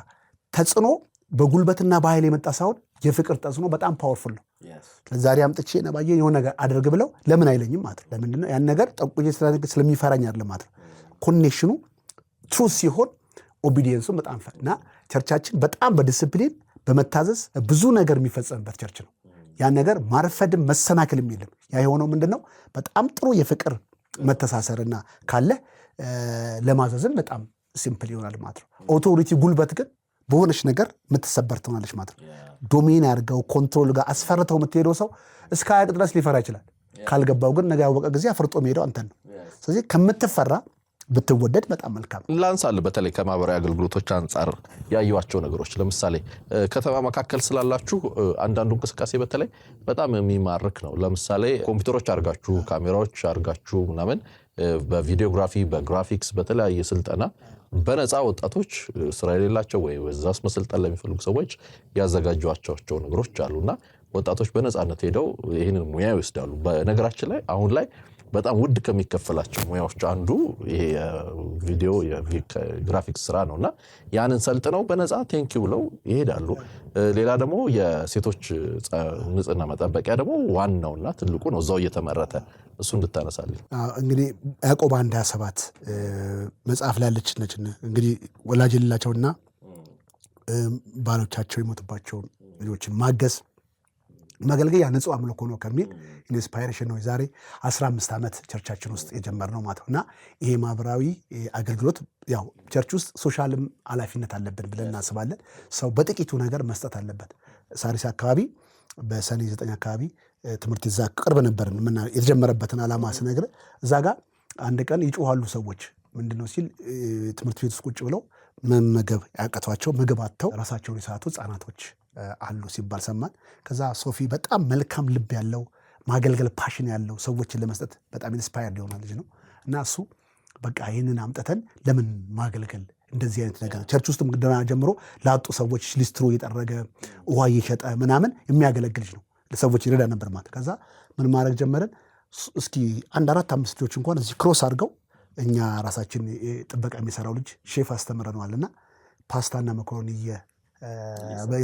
ተጽዕኖ በጉልበትና በኃይል የመጣ ሳይሆን የፍቅር ተጽዕኖ በጣም ፓወርፉል ነው። ዛሬ አምጥቼ ነባዬ የሆነ ነገር አድርግ ብለው ለምን አይለኝም ማለት ነው። ለምንድነው ያን ነገር ጠቁዬ ስለሚፈራኝ አይደለም ማለት ነው። ኮኔክሽኑ ትሩዝ ሲሆን ኦቢዲየንሱ በጣም እና ቸርቻችን በጣም በዲስፕሊን በመታዘዝ ብዙ ነገር የሚፈጸምበት ቸርች ነው። ያን ነገር ማርፈድም መሰናክልም የለም። ያ የሆነው ምንድነው በጣም ጥሩ የፍቅር መተሳሰርና ካለ ለማዘዝን በጣም ሲምፕል ይሆናል ማለት ነው። ኦቶሪቲ ጉልበት ግን በሆነች ነገር የምትሰበር ትሆናለች ማለት ነው። ዶሜን ያድርገው ኮንትሮል ጋር አስፈርተው የምትሄደው ሰው እስከ አያቅ ድረስ ሊፈራ ይችላል። ካልገባው ግን ነገ ያወቀ ጊዜ አፍርጦ የሚሄደው አንተን ነው። ስለዚህ ከምትፈራ ብትወደድ በጣም መልካም ላንሳል። በተለይ ከማህበራዊ አገልግሎቶች አንጻር ያዩዋቸው ነገሮች ለምሳሌ ከተማ መካከል ስላላችሁ አንዳንዱ እንቅስቃሴ በተለይ በጣም የሚማርክ ነው። ለምሳሌ ኮምፒውተሮች አድርጋችሁ ካሜራዎች አድርጋችሁ ምናምን በቪዲዮግራፊ በግራፊክስ በተለያየ ስልጠና በነፃ ወጣቶች ስራ የሌላቸው ወይ በዛስ መሰልጠን ለሚፈልጉ ሰዎች ያዘጋጇቸው ነገሮች አሉና ወጣቶች በነፃነት ሄደው ይህንን ሙያ ይወስዳሉ። በነገራችን ላይ አሁን ላይ በጣም ውድ ከሚከፈላቸው ሙያዎች አንዱ ይሄ ቪዲዮ የግራፊክስ ስራ ነውና ያንን ሰልጥነው በነፃ ቴንኪው ብለው ይሄዳሉ። ሌላ ደግሞ የሴቶች ንጽህና መጠበቂያ ደግሞ ዋናውና ትልቁ ነው እዛው እየተመረተ እሱ እንድታነሳልኝ። እንግዲህ ያዕቆብ 1:27 መጽሐፍ ላይ ያለች ነች። እንግዲህ ወላጅ የሌላቸውና ባሎቻቸው የሞቱባቸውን ልጆችን ማገዝ ማገልገያ ንጹህ አምልኮ ነው ከሚል ኢንስፓይሬሽን ነው ዛሬ 15 ዓመት ቸርቻችን ውስጥ የጀመርነው ማለት ነው። እና ይሄ ማህበራዊ አገልግሎት ያው ቸርች ውስጥ ሶሻልም ኃላፊነት አለብን ብለን እናስባለን። ሰው በጥቂቱ ነገር መስጠት አለበት። ሳሪስ አካባቢ በሰኔ 9 አካባቢ ትምህርት ይዛ ቅርብ ነበርን የተጀመረበትን ዓላማ ስነግር እዛ ጋር አንድ ቀን ይጮሃሉ ሰዎች ምንድነው ሲል ትምህርት ቤት ውስጥ ቁጭ ብለው መመገብ ያቀቷቸው ምግብ አጥተው ራሳቸውን የሳቱ ህጻናቶች አሉ ሲባል ሰማን። ከዛ ሶፊ በጣም መልካም ልብ ያለው ማገልገል ፓሽን ያለው ሰዎችን ለመስጠት በጣም ኢንስፓየርድ የሆነ ልጅ ነው እና እሱ በቃ ይህንን አምጥተን ለምን ማገልገል እንደዚህ አይነት ነገር ቸርች ውስጥ ገና ጀምሮ ላጡ ሰዎች ሊስትሮ እየጠረገ ውሃ እየሸጠ ምናምን የሚያገለግል ልጅ ነው። ለሰዎች ይረዳ ነበር ማለት። ከዛ ምን ማድረግ ጀመረን፣ እስኪ 1-4-5 ልጆች እንኳን እዚህ ክሮስ አድርገው እኛ ራሳችን ጥበቃ የሚሰራው ልጅ ሼፍ አስተምረነዋልና ፓስታና መኮሮኒ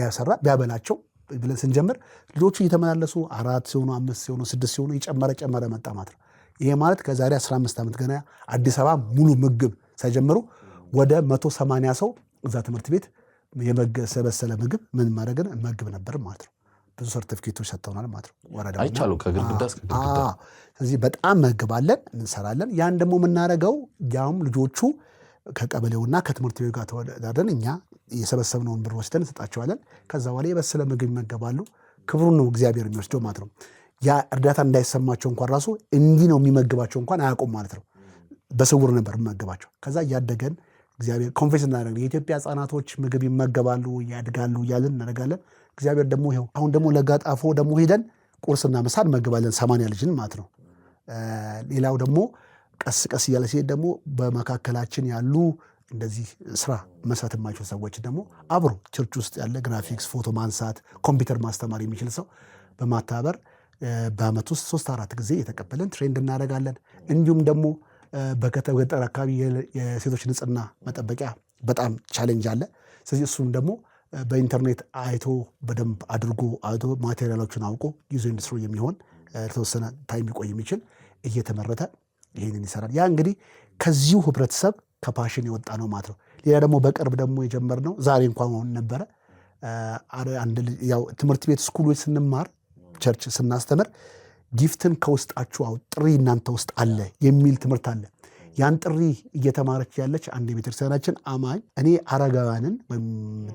ያሰራ ቢያበላቸው ብለን ስንጀምር ልጆቹ እየተመላለሱ 4 ሲሆኑ 5 ሲሆኑ 6 ሲሆኑ ጨመረ መጣ ማለት ነው። ይሄ ማለት ከዛሬ 15 ዓመት ገና አዲስ አበባ ሙሉ ምግብ ሳይጀምሩ ወደ 180 ሰው እዛ ትምህርት ቤት የመገሰበሰለ ምግብ ምን ማድረግን መግብ ነበር ማለት ነው። ብዙ ሰርቲፊኬቶች ሰጥተውናል ማለት ነው። ወራዳው አይቻሉ ከግድግዳ እስከ ግድግዳ። ስለዚህ በጣም መግባለን እንሰራለን። ያን ደግሞ የምናደርገው ያውም ልጆቹ ከቀበሌውና ከትምህርት ቤቱ ጋር ተወዳድረን እኛ የሰበሰብነውን ብር ወስደን እንሰጣቸዋለን። ከዛ በኋላ የበሰለ ምግብ ይመገባሉ። ክብሩን ነው እግዚአብሔር የሚወስደው ማለት ነው። ያ እርዳታ እንዳይሰማቸው እንኳን ራሱ እንዲህ ነው የሚመግባቸው እንኳን አያውቁም ማለት ነው። በስውር ነበር የሚመገባቸው። ከዛ እያደገን እግዚአብሔር ኮንፌስ እናደርጋለን። የኢትዮጵያ ህጻናቶች ምግብ ይመገባሉ፣ ያድጋሉ እያልን እናደርጋለን። እግዚአብሔር ደግሞ ይኸው አሁን ደግሞ ለጋጣፎ ደግሞ ሄደን ቁርስና ምሳ እንመግባለን 80 ልጅን ማለት ነው። ሌላው ደግሞ ቀስ ቀስ እያለ ሲሄድ ደግሞ በመካከላችን ያሉ እንደዚህ ስራ መስራት የማይችሉ ሰዎች ደግሞ አብሮ ቸርች ውስጥ ያለ ግራፊክስ፣ ፎቶ ማንሳት፣ ኮምፒውተር ማስተማር የሚችል ሰው በማታበር በአመት ውስጥ 3-4 ጊዜ የተቀበለን ትሬንድ እናደርጋለን። እንዲሁም ደግሞ በገጠር አካባቢ የሴቶች ንጽህና መጠበቂያ በጣም ቻሌንጅ አለ። ስለዚህ እሱም ደግሞ በኢንተርኔት አይቶ በደንብ አድርጎ አይቶ ማቴሪያሎችን አውቆ ይዞ ኢንዱስትሪ የሚሆን ተወሰነ ታይም ሊቆይ የሚችል እየተመረተ ይህንን ይሰራል። ያ እንግዲህ ከዚሁ ህብረተሰብ ከፓሽን የወጣ ነው ማለት ነው። ሌላ ደግሞ በቅርብ ደግሞ የጀመርነው ዛሬ እንኳን ሆን ነበረ ያው ትምህርት ቤት ስኩሎች ስንማር ቸርች ስናስተምር ጊፍትን ከውስጣችሁ አውጡ፣ ጥሪ እናንተ ውስጥ አለ የሚል ትምህርት አለ። ያን ጥሪ እየተማረች ያለች አንድ የቤተክርስቲያናችን አማኝ እኔ አረጋውያንን ወይም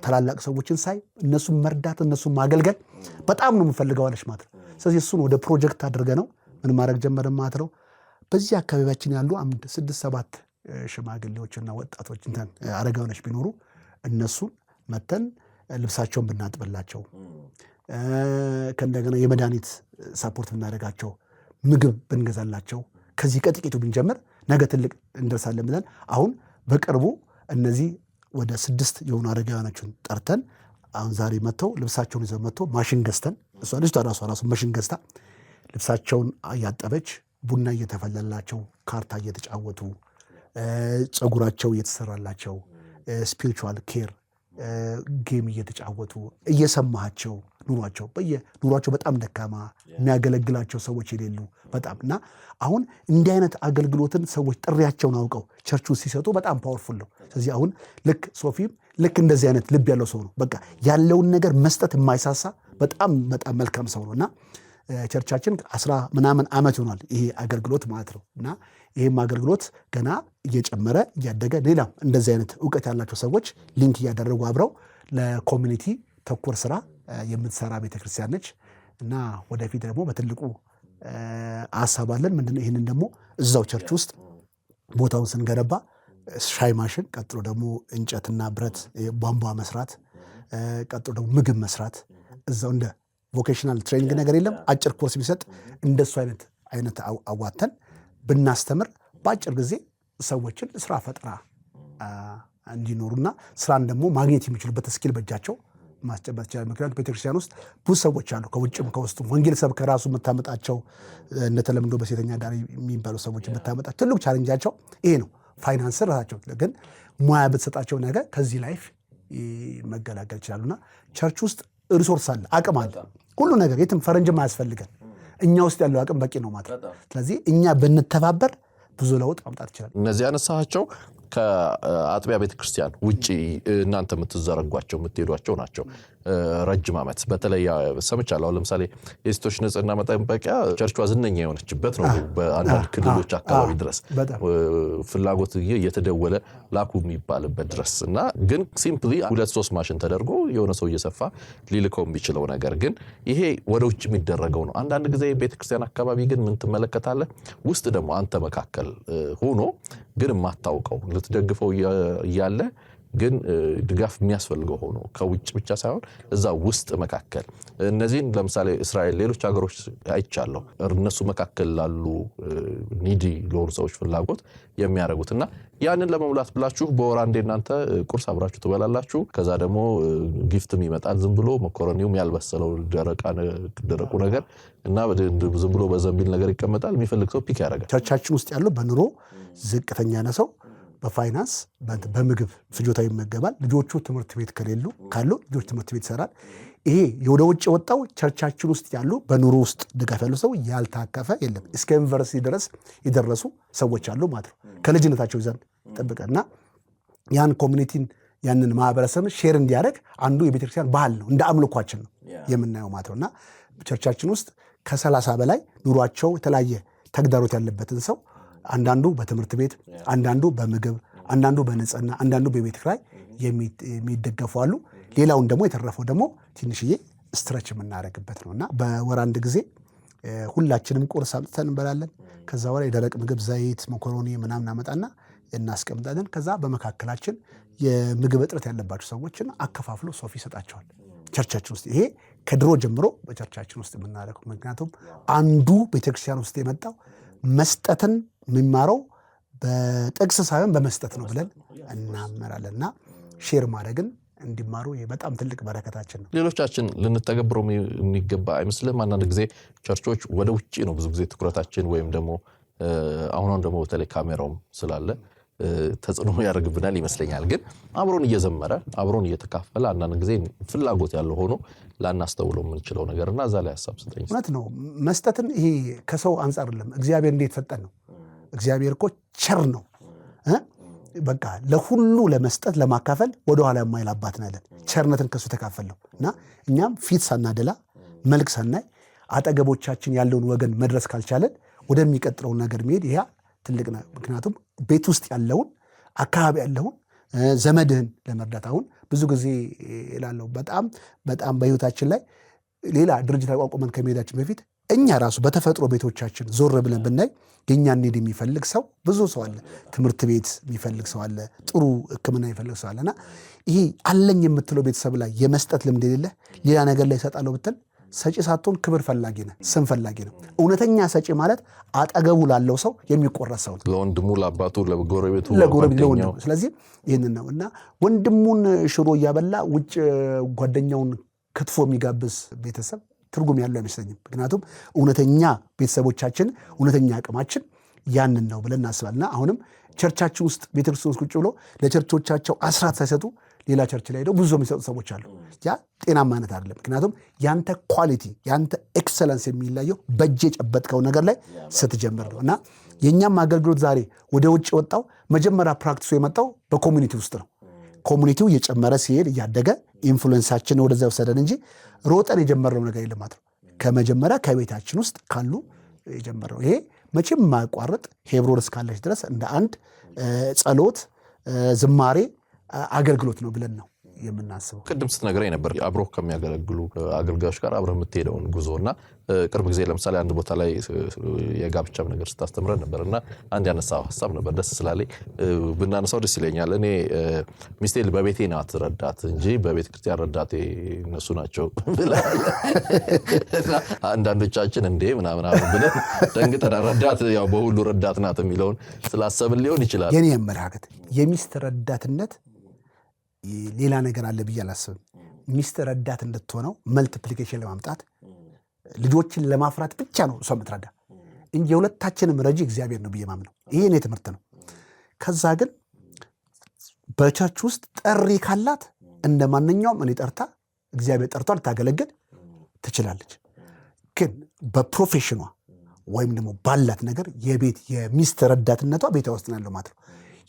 ታላላቅ ሰዎችን ሳይ እነሱን መርዳት እነሱን ማገልገል በጣም ነው የምፈልገው አለች ማለት ነው። ስለዚህ እሱን ወደ ፕሮጀክት አድርገ ነው ምን ማድረግ ጀመርን ማለት ነው። በዚህ አካባቢያችን ያሉ 6-7 ሽማግሌዎችና ወጣቶች አረጋውያኖች ቢኖሩ እነሱን መተን ልብሳቸውን ብናጥብላቸው፣ ከእንደገና የመድኃኒት ሳፖርት ብናደርጋቸው፣ ምግብ ብንገዛላቸው ከዚህ ከጥቂቱ ብንጀምር ነገ ትልቅ እንደርሳለን ብለን አሁን በቅርቡ እነዚህ ወደ 6 የሆኑ አረጋውያኖችን ጠርተን አሁን ዛሬ መጥተው ልብሳቸውን ይዘው መጥተው ማሽን ገዝተን እሷ ልጅቷ ራሱ ማሽን ገዝታ ልብሳቸውን እያጠበች ቡና እየተፈለላቸው ካርታ እየተጫወቱ ፀጉራቸው እየተሰራላቸው ስፒሪቹዋል ኬር ጌም እየተጫወቱ እየሰማቸው ኑሯቸው በጣም ደካማ የሚያገለግላቸው ሰዎች የሌሉ በጣም እና አሁን እንዲህ አይነት አገልግሎትን ሰዎች ጥሪያቸውን አውቀው ቸርቹ ሲሰጡ በጣም ፓወርፉል ነው። ስለዚህ አሁን ልክ ሶፊም ልክ እንደዚህ አይነት ልብ ያለው ሰው ነው። በቃ ያለውን ነገር መስጠት የማይሳሳ በጣም መልካም ሰው ነው እና ቸርቻችን 10 ምናምን ዓመት ይሆናል ይሄ አገልግሎት ማለት ነው እና ይህም አገልግሎት ገና እየጨመረ እያደገ ሌላም እንደዚህ አይነት እውቀት ያላቸው ሰዎች ሊንክ እያደረጉ አብረው ለኮሚኒቲ ተኮር ስራ የምትሰራ ቤተክርስቲያን ነች እና ወደፊት ደግሞ በትልቁ ሀሳብ አለን። ምንድነው ይህንን ደግሞ እዛው ቸርች ውስጥ ቦታውን ስንገነባ ሻይ ማሽን፣ ቀጥሎ ደግሞ እንጨትና ብረት ቧንቧ መስራት፣ ቀጥሎ ደግሞ ምግብ መስራት እዛው እንደ ቮኬሽናል ትሬኒንግ ነገር የለም አጭር ኮርስ ቢሰጥ እንደሱ አይነት አዋተን ብናስተምር በአጭር ጊዜ ሰዎችን ስራ ፈጠራ እንዲኖሩና ስራን ደግሞ ማግኘት የሚችሉበት ስኪል በእጃቸው ማስጨበጥ ይችላል። ምክንያቱም ቤተክርስቲያን ውስጥ ብዙ ሰዎች አሉ ከውጭም ከውስጡም ወንጌል ሰብከ ራሱ የምታመጣቸው እንደተለምዶ በሴተኛ ዳሪ የሚባሉ ሰዎች የምታመጣ ትልቁ ቻሌንጃቸው ይሄ ነው። ፋይናንስ ራሳቸው ግን ሙያ ብትሰጣቸው ነገር ከዚህ ላይፍ መገላገል ይችላሉና ቸርች ውስጥ ሪሶርስ አለ፣ አቅም አለ፣ ሁሉ ነገር የትም ፈረንጅም አያስፈልገን እኛ ውስጥ ያለው አቅም በቂ ነው ማለት ነው። ስለዚህ እኛ ብንተባበር ብዙ ለውጥ ማምጣት ይችላል። እነዚህ ያነሳቸው ከአጥቢያ ቤተክርስቲያን ውጪ እናንተ የምትዘረጓቸው የምትሄዷቸው ናቸው። ረጅም ዓመት በተለይ ሰምቻለሁ። ለምሳሌ የሴቶች ንጽህና መጠበቂያ ቸርቿ ዝነኛ የሆነችበት ነው። በአንዳንድ ክልሎች አካባቢ ድረስ ፍላጎት እየተደወለ ላኩ የሚባልበት ድረስ እና ግን ሲምፕሊ 2-3 ማሽን ተደርጎ የሆነ ሰው እየሰፋ ሊልከው የሚችለው ነገር ግን ይሄ ወደ ውጭ የሚደረገው ነው። አንዳንድ ጊዜ ቤተክርስቲያን አካባቢ ግን ምን ትመለከታለህ? ውስጥ ደግሞ አንተ መካከል ሆኖ ግን የማታውቀው ልትደግፈው እያለ ግን ድጋፍ የሚያስፈልገው ሆኖ ከውጭ ብቻ ሳይሆን እዛ ውስጥ መካከል እነዚህን ለምሳሌ እስራኤል ሌሎች ሀገሮች አይቻለሁ። እነሱ መካከል ላሉ ኒዲ ለሆኑ ሰዎች ፍላጎት የሚያደርጉትና ያንን ለመሙላት ብላችሁ በወር አንዴ እናንተ ቁርስ አብራችሁ ትበላላችሁ። ከዛ ደግሞ ጊፍትም ይመጣል። ዝም ብሎ መኮረኒውም ያልበሰለው ደረቁ ነገር እና ዝም ብሎ በዘንቢል ነገር ይቀመጣል። የሚፈልግ ሰው ፒክ ያደርጋል። ቸርቻችን ውስጥ ያለው በኑሮ ዝቅተኛ ነው ሰው በፋይናንስ በምግብ ፍጆታ ይመገባል። ልጆቹ ትምህርት ቤት ካሉ ልጆች ትምህርት ቤት ይሰራል። ይሄ ወደ ውጭ የወጣው ቸርቻችን ውስጥ ያሉ በኑሮ ውስጥ ድጋፍ ያሉ ሰው ያልታቀፈ የለም። እስከ ዩኒቨርሲቲ ድረስ የደረሱ ሰዎች አሉ ማለት ነው። ከልጅነታቸው ይዘን ጠብቀና ያን ኮሚኒቲን ያንን ማህበረሰብ ሼር እንዲያደርግ አንዱ የቤተክርስቲያን ባህል ነው፣ እንደ አምልኳችን ነው የምናየው ማለት ነውና ቸርቻችን ውስጥ ከ30 በላይ ኑሯቸው የተለያየ ተግዳሮት ያለበትን ሰው አንዳንዱ በትምህርት ቤት፣ አንዳንዱ በምግብ፣ አንዳንዱ በንጽህና፣ አንዳንዱ በቤት ኪራይ የሚደገፉ አሉ። ሌላውን ደግሞ የተረፈው ደግሞ ትንሽዬ ስትረች የምናደርግበት ነውና በወር አንድ ጊዜ ሁላችንም ቁርስ አምጥተን እንበላለን። ከዛ በኋላ የደረቅ ምግብ ዘይት፣ መኮሮኒ ምናምን አመጣና እናስቀምጣለን። ከዛ በመካከላችን የምግብ እጥረት ያለባቸው ሰዎችን አከፋፍሎ ሶፊ ይሰጣቸዋል ቸርቻችን ውስጥ። ይሄ ከድሮ ጀምሮ በቸርቻችን ውስጥ የምናደርገው ምክንያቱም አንዱ ቤተክርስቲያን ውስጥ የመጣው መስጠትን የሚማረው በጥቅስ ሳይሆን በመስጠት ነው ብለን እናመራለንና ሼር ማድረግን እንዲማሩ በጣም ትልቅ በረከታችን ነው። ሌሎቻችን ልንተገብረው የሚገባ አይመስልም? አንዳንድ ጊዜ ቸርቾች ወደ ውጭ ነው ብዙ ጊዜ ትኩረታችን ወይም ደግሞ አሁን ደግሞ በተለይ ካሜራውም ስላለ ተጽዕኖ ያደርግብናል ይመስለኛል። ግን አብሮን እየዘመረ አብሮን እየተካፈለ አንዳንድ ጊዜ ፍላጎት ያለው ሆኖ ላናስተውለው የምንችለው ነገርና እዛ ላይ ሐሳብ ስጠኝ። እውነት ነው። መስጠትን ይሄ ከሰው አንጻር አይደለም። እግዚአብሔር እንዴት ሰጠን ነው። እግዚአብሔር እኮ ቸር ነው። በቃ ለሁሉ ለመስጠት ለማካፈል ወደኋላ የማይል አባት ነው ያለን። ቸርነትን ከሱ ተካፈል ነው እና እኛም ፊት ሳናደላ መልክ ሳናይ አጠገቦቻችን ያለውን ወገን መድረስ ካልቻለን ወደሚቀጥለው ነገር መሄድ ይሄ ትልቅ ነው። ምክንያቱም ቤት ውስጥ ያለውን አካባቢ ያለውን ዘመድህን ለመርዳት አሁን ብዙ ጊዜ እላለሁ በጣም በህይወታችን ላይ ሌላ ድርጅት አቋቁመን ከመሄዳችን በፊት እኛ ራሱ በተፈጥሮ ቤቶቻችን ዞር ብለን ብናይ የእኛን ኒድ የሚፈልግ ሰው ብዙ ሰው አለ። ትምህርት ቤት የሚፈልግ ሰው አለ። ጥሩ ሕክምና የሚፈልግ ሰው አለና ይሄ አለኝ የምትለው ቤተሰብ ላይ የመስጠት ልምድ የሌለ ሌላ ነገር ላይ ይሰጣለሁ ብትል ሰጪ ሳትሆን ክብር ፈላጊ ነህ፣ ስም ፈላጊ ነው። እውነተኛ ሰጪ ማለት አጠገቡ ላለው ሰው የሚቆረስ ሰው ነው። ለወንድሙ፣ ለአባቱ፣ ለጎረቤቱ፣ ለወንድሙ። ስለዚህ ይህንን ነው እና ወንድሙን ሽሮ እያበላ ውጭ ጓደኛውን ክትፎ የሚጋብዝ ቤተሰብ ትርጉም ያለው አይመስለኝም። ምክንያቱም እውነተኛ ቤተሰቦቻችን እውነተኛ አቅማችን ያንን ነው ብለን እናስባልና አሁንም ቸርቻችን ውስጥ ቤተክርስቲያን ውስጥ ቁጭ ብሎ ለቸርቾቻቸው አስራት ሳይሰጡ ሌላ ቸርች ላይ ሄደው ብዙ የሚሰጡ ሰዎች አሉ። ያ ጤናማነት አይደለም። ምክንያቱም ያንተ ኳሊቲ ያንተ ኤክሰለንስ የሚለየው በእጅ የጨበጥከው ነገር ላይ ስትጀምር ነው እና የእኛም አገልግሎት ዛሬ ወደ ውጭ ወጣው መጀመሪያ ፕራክቲሱ የመጣው በኮሚኒቲ ውስጥ ነው። ኮሚኒቲው እየጨመረ ሲሄድ እያደገ ኢንፍሉዌንሳችን ወደዛ ወሰደን እንጂ ሮጠን የጀመረው ነገር የለም ማለት ነው። ከመጀመሪያ ከቤታችን ውስጥ ካሉ የጀመረው ይሄ መቼም የማያቋርጥ ሄብሮን እስካለች ድረስ እንደ አንድ ጸሎት፣ ዝማሬ፣ አገልግሎት ነው ብለን ነው የምናስበው። ቅድም ስትነግረኝ ነበር አብሮ ከሚያገለግሉ አገልጋዮች ጋር አብረህ የምትሄደውን ጉዞና ቅርብ ጊዜ ለምሳሌ አንድ ቦታ ላይ የጋብቻም ነገር ስታስተምረን ነበርና አንድ ያነሳው ሐሳብ ነበር ደስ ስላለኝ ብናነሳው ደስ ይለኛል። እኔ ሚስቴል በቤቴ ናት ረዳት እንጂ በቤተ ክርስቲያን ረዳቴ እነሱ ናቸው ብለሃል። አንዳንዶቻችን እንዴ ምናምን ብለን ደንግጠን ረዳት ያው በሁሉ ረዳት ናት የሚለውን ስላሰብን ሊሆን ይችላል። የኔ አመለካከት የሚስት ረዳትነት ሌላ ነገር አለ ብዬ አላስብም። ሚስት ረዳት እንድትሆነው መልቲፕሊኬሽን ለማምጣት ልጆችን ለማፍራት ብቻ ነው እሷ የምትረዳ እንጂ የሁለታችንም ረጂ እግዚአብሔር ነው ብዬ ማምነው። ይሄ እኔ ትምህርት ነው። ከዛ ግን በቸርች ውስጥ ጥሪ ካላት እንደ ማንኛውም እኔ ጠርታ እግዚአብሔር ጠርቷ ልታገለግል ትችላለች። ግን በፕሮፌሽኗ ወይም ደግሞ ባላት ነገር የቤት የሚስት ረዳትነቷ ቤቷ ውስጥ ነው ያለው ማለት ነው።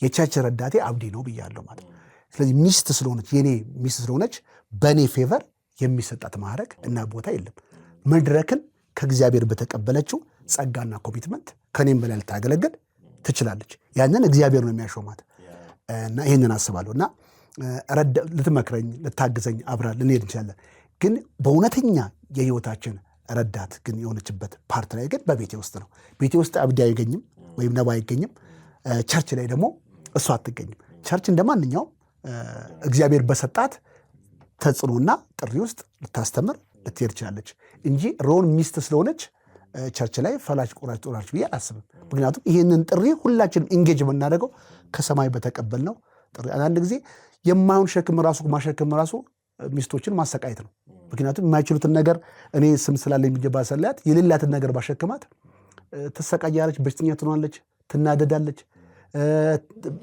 የቸርች ረዳቴ አብዲ ነው ብያለሁ ማለት ነው። ስለዚህ ሚስት ስለሆነች የኔ ሚስት ስለሆነች በእኔ ፌቨር የሚሰጣት ማዕረግ እና ቦታ የለም። መድረክን ከእግዚአብሔር በተቀበለችው ጸጋና ኮሚትመንት ከኔም በላይ ልታገለግል ትችላለች። ያንን እግዚአብሔር ነው የሚያሾማት እና ይህንን አስባለሁ እና ልትመክረኝ ልታግዘኝ አብራ ልንሄድ እንችላለን። ግን በእውነተኛ የህይወታችን ረዳት ግን የሆነችበት ፓርት ላይ ግን በቤቴ ውስጥ ነው። ቤቴ ውስጥ አብዲ አይገኝም ወይም ነባ አይገኝም። ቸርች ላይ ደግሞ እሷ አትገኝም። ቸርች እንደ ማንኛውም እግዚአብሔር በሰጣት ተጽዕኖና ጥሪ ውስጥ ልታስተምር ልትሄድ ትችላለች እንጂ ሮን ሚስት ስለሆነች ቸርች ላይ ፈላጭ ቆራጭ ጦራች ብዬ አላስብም። ምክንያቱም ይህንን ጥሪ ሁላችንም ኢንጌጅ የምናደርገው ከሰማይ በተቀበልነው ጥሪ። አንዳንድ ጊዜ የማይሆን ሸክም ራሱ ማሸክም ራሱ ሚስቶችን ማሰቃየት ነው። ምክንያቱም የማይችሉትን ነገር እኔ ስም ስላለ የሚገባ ሰላያት የሌላትን ነገር ባሸክማት ትሰቃያለች፣ በሽተኛ ትሆናለች፣ ትናደዳለች፣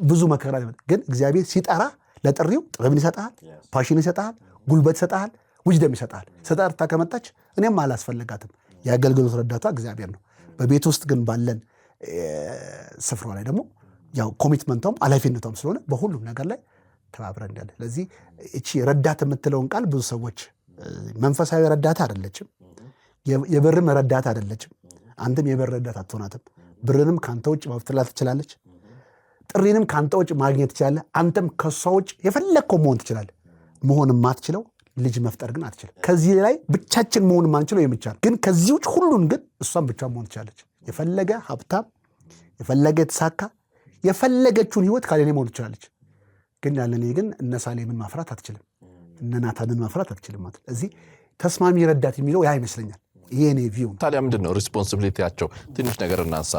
ብዙ መከራ። ግን እግዚአብሔር ሲጠራ ለጥሪው ጥበብን ይሰጣል፣ ፓሽን ይሰጣል፣ ጉልበት ይሰጣል፣ ውጅደም ይሰጣል። ሰጣርታ ከመጣች እኔም አላስፈልጋትም። የአገልግሎት ረዳቷ እግዚአብሔር ነው። በቤት ውስጥ ግን ባለን ስፍራ ላይ ደግሞ ያው ኮሚትመንቷም ኃላፊነቷም ስለሆነ በሁሉም ነገር ላይ ተባብረን እንዳለ። ስለዚህ እቺ ረዳት የምትለውን ቃል ብዙ ሰዎች መንፈሳዊ ረዳት አይደለችም፣ የብርም ረዳት አይደለችም። አንተም የብር ረዳት አትሆናትም። ብርንም ከአንተ ውጭ ማፍትላት ትችላለች። ጥሪንም ከአንተ ውጭ ማግኘት ትችላለህ። አንተም ከሷ ውጭ የፈለግከው መሆን ትችላለህ። መሆን የማትችለው ልጅ መፍጠር ግን አትችልም። ከዚህ ላይ ብቻችን መሆን የማንችለው የምቻል ግን ከዚህ ውጭ ሁሉን ግን እሷን ብቻ መሆን ትችላለች። የፈለገ ሀብታም፣ የፈለገ የተሳካ፣ የፈለገችውን ህይወት ካለኔ መሆን ትችላለች። ግን ያለኔ ግን እነ ሳሌምን ማፍራት አትችልም፣ እነ ናታንን ማፍራት አትችልም ማለት። እዚህ ተስማሚ ረዳት የሚለው ያ ይመስለኛል። ይሄ ነው ቪው። ታዲያ ምንድን ነው ሪስፖንሲቢሊቲያቸው? ትንሽ ነገር እናንሳ።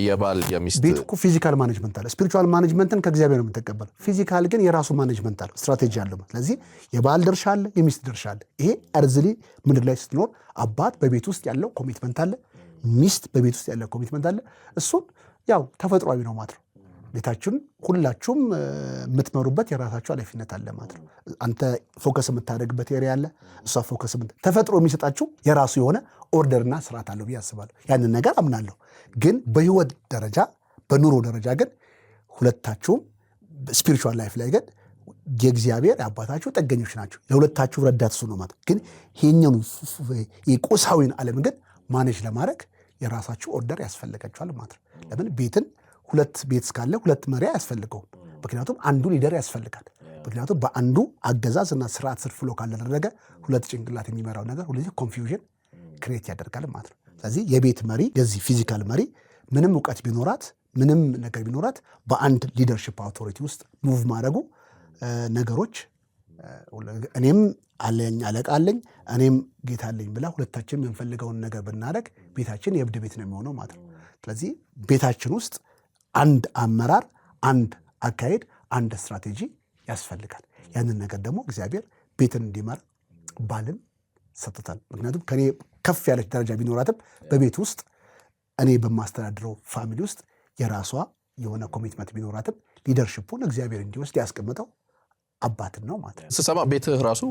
የባል የሚስት ቤት እኮ ፊዚካል ማኔጅመንት አለ። ስፒሪቹዋል ማኔጅመንትን ከእግዚአብሔር ነው የምትቀበለው። ፊዚካል ግን የራሱ ማኔጅመንት አለ፣ ስትራቴጂ አለው። ስለዚህ የባል ድርሻ አለ፣ የሚስት ድርሻ አለ። ይሄ እርዝሊ ምድር ላይ ስትኖር አባት በቤት ውስጥ ያለው ኮሚትመንት አለ፣ ሚስት በቤት ውስጥ ያለው ኮሚትመንት አለ። እሱን ያው ተፈጥሯዊ ነው ማለት ነው። ቤታችሁን ሁላችሁም የምትመሩበት የራሳችሁ ኃላፊነት አለ ማለት ነው። አንተ ፎከስ የምታደርግበት ኤሪያ አለ፣ እሷ ፎከስ ተፈጥሮ የሚሰጣችሁ የራሱ የሆነ ኦርደርና ስርዓት አለው ብዬ አስባለሁ። ያንን ነገር አምናለሁ። ግን በህይወት ደረጃ በኑሮ ደረጃ ግን ሁለታችሁም ስፒሪቹዋል ላይፍ ላይ ግን የእግዚአብሔር አባታችሁ ጥገኞች ናቸው፣ ለሁለታችሁ ረዳት እሱ ነው ማለት። ግን ይሄኛውን የቁሳዊን ዓለም ግን ማኔጅ ለማድረግ የራሳችሁ ኦርደር ያስፈልጋችኋል ማለት ነው። ለምን ቤትን ሁለት ቤት እስካለ ሁለት መሪ አያስፈልገውም። ምክንያቱም አንዱ ሊደር ያስፈልጋል። ምክንያቱም በአንዱ አገዛዝ እና ስርዓት ስር ፍሎ ካላደረገ ሁለት ጭንቅላት የሚመራው ነገር ሁሉ ኮንፊውዥን ክሬት ያደርጋል ማለት ነው። ስለዚህ የቤት መሪ የዚህ ፊዚካል መሪ ምንም እውቀት ቢኖራት ምንም ነገር ቢኖራት በአንድ ሊደርሽፕ አውቶሪቲ ውስጥ ሙቭ ማድረጉ ነገሮች እኔም አለኝ አለቃ አለኝ እኔም ጌታ አለኝ ብላ ሁለታችንም የምንፈልገውን ነገር ብናደርግ ቤታችን የእብድ ቤት ነው የሚሆነው ማለት ነው። ስለዚህ ቤታችን ውስጥ አንድ አመራር፣ አንድ አካሄድ፣ አንድ ስትራቴጂ ያስፈልጋል። ያንን ነገር ደግሞ እግዚአብሔር ቤትን እንዲመራ ባልን ሰጥቶታል። ምክንያቱም ከኔ ከፍ ያለች ደረጃ ቢኖራትም በቤት ውስጥ እኔ በማስተዳድረው ፋሚሊ ውስጥ የራሷ የሆነ ኮሚትመንት ቢኖራትም ሊደርሽፑን እግዚአብሔር እንዲወስድ ያስቀምጠው አባትን ነው ማለት ነው። ስሰማ ቤትህ ራሱ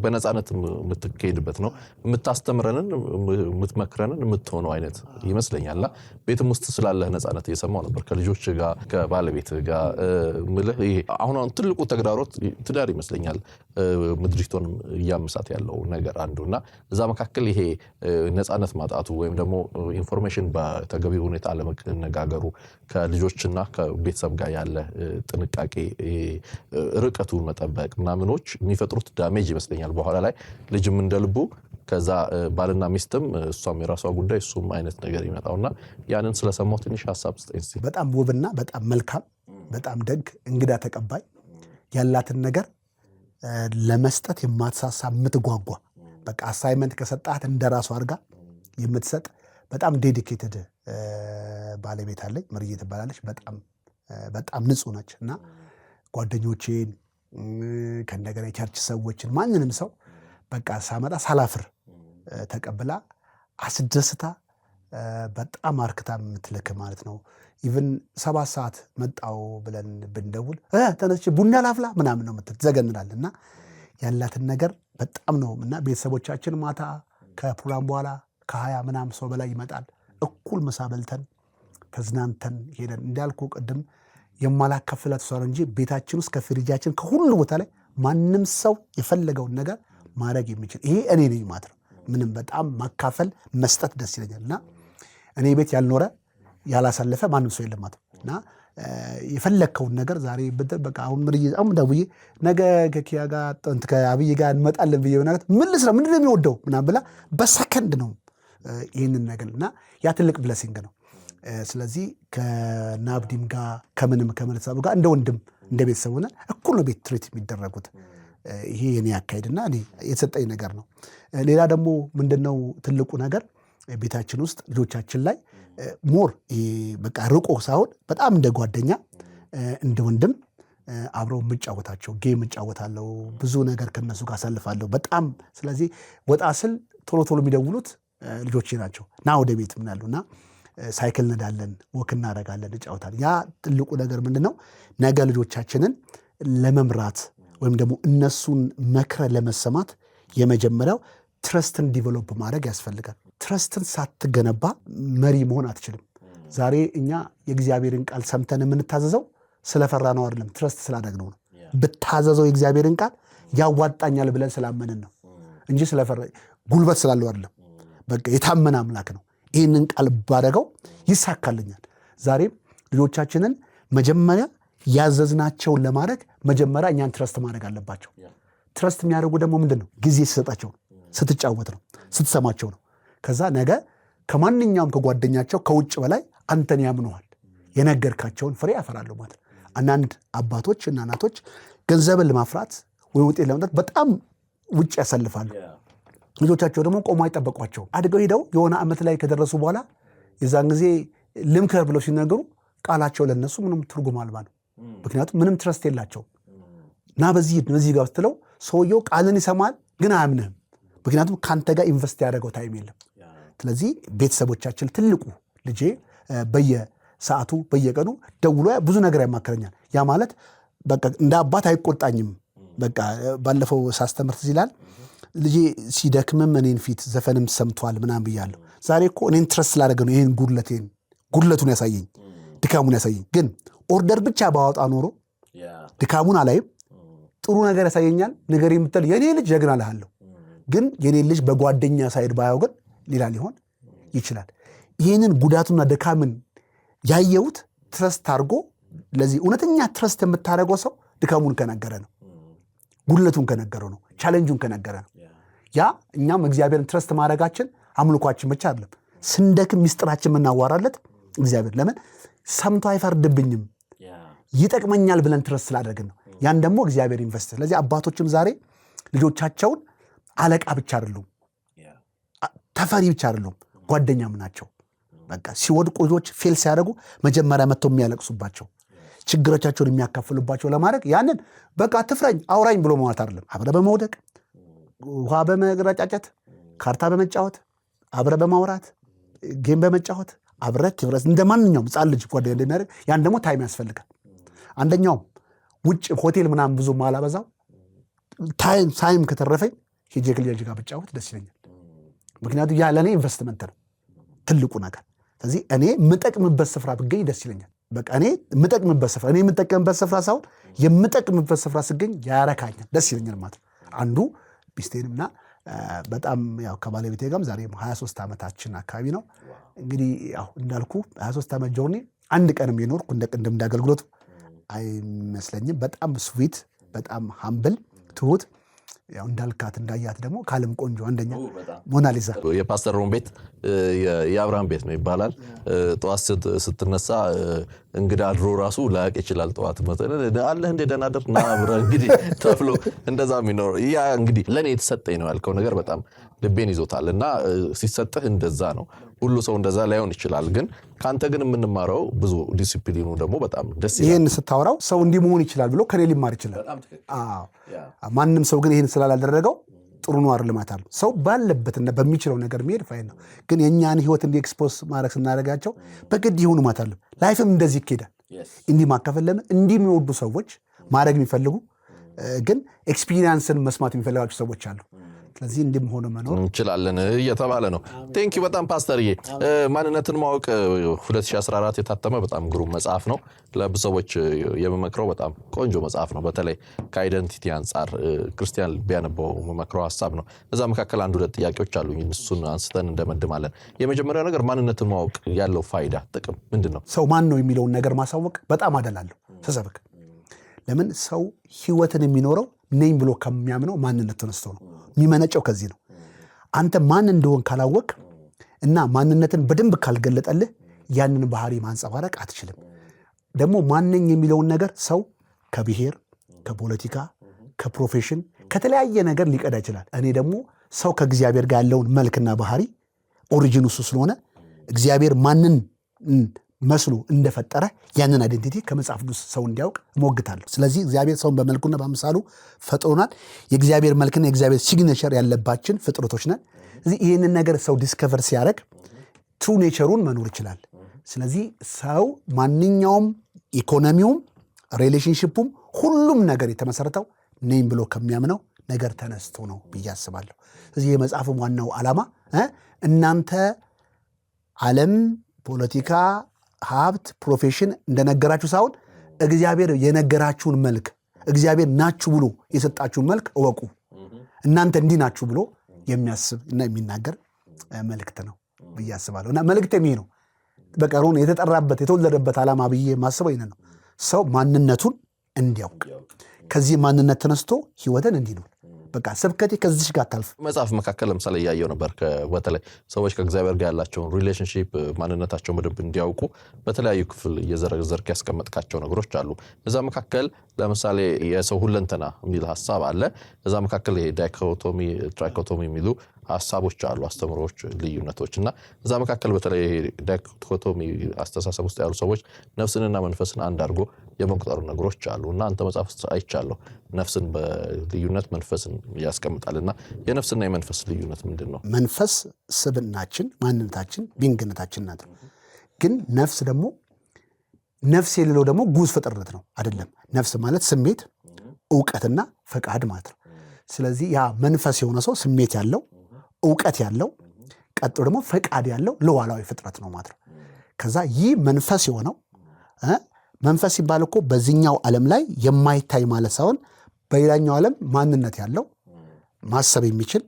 በነፃነት የምትካሄድበት ነው። የምታስተምረንን የምትመክረንን የምትሆነው አይነት ይመስለኛልና ቤትም ውስጥ ስላለህ ነፃነት እየሰማው ነበር ከልጆች ጋር ከባለቤትህ ጋር ምልህ። ይሄ አሁን ትልቁ ተግዳሮት ትዳር ይመስለኛል ምድሪቱን እያመሳት ያለው ነገር አንዱና እዛ መካከል ይሄ ነፃነት ማጣቱ ወይም ደግሞ ኢንፎርሜሽን በተገቢ ሁኔታ አለመነጋገሩ ከልጆችና ከቤተሰብ ጋር ያለ ጥንቃቄ ርቀቱን መጠበቅ ምናምኖች የሚፈጥሩት ዳሜጅ ይመስለኛል። በኋላ ላይ ልጅም እንደልቡ ከዛ ባልና ሚስትም እሷም የራሷ ጉዳይ እሱም አይነት ነገር ይመጣውና ያንን ስለሰማው ትንሽ ሐሳብ ስጠኝ። በጣም ውብና በጣም መልካም በጣም ደግ እንግዳ ተቀባይ ያላትን ነገር ለመስጠት የማትሳሳ የምትጓጓ በቃ አሳይመንት ከሰጣት እንደራሷ አድርጋ የምትሰጥ በጣም ዴዲኬትድ ባለቤት አለኝ። መርዬ ትባላለች። በጣም ንጹህ ነች እና ጓደኞቼን ከእንደገና የቸርች ሰዎችን ማንንም ሰው በቃ ሳመጣ ሳላፍር ተቀብላ አስደስታ በጣም አርክታ የምትልክ ማለት ነው። ኢቭን 7 ሰዓት መጣው ብለን ብንደውል ተነስቼ ቡና ላፍላ ምናምን ነው የምትል ትዘገንናል። እና ያላትን ነገር በጣም ነው። እና ቤተሰቦቻችን ማታ ከፕሮግራም በኋላ ከ20 ምናምን ሰው በላይ ይመጣል። እኩል ምሳ በልተን ተዝናንተን ሄደን እንዳልኩ ቅድም የማላከፍላት እሷ ነው እንጂ ቤታችን ውስጥ ከፍሪጃችን ከሁሉ ቦታ ላይ ማንም ሰው የፈለገውን ነገር ማድረግ የሚችል ይሄ እኔ ነኝ ማለት ነው። ምንም በጣም ማካፈል መስጠት ደስ ይለኛል። እና እኔ ቤት ያልኖረ ያላሳለፈ ማንም ሰው የለም ማለት ነው። እና የፈለግከውን ነገር ዛሬ ብድር በቃ አሁን ደውዬ ነገ ከኪያ ጋር ከአብይ ጋር እንመጣለን ብዬ ነገር ምን ልስራ ምንድን ነው የሚወደው ምናምን ብላ በሰከንድ ነው ይህንን ነገር እና ያ ትልቅ ብለሲንግ ነው። ስለዚህ ከናብዲም ጋር ከምንም ከመለሳቡ ጋር እንደ ወንድም እንደ ቤተሰብ ሆነ እኩል ነው ቤት ትሪት የሚደረጉት። ይሄ የኔ አካሄድና እኔ የተሰጠኝ ነገር ነው። ሌላ ደግሞ ምንድነው ትልቁ ነገር ቤታችን ውስጥ ልጆቻችን ላይ ሞር በቃ ርቆ ሳይሆን በጣም እንደ ጓደኛ እንደ ወንድም አብረው የምጫወታቸው ጌም እጫወታለሁ። ብዙ ነገር ከነሱ ጋር አሳልፋለሁ በጣም። ስለዚህ ወጣ ስል ቶሎ የሚደውሉት ልጆቼ ናቸው። ና ወደ ቤት ምን ያሉና ሳይክል ነዳለን፣ ወክ እናደርጋለን፣ እንጫወታለን። ያ ትልቁ ነገር ምንድነው ነገ ልጆቻችንን ለመምራት ወይም ደግሞ እነሱን መክረ ለመሰማት የመጀመሪያው ትረስትን ዲቨሎፕ ማድረግ ያስፈልጋል። ትረስትን ሳትገነባ መሪ መሆን አትችልም። ዛሬ እኛ የእግዚአብሔርን ቃል ሰምተን የምንታዘዘው ስለፈራ ነው አይደለም፣ ትረስት ስላደረግነው ነው። ብታዘዘው የእግዚአብሔርን ቃል ያዋጣኛል ብለን ስላመንን ነው እንጂ ስለፈራ ጉልበት ስላለው አይደለም። በቃ የታመነ አምላክ ነው። ይህንን ቃል ባደረገው ይሳካልኛል። ዛሬም ልጆቻችንን መጀመሪያ ያዘዝናቸውን ለማድረግ መጀመሪያ እኛን ትረስት ማድረግ አለባቸው። ትረስት የሚያደርጉ ደግሞ ምንድን ነው? ጊዜ ስትሰጣቸው ነው፣ ስትጫወት ነው፣ ስትሰማቸው ነው። ከዛ ነገ ከማንኛውም ከጓደኛቸው ከውጭ በላይ አንተን ያምነዋል። የነገርካቸውን ፍሬ ያፈራሉ ማለት። አንዳንድ አባቶች እና እናቶች ገንዘብን ለማፍራት ወይ ውጤት ለመምጣት በጣም ውጭ ያሳልፋሉ። ልጆቻቸው ደግሞ ቆሞ አይጠበቋቸው። አድገው ሄደው የሆነ ዓመት ላይ ከደረሱ በኋላ የዛን ጊዜ ልምከር ብለው ሲነገሩ ቃላቸው ለነሱ ምንም ትርጉም አልባ ነው። ምክንያቱም ምንም ትረስት የላቸውም። እና በዚህ ጋር ስትለው ሰውየው ቃልን ይሰማል ግን አያምንህም። ምክንያቱም ከአንተ ጋር ኢንቨስት ያደረገው ታይም የለም። ስለዚህ ቤተሰቦቻችን ትልቁ ልጄ በየሰዓቱ በየቀኑ ደውሎ ብዙ ነገር ያማክረኛል። ያ ማለት በቃ እንደ አባት አይቆጣኝም። በቃ ባለፈው ሳስተምር ትዝ ይላል ልጄ ሲደክምም እኔን ፊት ዘፈንም ሰምቷል ምናምን ብያለሁ። ዛሬ እኮ እኔን ትረስት ስላደረገ ነው ይህን ጉድለቱን ያሳየኝ፣ ድካሙን ያሳየኝ። ግን ኦርደር ብቻ ባወጣ ኖሮ ድካሙን አላይም። ጥሩ ነገር ያሳየኛል። ነገር የምትል የኔ ልጅ ጀግና እልሃለሁ። ግን የኔ ልጅ በጓደኛ ሳይድ ባየው ግን ሌላ ሊሆን ይችላል። ይህንን ጉዳቱና ድካምን ያየሁት ትረስት አድርጎ ለዚህ እውነተኛ ትረስት የምታደርገው ሰው ድካሙን ከነገረ ነው፣ ጉድለቱን ከነገረው ነው፣ ቻሌንጁን ከነገረ ነው። ያ እኛም እግዚአብሔርን ትረስት ማድረጋችን አምልኳችን ብቻ አይደለም፣ ስንደክም ሚስጥራችን የምናዋራለት እግዚአብሔር ለምን ሰምቶ አይፈርድብኝም ይጠቅመኛል ብለን ትረስት ስላደረግን ነው። ያን ደግሞ እግዚአብሔር ኢንቨስት። ስለዚህ አባቶችም ዛሬ ልጆቻቸውን አለቃ ብቻ አይደሉም፣ ተፈሪ ብቻ አይደሉም፣ ጓደኛም ናቸው። በቃ ሲወድቁ ልጆች ፌል ሲያደርጉ መጀመሪያ መጥተው የሚያለቅሱባቸው ችግሮቻቸውን የሚያካፍሉባቸው ለማድረግ ያንን በቃ ትፍረኝ አውራኝ ብሎ ማለት አይደለም። አብረ በመውደቅ ውሃ በመረጫጨት ካርታ በመጫወት አብረ በማውራት ጌም በመጫወት አብረት ትብረስ እንደ ማንኛውም ሕፃን ልጅ ጓደኛ እንደሚያደርግ ያን ደግሞ ታይም ያስፈልጋል። አንደኛውም ውጭ ሆቴል ምናምን ብዙ ማላበዛው ታይም ከተረፈኝ ሄጄ ከልጅ ጋር ብጫወት ደስ ይለኛል። ምክንያቱም ያ ለእኔ ኢንቨስትመንት ነው ትልቁ ነገር። ስለዚህ እኔ የምጠቅምበት ስፍራ ብገኝ ደስ ይለኛል። በቃ እኔ የምጠቅምበት ስፍራ እኔ የምጠቅምበት ስፍራ ሳይሆን የምጠቅምበት ስፍራ ስገኝ ያረካኛል፣ ደስ ይለኛል ማለት ነው። አንዱ ሚስቴንምና በጣም ያው ከባለቤቴ ጋርም ዛሬ 23 ዓመታችን አካባቢ ነው እንግዲህ ያው እንዳልኩ 23 ዓመት ጆርኒ አንድ ቀንም የኖርኩ እንደ ቅድም እንዳገልግሎቱ አይመስለኝም። በጣም ስዊት፣ በጣም ሃምብል፣ ትሁት ያው እንዳልካት እንዳያት ደግሞ ከዓለም ቆንጆ አንደኛ ሞናሊዛ። የፓስተር ሮም ቤት የአብርሃም ቤት ነው ይባላል። ጠዋት ስትነሳ እንግዳ አድሮ ራሱ ላያቅ ይችላል። ጠዋት አለህ እንደ ደህና ደር ና አብረን እንግዲህ ተብሎ እንደዛ የሚኖር ያ እንግዲህ ለእኔ የተሰጠኝ ነው ያልከው ነገር በጣም ልቤን ይዞታል። እና ሲሰጥህ እንደዛ ነው። ሁሉ ሰው እንደዛ ላይሆን ይችላል። ግን ከአንተ ግን የምንማረው ብዙ ዲሲፕሊኑ ደግሞ በጣም ደስ ይላል። ይህን ስታወራው ሰው እንዲህ መሆን ይችላል ብሎ ከኔ ሊማር ይችላል። ማንም ሰው ግን ይህን ስላላደረገው ጥሩ ነው አይደል ማለት ነው። ሰው ባለበትና በሚችለው ነገር መሄድ ፋይን ነው። ግን የእኛን ህይወት እንዲህ ኤክስፖዝ ማድረግ ስናደርጋቸው በግድ ይሁኑ ማለት አለ። ላይፍም እንደዚህ ይኬዳል። እንዲህ ማካፈል ለምን እንዲህ የሚወዱ ሰዎች ማድረግ የሚፈልጉ ግን ኤክስፒሪየንስን መስማት የሚፈልጋቸው ሰዎች አሉ። ስለዚህ እንዲህም ሆነ መኖር እንችላለን እየተባለ ነው። ቴንኪው በጣም ፓስተርዬ። ማንነትን ማወቅ 2014 የታተመ በጣም ግሩም መጽሐፍ ነው። ለብዙ ሰዎች የምመክረው በጣም ቆንጆ መጽሐፍ ነው። በተለይ ከአይደንቲቲ አንጻር ክርስቲያን ቢያነበው የምመክረው ሀሳብ ነው። እዛ መካከል አንድ ሁለት ጥያቄዎች አሉኝ፣ እሱን አንስተን እንደመድማለን። የመጀመሪያው ነገር ማንነትን ማወቅ ያለው ፋይዳ ጥቅም ምንድን ነው? ሰው ማን ነው የሚለውን ነገር ማሳወቅ በጣም አደላለሁ ስሰብክ። ለምን ሰው ህይወትን የሚኖረው ነኝ ብሎ ከሚያምነው ማንነት ተነስቶ ነው የሚመነጨው። ከዚህ ነው አንተ ማን እንደሆን ካላወቅ እና ማንነትን በደንብ ካልገለጠልህ ያንን ባህሪ ማንጸባረቅ አትችልም። ደግሞ ማንኝ የሚለውን ነገር ሰው ከብሔር፣ ከፖለቲካ፣ ከፕሮፌሽን፣ ከተለያየ ነገር ሊቀዳ ይችላል። እኔ ደግሞ ሰው ከእግዚአብሔር ጋር ያለውን መልክና ባህሪ ኦሪጂን እሱ ስለሆነ እግዚአብሔር ማንን መስሎ እንደፈጠረ ያንን አይደንቲቲ ከመጽሐፍ ቅዱስ ሰው እንዲያውቅ እሞግታለሁ። ስለዚህ እግዚአብሔር ሰውን በመልኩና በአምሳሉ ፈጥሮናል። የእግዚአብሔር መልክና የእግዚአብሔር ሲግኔቸር ያለባችን ፍጥረቶች ነን። ስለዚህ ይህንን ነገር ሰው ዲስከቨር ሲያደርግ ትሩ ኔቸሩን መኖር ይችላል። ስለዚህ ሰው ማንኛውም ኢኮኖሚውም፣ ሪሌሽንሽፑም ሁሉም ነገር የተመሰረተው ነኝ ብሎ ከሚያምነው ነገር ተነስቶ ነው ብዬ አስባለሁ። ስለዚህ የመጽሐፍም ዋናው ዓላማ እናንተ ዓለም፣ ፖለቲካ፣ ሀብት፣ ፕሮፌሽን እንደነገራችሁ ሳይሆን እግዚአብሔር የነገራችሁን መልክ እግዚአብሔር ናችሁ ብሎ የሰጣችሁን መልክ እወቁ። እናንተ እንዲህ ናችሁ ብሎ የሚያስብ እና የሚናገር መልእክት ነው ብዬ አስባለሁ። እና መልእክቴም ይሄ ነው። በቀሩን የተጠራበት የተወለደበት ዓላማ ብዬ ማስበው ይሄን ነው። ሰው ማንነቱን እንዲያውቅ ከዚህ ማንነት ተነስቶ ህይወትን እንዲኖር በቃ ስብከቴ ከዚህ ጋር ታልፍ። መጽሐፍ መካከል ለምሳሌ ያየው ነበር በተለይ ሰዎች ከእግዚአብሔር ጋር ያላቸውን ሪሌሽንሺፕ ማንነታቸውን በደንብ እንዲያውቁ በተለያዩ ክፍል እየዘረዘርክ ያስቀመጥካቸው ነገሮች አሉ። እዛ መካከል ለምሳሌ የሰው ሁለንተና የሚል ሐሳብ አለ። እዛ መካከል ዳይኮቶሚ፣ ትራይኮቶሚ የሚሉ ሐሳቦች አሉ፣ አስተምሮች፣ ልዩነቶች እና እዛ መካከል በተለይ ዳይኮቶሚ አስተሳሰብ ውስጥ ያሉ ሰዎች ነፍስንና መንፈስን አንድ አድርጎ የመቁጠሩ ነገሮች አሉ እና አንተ መጽሐፍ ውስጥ አይቻለሁ ነፍስን በልዩነት መንፈስን ያስቀምጣልና የነፍስና የመንፈስ ልዩነት ምንድን ነው? መንፈስ ስብናችን፣ ማንነታችን፣ ቢንግነታችን ናት። ግን ነፍስ ደግሞ ነፍስ የሌለው ደግሞ ጉዝ ፍጥረት ነው አይደለም። ነፍስ ማለት ስሜት፣ እውቀትና ፈቃድ ማለት ነው። ስለዚህ ያ መንፈስ የሆነ ሰው ስሜት ያለው እውቀት ያለው ቀጥሎ ደግሞ ፈቃድ ያለው ሉዓላዊ ፍጥረት ነው ማለት ነው። ከዛ ይህ መንፈስ የሆነው መንፈስ ሲባል እኮ በዚህኛው ዓለም ላይ የማይታይ ማለት ሳይሆን በሌላኛው ዓለም ማንነት ያለው ማሰብ የሚችል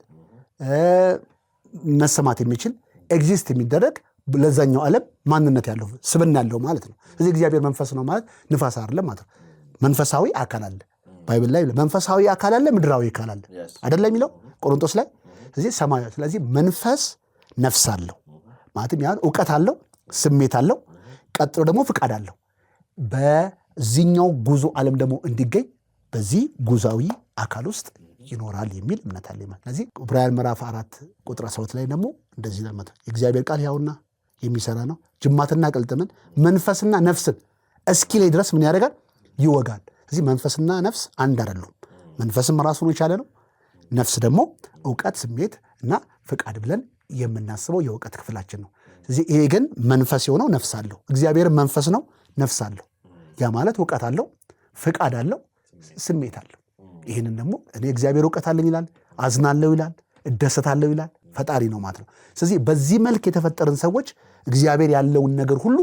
መሰማት የሚችል ኤግዚስት የሚደረግ ለዛኛው ዓለም ማንነት ያለው ስብና ያለው ማለት ነው። ስለዚህ እግዚአብሔር መንፈስ ነው ማለት ንፋስ አይደለም ማለት ነው። መንፈሳዊ አካል አለ ባይብል ላይ መንፈሳዊ አካል አለ፣ ምድራዊ አካል አለ አይደለም የሚለው ቆሮንቶስ ላይ። ስለዚህ ሰማያዊ ስለዚህ መንፈስ ነፍስ አለው ማለትም ያን እውቀት አለው፣ ስሜት አለው፣ ቀጥሎ ደግሞ ፍቃድ አለው። በዚህኛው ጉዞ ዓለም ደግሞ እንዲገኝ በዚህ ጉዛዊ አካል ውስጥ ይኖራል የሚል እምነት አለ ማለት። ስለዚህ ዕብራውያን ምዕራፍ 4 ቁጥር 12 ላይ ደግሞ እንደዚህ ነው የእግዚአብሔር ቃል ሕያውና የሚሰራ ነው፣ ጅማትና ቅልጥምን መንፈስና ነፍስን እስኪለይ ድረስ ምን ያደርጋል? ይወጋል። ስለዚህ መንፈስና ነፍስ አንድ አይደሉም። መንፈስም ራሱን የቻለ ነው። ነፍስ ደግሞ እውቀት፣ ስሜት እና ፍቃድ ብለን የምናስበው የእውቀት ክፍላችን ነው። ስለዚህ ይሄ ግን መንፈስ የሆነው ነፍስ አለው። እግዚአብሔር መንፈስ ነው፣ ነፍስ አለው። ያ ማለት እውቀት አለው፣ ፍቃድ አለው፣ ስሜት አለው። ይህንን ደግሞ እኔ እግዚአብሔር እውቀት አለኝ ይላል፣ አዝናለሁ ይላል፣ እደሰታለሁ ይላል። ፈጣሪ ነው ማለት ነው። ስለዚህ በዚህ መልክ የተፈጠርን ሰዎች እግዚአብሔር ያለውን ነገር ሁሉ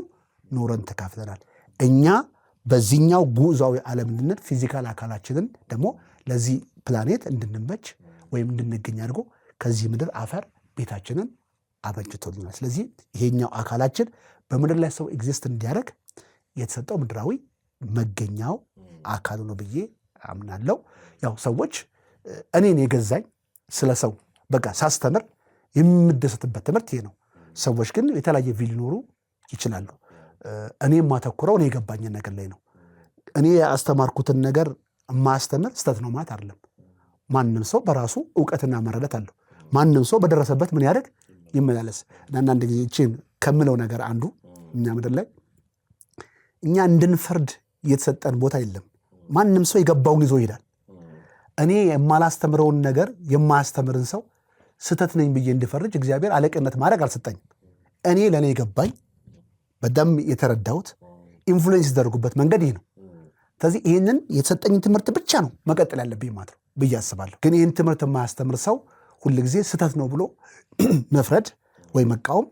ኖረን ተካፍለናል። እኛ በዚህኛው ጉዛዊ ዓለም እንድንል ፊዚካል አካላችንን ደግሞ ለዚህ ፕላኔት እንድንመች ወይም እንድንገኝ አድርጎ ከዚህ ምድር አፈር ቤታችንን አበጅቶልናል። ስለዚህ ይሄኛው አካላችን በምድር ላይ ሰው ኤግዚስት እንዲያደርግ የተሰጠው ምድራዊ መገኛው አካሉ ነው ብዬ አምናለሁ። ያው ሰዎች እኔን የገዛኝ ስለ ሰው በቃ ሳስተምር የምደሰትበት ትምህርት ይሄ ነው። ሰዎች ግን የተለያየ ቪል ሊኖሩ ይችላሉ። እኔ የማተኩረው እኔ የገባኝን ነገር ላይ ነው። እኔ ያስተማርኩትን ነገር ማስተምር ስተት ነው ማለት አይደለም። ማንም ሰው በራሱ እውቀትና መረዳት አለው። ማንም ሰው በደረሰበት ምን ያደርግ ይመላለስ። አንዳንድ ጊዜ ይህችን ከምለው ነገር አንዱ እኛ ምድር ላይ እኛ እንድንፈርድ የተሰጠን ቦታ የለም። ማንም ሰው የገባውን ይዞ ይሄዳል። እኔ የማላስተምረውን ነገር የማያስተምርን ሰው ስተት ነኝ ብዬ እንድፈርጅ እግዚአብሔር አለቅነት ማድረግ አልሰጠኝም። እኔ ለእኔ የገባኝ በጣም የተረዳሁት ኢንፍሉዌንስ የተደረጉበት መንገድ ይህ ነው። ስለዚህ ይህንን የተሰጠኝ ትምህርት ብቻ ነው መቀጠል ያለብኝ ማለት ነው ብዬ አስባለሁ። ግን ይህን ትምህርት የማያስተምር ሰው ሁልጊዜ ስተት ነው ብሎ መፍረድ ወይ መቃወም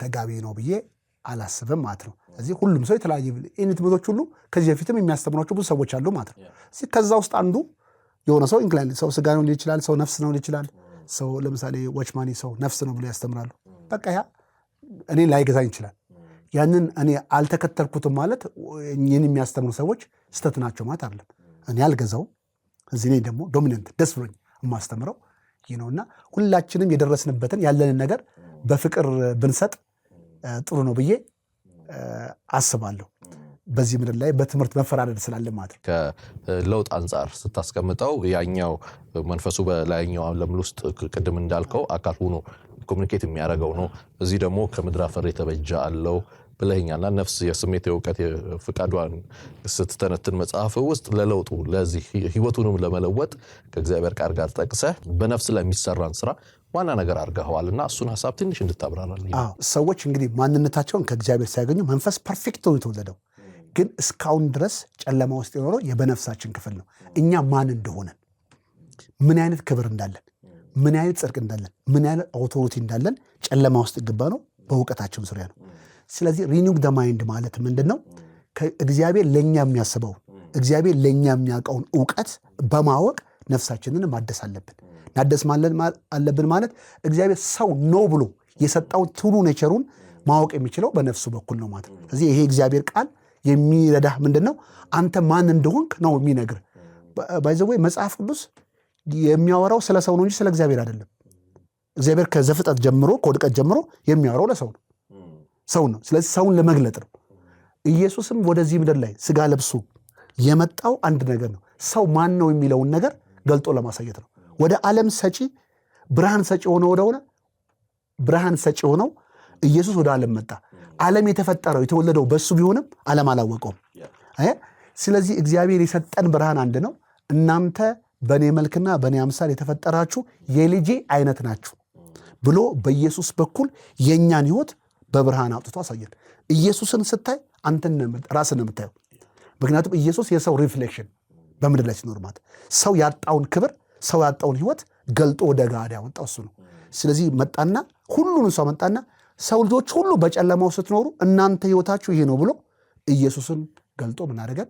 ተጋቢ ነው ብዬ አላስብም ማለት ነው። ስለዚህ ሁሉም ሰው የተለያየ ትምህርቶች ሁሉ ከዚህ በፊትም የሚያስተምሯቸው ብዙ ሰዎች አሉ ማለት ነው። ከዛ ውስጥ አንዱ የሆነ ሰው ኢንክላይን ሰው ስጋ ነው ሊል ይችላል፣ ሰው ነፍስ ነው ሊል ይችላል። ሰው ለምሳሌ ወችማኒ ሰው ነፍስ ነው ብሎ ያስተምራሉ። በቃ ያ እኔ ላይገዛኝ ይችላል። ያንን እኔ አልተከተልኩትም ማለት ይህን የሚያስተምሩ ሰዎች ስተት ናቸው ማለት አይደለም። እኔ አልገዛውም። እዚህ እኔ ደግሞ ዶሚነንት ደስ ብሎኝ የማስተምረው ይህ ነውና ሁላችንም የደረስንበትን ያለንን ነገር በፍቅር ብንሰጥ ጥሩ ነው ብዬ አስባለሁ። በዚህ ምድር ላይ በትምህርት መፈራረድ ስላለ ማለት ነው። ከለውጥ አንጻር ስታስቀምጠው ያኛው መንፈሱ በላይኛው ዓለም ውስጥ ቅድም እንዳልከው አካል ሆኖ ኮሚኒኬት የሚያደርገው ነው። እዚህ ደግሞ ከምድር አፈር የተበጀ አለው ብለኛልና ነፍስ የስሜት የእውቀት ፍቃዷን ስትተነትን መጽሐፍ ውስጥ ለለውጡ ለዚህ ህይወቱንም ለመለወጥ ከእግዚአብሔር ቃል ጋር ጠቅሰህ በነፍስ ላይ የሚሰራን ስራ ዋና ነገር አድርገዋልና እሱን ሀሳብ ትንሽ እንድታብራራልኝ። ሰዎች እንግዲህ ማንነታቸውን ከእግዚአብሔር ሲያገኙ መንፈስ ፐርፌክት ነው የተወለደው፣ ግን እስካሁን ድረስ ጨለማ ውስጥ የኖረው የበነፍሳችን ክፍል ነው። እኛ ማን እንደሆነን፣ ምን አይነት ክብር እንዳለን፣ ምን አይነት ጽድቅ እንዳለን፣ ምን አይነት አውቶሪቲ እንዳለን ጨለማ ውስጥ ገባ ነው በእውቀታችን ዙሪያ ነው። ስለዚህ ሪኒው ደ ማይንድ ማለት ምንድን ነው? እግዚአብሔር ለእኛ የሚያስበውን እግዚአብሔር ለእኛ የሚያውቀውን እውቀት በማወቅ ነፍሳችንን ማደስ አለብን። ናደስ አለብን ማለት እግዚአብሔር ሰው ነው ብሎ የሰጠውን ትሩ ኔቸሩን ማወቅ የሚችለው በነፍሱ በኩል ነው ማለት ነው። ስለዚህ ይሄ እግዚአብሔር ቃል የሚረዳህ ምንድን ነው? አንተ ማን እንደሆንክ ነው የሚነግር። ባይ ዘ ወይ መጽሐፍ ቅዱስ የሚያወራው ስለ ሰው ነው እንጂ ስለ እግዚአብሔር አይደለም። እግዚአብሔር ከዘፍጥረት ጀምሮ ከውድቀት ጀምሮ የሚያወራው ለሰው ነው፣ ሰው ነው። ስለዚህ ሰውን ለመግለጥ ነው። ኢየሱስም ወደዚህ ምድር ላይ ስጋ ለብሶ የመጣው አንድ ነገር ነው፣ ሰው ማን ነው የሚለውን ነገር ገልጦ ለማሳየት ነው። ወደ ዓለም ሰጪ ብርሃን ሰጪ ሆነ ብርሃን ሰጪ ሆነው ኢየሱስ ወደ ዓለም መጣ። ዓለም የተፈጠረው የተወለደው በሱ ቢሆንም ዓለም አላወቀውም። ስለዚህ እግዚአብሔር የሰጠን ብርሃን አንድ ነው። እናንተ በእኔ መልክና በእኔ አምሳል የተፈጠራችሁ የልጄ አይነት ናችሁ ብሎ በኢየሱስ በኩል የእኛን ሕይወት በብርሃን አውጥቶ አሳየን። ኢየሱስን ስታይ አንተን ራስን ነው የምታየው። ምክንያቱም ኢየሱስ የሰው ሪፍሌክሽን በምድር ላይ ሲኖር ማለት ሰው ያጣውን ክብር ሰው ያጣውን ሕይወት ገልጦ ወደ ጋር ያወጣው እሱ ነው። ስለዚህ መጣና ሁሉን ሰው መጣና ሰው ልጆች ሁሉ በጨለማው ስትኖሩ እናንተ ሕይወታችሁ ይሄ ነው ብሎ ኢየሱስን ገልጦ ምን አደረገን?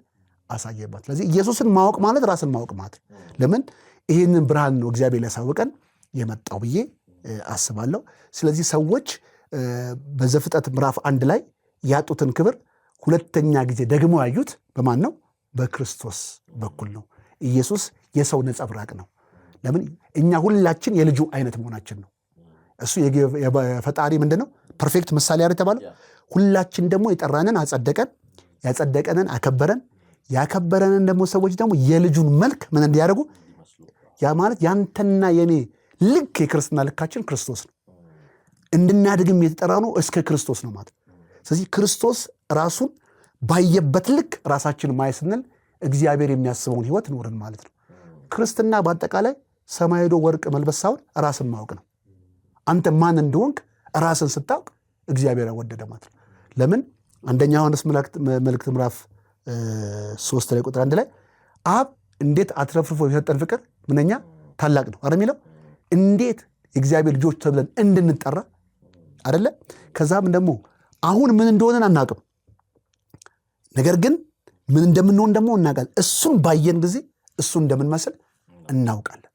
አሳየባት። ስለዚህ ኢየሱስን ማወቅ ማለት ራስን ማወቅ ማለት ነው። ለምን ይህንን ብርሃን ነው እግዚአብሔር ሊያሳውቀን የመጣው ብዬ አስባለሁ። ስለዚህ ሰዎች በዘፍጥረት ምዕራፍ 1 ላይ ያጡትን ክብር ሁለተኛ ጊዜ ደግሞ ያዩት በማን ነው? በክርስቶስ በኩል ነው። ኢየሱስ የሰው ነጸብራቅ ነው። ለምን እኛ ሁላችን የልጁ አይነት መሆናችን ነው። እሱ የፈጣሪ ምንድን ነው? ፐርፌክት ምሳሌ ያር የተባለው። ሁላችን ደግሞ የጠራንን አጸደቀን፣ ያጸደቀንን አከበረን፣ ያከበረንን ደግሞ ሰዎች ደግሞ የልጁን መልክ ምን እንዲያደርጉ፣ ያ ማለት ያንተና የኔ ልክ የክርስትና ልካችን ክርስቶስ ነው። እንድናድግም የተጠራ ነው እስከ ክርስቶስ ነው ማለት። ስለዚህ ክርስቶስ ራሱን ባየበት ልክ ራሳችን ማየት ስንል እግዚአብሔር የሚያስበውን ህይወት ኖርን ማለት ነው። ክርስትና በአጠቃላይ ሰማይ ሄዶ ወርቅ መልበስ ሳይሆን ራስን ማወቅ ነው። አንተ ማን እንደሆንክ ራስን ስታውቅ እግዚአብሔር ወደደ ማለት ነው። ለምን አንደኛ ዮሐንስ መልእክት ምዕራፍ 3 ላይ ቁጥር 1 ላይ አብ እንዴት አትረፍርፎ የሰጠን ፍቅር ምንኛ ታላቅ ነው አይደል የሚለው። እንዴት የእግዚአብሔር ልጆች ተብለን እንድንጠራ አይደለ። ከዛም ደግሞ አሁን ምን እንደሆነን አናውቅም፣ ነገር ግን ምን እንደምንሆን ደግሞ እናውቃለን። እሱን ባየን ጊዜ እሱን እንደምንመስል እናውቃለን።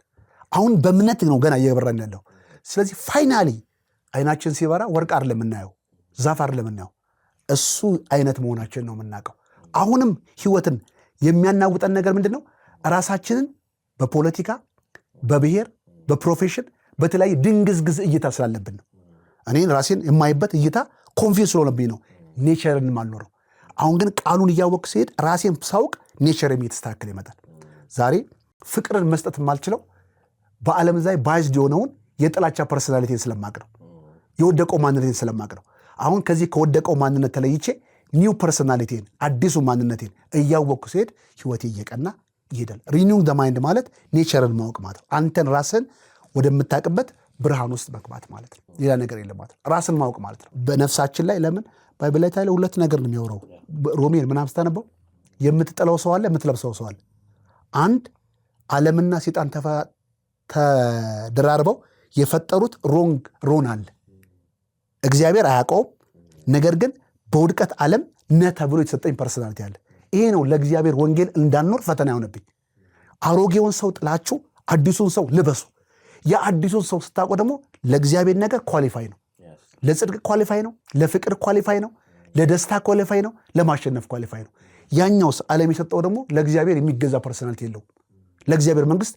አሁን በእምነት ነው ገና እየበራን ያለው። ስለዚህ ፋይናሊ አይናችን ሲበራ ወርቅ አይደለም የምናየው፣ ዛፍ አይደለም የምናየው፣ እሱ አይነት መሆናችን ነው የምናውቀው። አሁንም ህይወትን የሚያናውጠን ነገር ምንድን ነው? ራሳችንን በፖለቲካ፣ በብሔር፣ በፕሮፌሽን በተለያየ ድንግዝግዝ እይታ ስላለብን ነው። እኔን ራሴን የማይበት እይታ ኮንፊውዝ ስለሆነብኝ ነው ኔቸርን ማልኖረው። አሁን ግን ቃሉን እያወቅ ሲሄድ ራሴን ሳውቅ ኔቸር የተስተካከለ ይመጣል። ዛሬ ፍቅርን መስጠት የማልችለው በዓለም ላይ ባይዝድ የሆነውን የጥላቻ ፐርሰናሊቲን ስለማቅ ነው፣ የወደቀው ማንነቴን ስለማቅ ነው። አሁን ከዚህ ከወደቀው ማንነት ተለይቼ ኒው ፐርሰናሊቲን አዲሱ ማንነቴን እያወቅኩ ሲሄድ ህይወቴ እየቀና ይሄዳል። ሪኒውንግ ደ ማይንድ ማለት ኔቸርን ማወቅ ማለት ነው። አንተን ራስን ወደምታቅበት ብርሃን ውስጥ መግባት ማለት ነው። ሌላ ነገር የለም ማለት ነው። ራስን ማወቅ ማለት ነው። በነፍሳችን ላይ ለምን ባይብል ላይ ታይለ ሁለት ነገር ነው የሚያወራው። ሮሜን ምናምን ስታነበው የምትጠላው ሰው አለ፣ የምትለብሰው ሰው አለ። አንድ ዓለምና ሰይጣን ተደራርበው የፈጠሩት ሮን አለ። እግዚአብሔር አያውቀውም፣ ነገር ግን በውድቀት ዓለም ነ ተብሎ የተሰጠኝ ፐርሰናሊቲ አለ። ይሄ ነው ለእግዚአብሔር ወንጌል እንዳንኖር ፈተና የሆነብኝ። አሮጌውን ሰው ጥላችሁ አዲሱን ሰው ልበሱ። የአዲሱን ሰው ስታውቁ ደግሞ ለእግዚአብሔር ነገር ኳሊፋይ ነው፣ ለጽድቅ ኳሊፋይ ነው፣ ለፍቅር ኳሊፋይ ነው፣ ለደስታ ኳሊፋይ ነው፣ ለማሸነፍ ኳሊፋይ ነው። ያኛውስ ዓለም የሰጠው ደግሞ ለእግዚአብሔር የሚገዛ ፐርሰናሊቲ የለውም። ለእግዚአብሔር መንግስት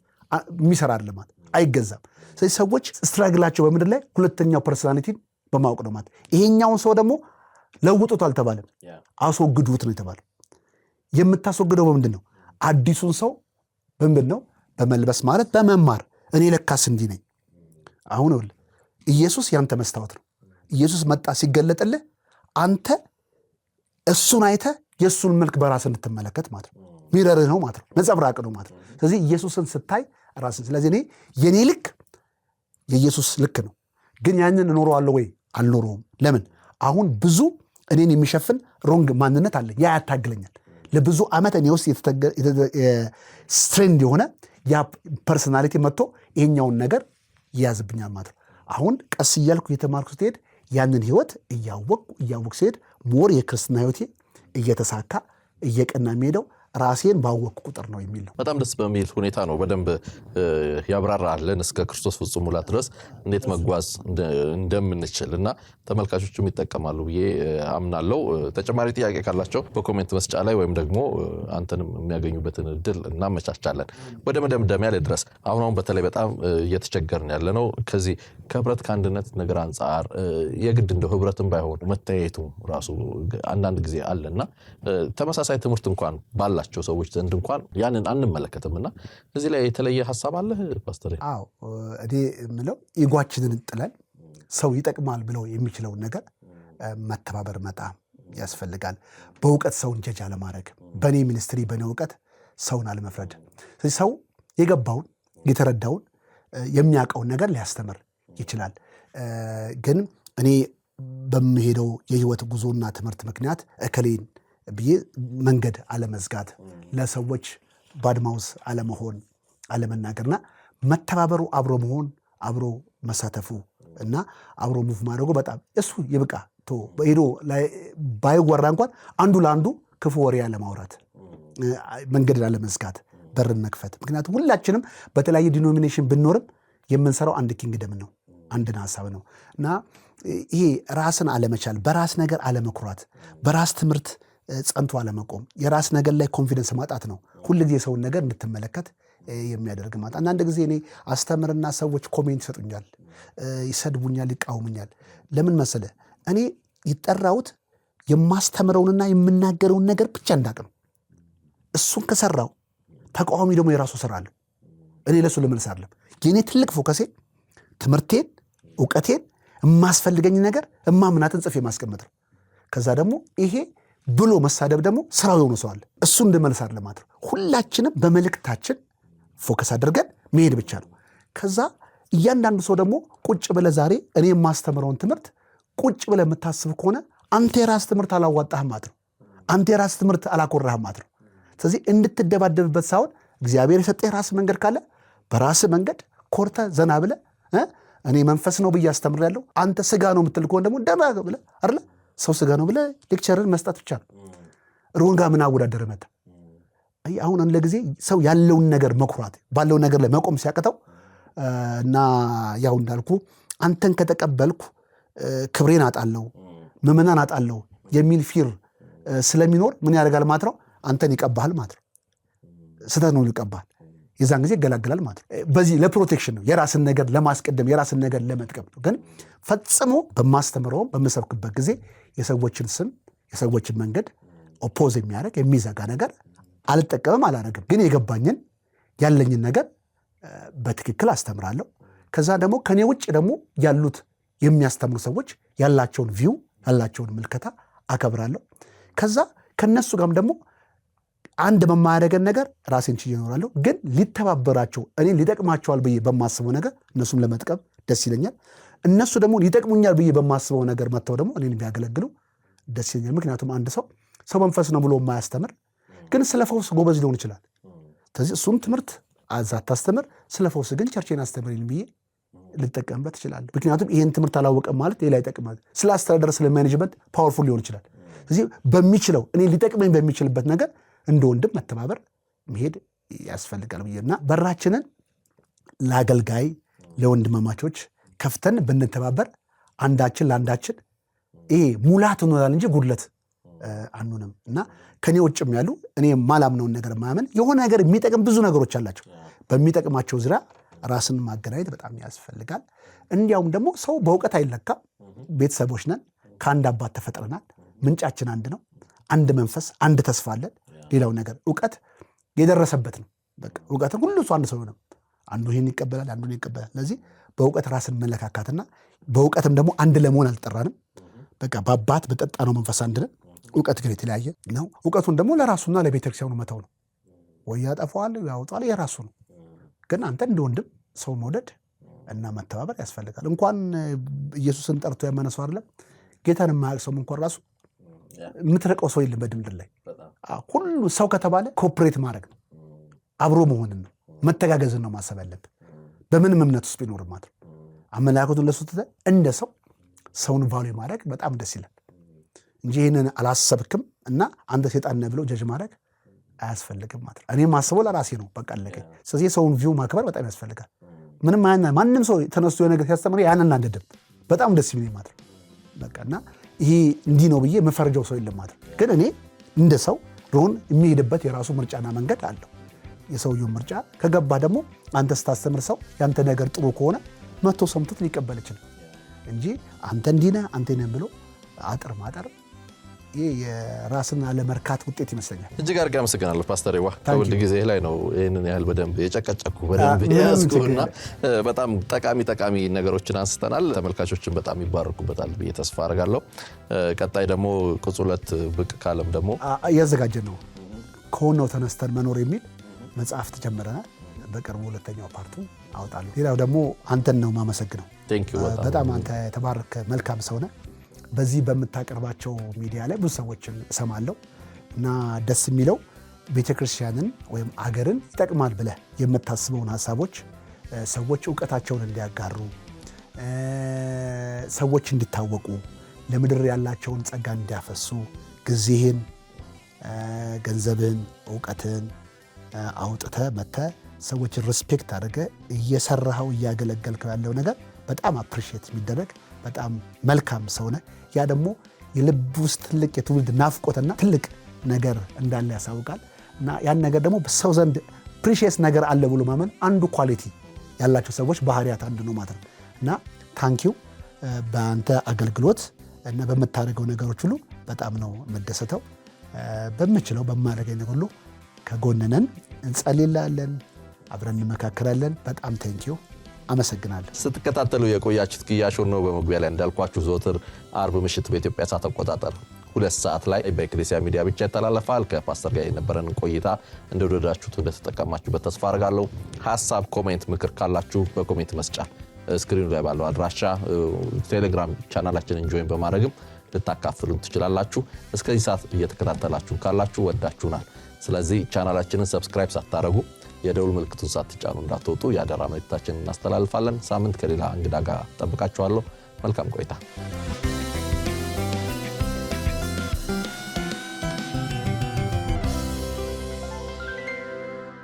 የሚሰራ አይደለም ማለት አይገዛም። ስለዚህ ሰዎች ስትራግላቸው በምድር ላይ ሁለተኛው ፐርሰናሊቲን በማወቅ ነው ማለት። ይሄኛውን ሰው ደግሞ ለውጡት አልተባለም፣ አስወግዱት ነው የተባለው። የምታስወግደው በምንድን ነው? አዲሱን ሰው በምንድን ነው? በመልበስ ማለት በመማር እኔ ለካስ እንዲህ ነኝ። አሁን ኢየሱስ ያንተ መስታወት ነው። ኢየሱስ መጣ ሲገለጥልህ አንተ እሱን አይተ የእሱን መልክ በራስ እንድትመለከት ማለት ነው። ሚረርህ ነው ማለት ነው፣ ነጸብራቅ ነው ማለት ነው። ስለዚህ ኢየሱስን ስታይ ራስን፣ ስለዚህ እኔ የኔ ልክ የኢየሱስ ልክ ነው። ግን ያንን እኖረዋለሁ ወይ? አልኖረውም። ለምን? አሁን ብዙ እኔን የሚሸፍን ሮንግ ማንነት አለ። ያ ያታግለኛል። ለብዙ ዓመት እኔ ውስጥ ስትሬንድ የሆነ ያ ፐርሰናሊቲ መጥቶ ይሄኛውን ነገር ይያዝብኛል ማለት ነው። አሁን ቀስ እያልኩ የተማርኩ ስትሄድ ያንን ህይወት እያወቅኩ ሲሄድ ሞር የክርስትና ህይወቴ እየተሳካ እየቀና የሚሄደው ራሴን ባወቅኩ ቁጥር ነው የሚል ነው። በጣም ደስ በሚል ሁኔታ ነው በደንብ ያብራራልን እስከ ክርስቶስ ፍጹም ሙላት ድረስ እንዴት መጓዝ እንደምንችል እና ተመልካቾቹም ይጠቀማሉ ብዬ አምናለሁ። ተጨማሪ ጥያቄ ካላቸው በኮሜንት መስጫ ላይ ወይም ደግሞ አንተንም የሚያገኙበትን እድል እናመቻቻለን። ወደ መደምደሚያ ላይ ድረስ አሁን በተለይ በጣም እየተቸገርን ያለነው ከዚህ ከህብረት ከአንድነት ነገር አንጻር የግድ እንደው ህብረትን ባይሆን መተያየቱ ራሱ አንዳንድ ጊዜ አለና ተመሳሳይ ትምህርት እንኳን ባላቸው ሰዎች ዘንድ እንኳን ያንን አንመለከትምና እዚህ ላይ የተለየ ሐሳብ አለ ፓስተር? አዎ እኔ የምለው ኢጓችንን ጥለን ሰው ይጠቅማል ብለው የሚችለውን ነገር መተባበር በጣም ያስፈልጋል። በእውቀት ሰውን ጀጅ አለማድረግ፣ በእኔ ሚኒስትሪ በእኔ እውቀት ሰውን አለመፍረድ። ስለዚህ ሰው የገባውን የተረዳውን የሚያውቀውን ነገር ሊያስተምር ይችላል። ግን እኔ በምሄደው የህይወት ጉዞና ትምህርት ምክንያት እከሌን ብዬ መንገድ አለመዝጋት፣ ለሰዎች ባድማውስ አለመሆን አለመናገርና መተባበሩ፣ አብሮ መሆን፣ አብሮ መሳተፉ እና አብሮ ሙቭ ማድረጉ በጣም እሱ ይብቃ። ሄዶ ባይወራ እንኳን አንዱ ለአንዱ ክፉ ወሬ አለማውራት፣ መንገድን አለመዝጋት፣ በርን መክፈት። ምክንያቱም ሁላችንም በተለያየ ዲኖሚኔሽን ብንኖርም የምንሰራው አንድ ኪንግደም ነው፣ አንድን ሀሳብ ነው እና ይሄ ራስን አለመቻል፣ በራስ ነገር አለመኩራት፣ በራስ ትምህርት ጸንቶ አለመቆም፣ የራስ ነገር ላይ ኮንፊደንስ ማጣት ነው ሁልጊዜ ሰውን ነገር እንድትመለከት የሚያደርግ ማለት። አንዳንድ ጊዜ እኔ አስተምርና ሰዎች ኮሜንት ይሰጡኛል፣ ይሰድቡኛል፣ ይቃወሙኛል። ለምን መሰለ? እኔ ይጠራሁት የማስተምረውንና የምናገረውን ነገር ብቻ እንዳቅ ነው። እሱን ከሰራው ተቃዋሚ ደግሞ የራሱ ስራ አለው። እኔ ለሱ ልመልስ አይደለም። የኔ ትልቅ ፎከሴ ትምህርቴን፣ እውቀቴን፣ የማስፈልገኝ ነገር እማምናትን ጽፌ ማስቀመጥ ነው። ከዛ ደግሞ ይሄ ብሎ መሳደብ ደግሞ ስራው የሆነ ሰው አለ፣ እሱ እንድመልስ አይደለም ማለት ነው። ሁላችንም በመልእክታችን ፎከስ አድርገን መሄድ ብቻ ነው። ከዛ እያንዳንዱ ሰው ደግሞ ቁጭ ብለህ ዛሬ እኔ የማስተምረውን ትምህርት ቁጭ ብለህ የምታስብ ከሆነ አንተ የራስ ትምህርት አላዋጣህም ማለት ነው። አንተ የራስ ትምህርት አላኮራህም ማለት ነው። ስለዚህ እንድትደባደብበት ሳይሆን እግዚአብሔር የሰጠህ የራስ መንገድ ካለ በራስ መንገድ ኮርተ ዘና ብለህ እኔ መንፈስ ነው ብዬ አስተምራለሁ፣ አንተ ስጋ ነው የምትል ከሆነ ደግሞ ደባ ብለህ አይደለ ሰው ስጋ ነው ብለህ ሌክቸርን መስጠት ብቻ ነው። ሮንጋ ምን አወዳደረ መጣ። አሁን አንድ ለጊዜ ሰው ያለውን ነገር መኩራት ባለው ነገር ላይ መቆም ሲያቅተው እና ያው እንዳልኩ አንተን ከተቀበልኩ ክብሬን አጣለሁ፣ ምዕመናን አጣለሁ የሚል ፊር ስለሚኖር ምን ያደርጋል ማለት ነው? አንተን ይቀባሃል ማለት ነው። ስተት ነው ይቀባሃል። የዛን ጊዜ ይገላገላል ማለት ነው። በዚህ ለፕሮቴክሽን ነው፣ የራስን ነገር ለማስቀደም፣ የራስን ነገር ለመጥቀም ነው። ግን ፈጽሞ በማስተምረውም በምሰብክበት ጊዜ የሰዎችን ስም የሰዎችን መንገድ ኦፖዝ የሚያደርግ የሚዘጋ ነገር አልጠቀምም፣ አላደርግም። ግን የገባኝን ያለኝን ነገር በትክክል አስተምራለሁ። ከዛ ደግሞ ከኔ ውጭ ደግሞ ያሉት የሚያስተምሩ ሰዎች ያላቸውን ቪው ያላቸውን ምልከታ አከብራለሁ። ከዛ ከነሱ ጋርም ደግሞ አንድ በማያደርገን ነገር ራሴን ችዬ እኖራለሁ። ግን ሊተባበራቸው እኔ ሊጠቅማቸዋል ብዬ በማስበው ነገር እነሱም ለመጥቀም ደስ ይለኛል። እነሱ ደግሞ ሊጠቅሙኛል ብዬ በማስበው ነገር መጥተው ደግሞ እኔን ቢያገለግሉ ደስ ይለኛል። ምክንያቱም አንድ ሰው መንፈስ ነው ብሎ የማያስተምር ግን ስለ ፈውስ ጎበዝ ሊሆን ይችላል። ስለዚህ እሱም ትምህርት አታስተምር፣ ስለ ፈውስ ግን ቸርቼን አስተምሪን ብዬ ልጠቀምበት ይችላል። ምክንያቱም ይሄን ትምህርት አላወቀም ማለት ሌላ ይጠቅማል። ስለ አስተዳደር፣ ስለ ማኔጅመንት ፓወርፉል ሊሆን ይችላል። ስለዚህ በሚችለው እኔ ሊጠቅመኝ በሚችልበት ነገር እንደ ወንድም መተባበር መሄድ ያስፈልጋል ብዬና በራችንን ለአገልጋይ ለወንድማማቾች ከፍተን ብንተባበር አንዳችን ለአንዳችን ይሄ ሙላት እንሆናል እንጂ ጉድለት አንሆንም። እና ከኔ ውጭም ያሉ እኔ ማላምነውን ነገር ማመን የሆነ ነገር የሚጠቅም ብዙ ነገሮች አላቸው። በሚጠቅማቸው ዙሪያ ራስን ማገናኘት በጣም ያስፈልጋል። እንዲያውም ደግሞ ሰው በእውቀት አይለካም። ቤተሰቦች ነን፣ ከአንድ አባት ተፈጥረናል። ምንጫችን አንድ ነው። አንድ መንፈስ፣ አንድ ተስፋ አለን። ሌላው ነገር እውቀት የደረሰበት ነው። በቃ እውቀትን ሁሉ ሰው አንድ ሰው ነው። አንዱ ይህን ይቀበላል፣ አንዱ ይቀበላል። ስለዚህ በእውቀት ራስን መለካካትና በእውቀትም ደግሞ አንድ ለመሆን አልጠራንም። በቃ በአባት በጠጣነው መንፈስ አንድ ነን። እውቀት ግን የተለያየ ነው። እውቀቱን ደግሞ ለራሱና ለቤተክርስቲያኑ መተው ነው። ወይ ያጠፋዋል ያወጣዋል፣ የራሱ ነው። ግን አንተ እንደ ወንድም ሰው መውደድ እና መተባበር ያስፈልጋል። እንኳን ኢየሱስን ጠርቶ ያመነ ሰው አይደለም ጌታን የማያውቅ ሰው እንኳን ራሱ የምትረቀው ሰው የለም በምድር ላይ። ሁሉ ሰው ከተባለ ኮኦፕሬት ማድረግ ነው፣ አብሮ መሆንን ነው፣ መተጋገዝን ነው ማሰብ ያለብን። በምንም እምነት ውስጥ ቢኖር ማለት ነው። አመለካከቱን ለሱ ትተህ እንደ ሰውን ቫሉ ማድረግ በጣም ደስ ይላል እንጂ ይህንን አላሰብክም እና አንተ ሴጣን ነህ ብሎ ጀጅ ማድረግ አያስፈልግም ማለት ነው። እኔ ማስበው ለራሴ ነው፣ በቃ አለቀኝ። ስለዚህ የሰውን ቪው ማክበር በጣም ያስፈልጋል። ማንም ሰው ተነስቶ የነገር ሲያስተምር ያንን አንድድም በጣም ደስ የሚለኝ ማለት ነው። በቃ እና ይሄ እንዲህ ነው ብዬ መፈረጃው ሰው የለም ማለት ነው። ግን እኔ እንደ ሰው ሮን የሚሄድበት የራሱ ምርጫና መንገድ አለው። የሰውየው ምርጫ ከገባ ደግሞ አንተ ስታስተምር ሰው ያንተ ነገር ጥሩ ከሆነ መቶ ሰምቶት ሊቀበል ይችላል እንጂ አንተ እንዲህ ነህ አንተ ነህ ብሎ አጥር ማጠር ይሄ የራስን አለመርካት ውጤት ይመስለኛል። እጅግ አድርጌ አመሰግናለሁ ፓስተር ይዋ። ከውድ ጊዜ ላይ ነው ይህንን ያህል በደንብ የጨቀጨኩ በደንብ የያዝኩና በጣም ጠቃሚ ነገሮችን አንስተናል። ተመልካቾችን በጣም ይባረኩበታል ብዬ ተስፋ አደርጋለሁ። ቀጣይ ደግሞ ቅጽ 2 ብቅ ካለም ደግሞ እያዘጋጀን ነው። ከሆነው ተነስተን መኖር የሚል መጽሐፍ ተጀምረናል። በቅርቡ ሁለተኛው ፓርቱ አወጣለሁ። ሌላው ደግሞ አንተን ነው የማመሰግነው። በጣም አንተ የተባረከ መልካም ሰው ነህ። በዚህ በምታቀርባቸው ሚዲያ ላይ ብዙ ሰዎችን እሰማለሁ እና ደስ የሚለው ቤተክርስቲያንን ወይም አገርን ይጠቅማል ብለህ የምታስበውን ሀሳቦች ሰዎች እውቀታቸውን እንዲያጋሩ፣ ሰዎች እንዲታወቁ፣ ለምድር ያላቸውን ጸጋ እንዲያፈሱ ጊዜህን ገንዘብን ዕውቀትን አውጥተ መተ ሰዎችን ሪስፔክት አድርገ እየሰራኸው እያገለገልከው ያለው ነገር በጣም አፕሪሺየት የሚደረግ በጣም መልካም ሰው ነህ። ያ ደግሞ የልብ ውስጥ ትልቅ የትውልድ ናፍቆትና ትልቅ ነገር እንዳለ ያሳውቃል። እና ያን ነገር ደግሞ በሰው ዘንድ ፕሪሺየስ ነገር አለ ብሎ ማመን አንዱ ኳሊቲ ያላቸው ሰዎች ባህሪያት አንዱ ነው ማለት ነው። እና ታንኪው በአንተ አገልግሎት እና በምታደርገው ነገሮች ሁሉ በጣም ነው የምደሰተው። በምችለው በማደርገው ነገር ሁሉ ከጎንነን እንጸልይላለን፣ አብረን እንመካከራለን። በጣም ታንኪው አመሰግናለሁ። ስትከታተሉ የቆያችሁት ኪያ ሾው ነው። በመግቢያ ላይ እንዳልኳችሁ ዘወትር አርብ ምሽት በኢትዮጵያ ሰዓት አቆጣጠር 2 ሰዓት ላይ በኤክሌሲያ ሚዲያ ብቻ ይተላለፋል። ከፓስተር ጋር የነበረን ቆይታ እንደወደዳችሁት እንደተጠቀማችሁበት ተስፋ አድርጋለሁ። ሐሳብ፣ ኮሜንት፣ ምክር ካላችሁ በኮሜንት መስጫ ስክሪኑ ላይ ባለው አድራሻ ቴሌግራም ቻናላችንን ጆይን በማድረግም ልታካፍሉን ትችላላችሁ። እስከዚህ ሰዓት እየተከታተላችሁ ካላችሁ ወዳችሁናል። ስለዚህ ቻናላችንን ሰብስክራይብ ሳታደርጉ የደውል ምልክቱን ሳትጫኑ እንዳትወጡ የአደራ መልእክታችንን እናስተላልፋለን። ሳምንት ከሌላ እንግዳ ጋር ጠብቃችኋለሁ። መልካም ቆይታ።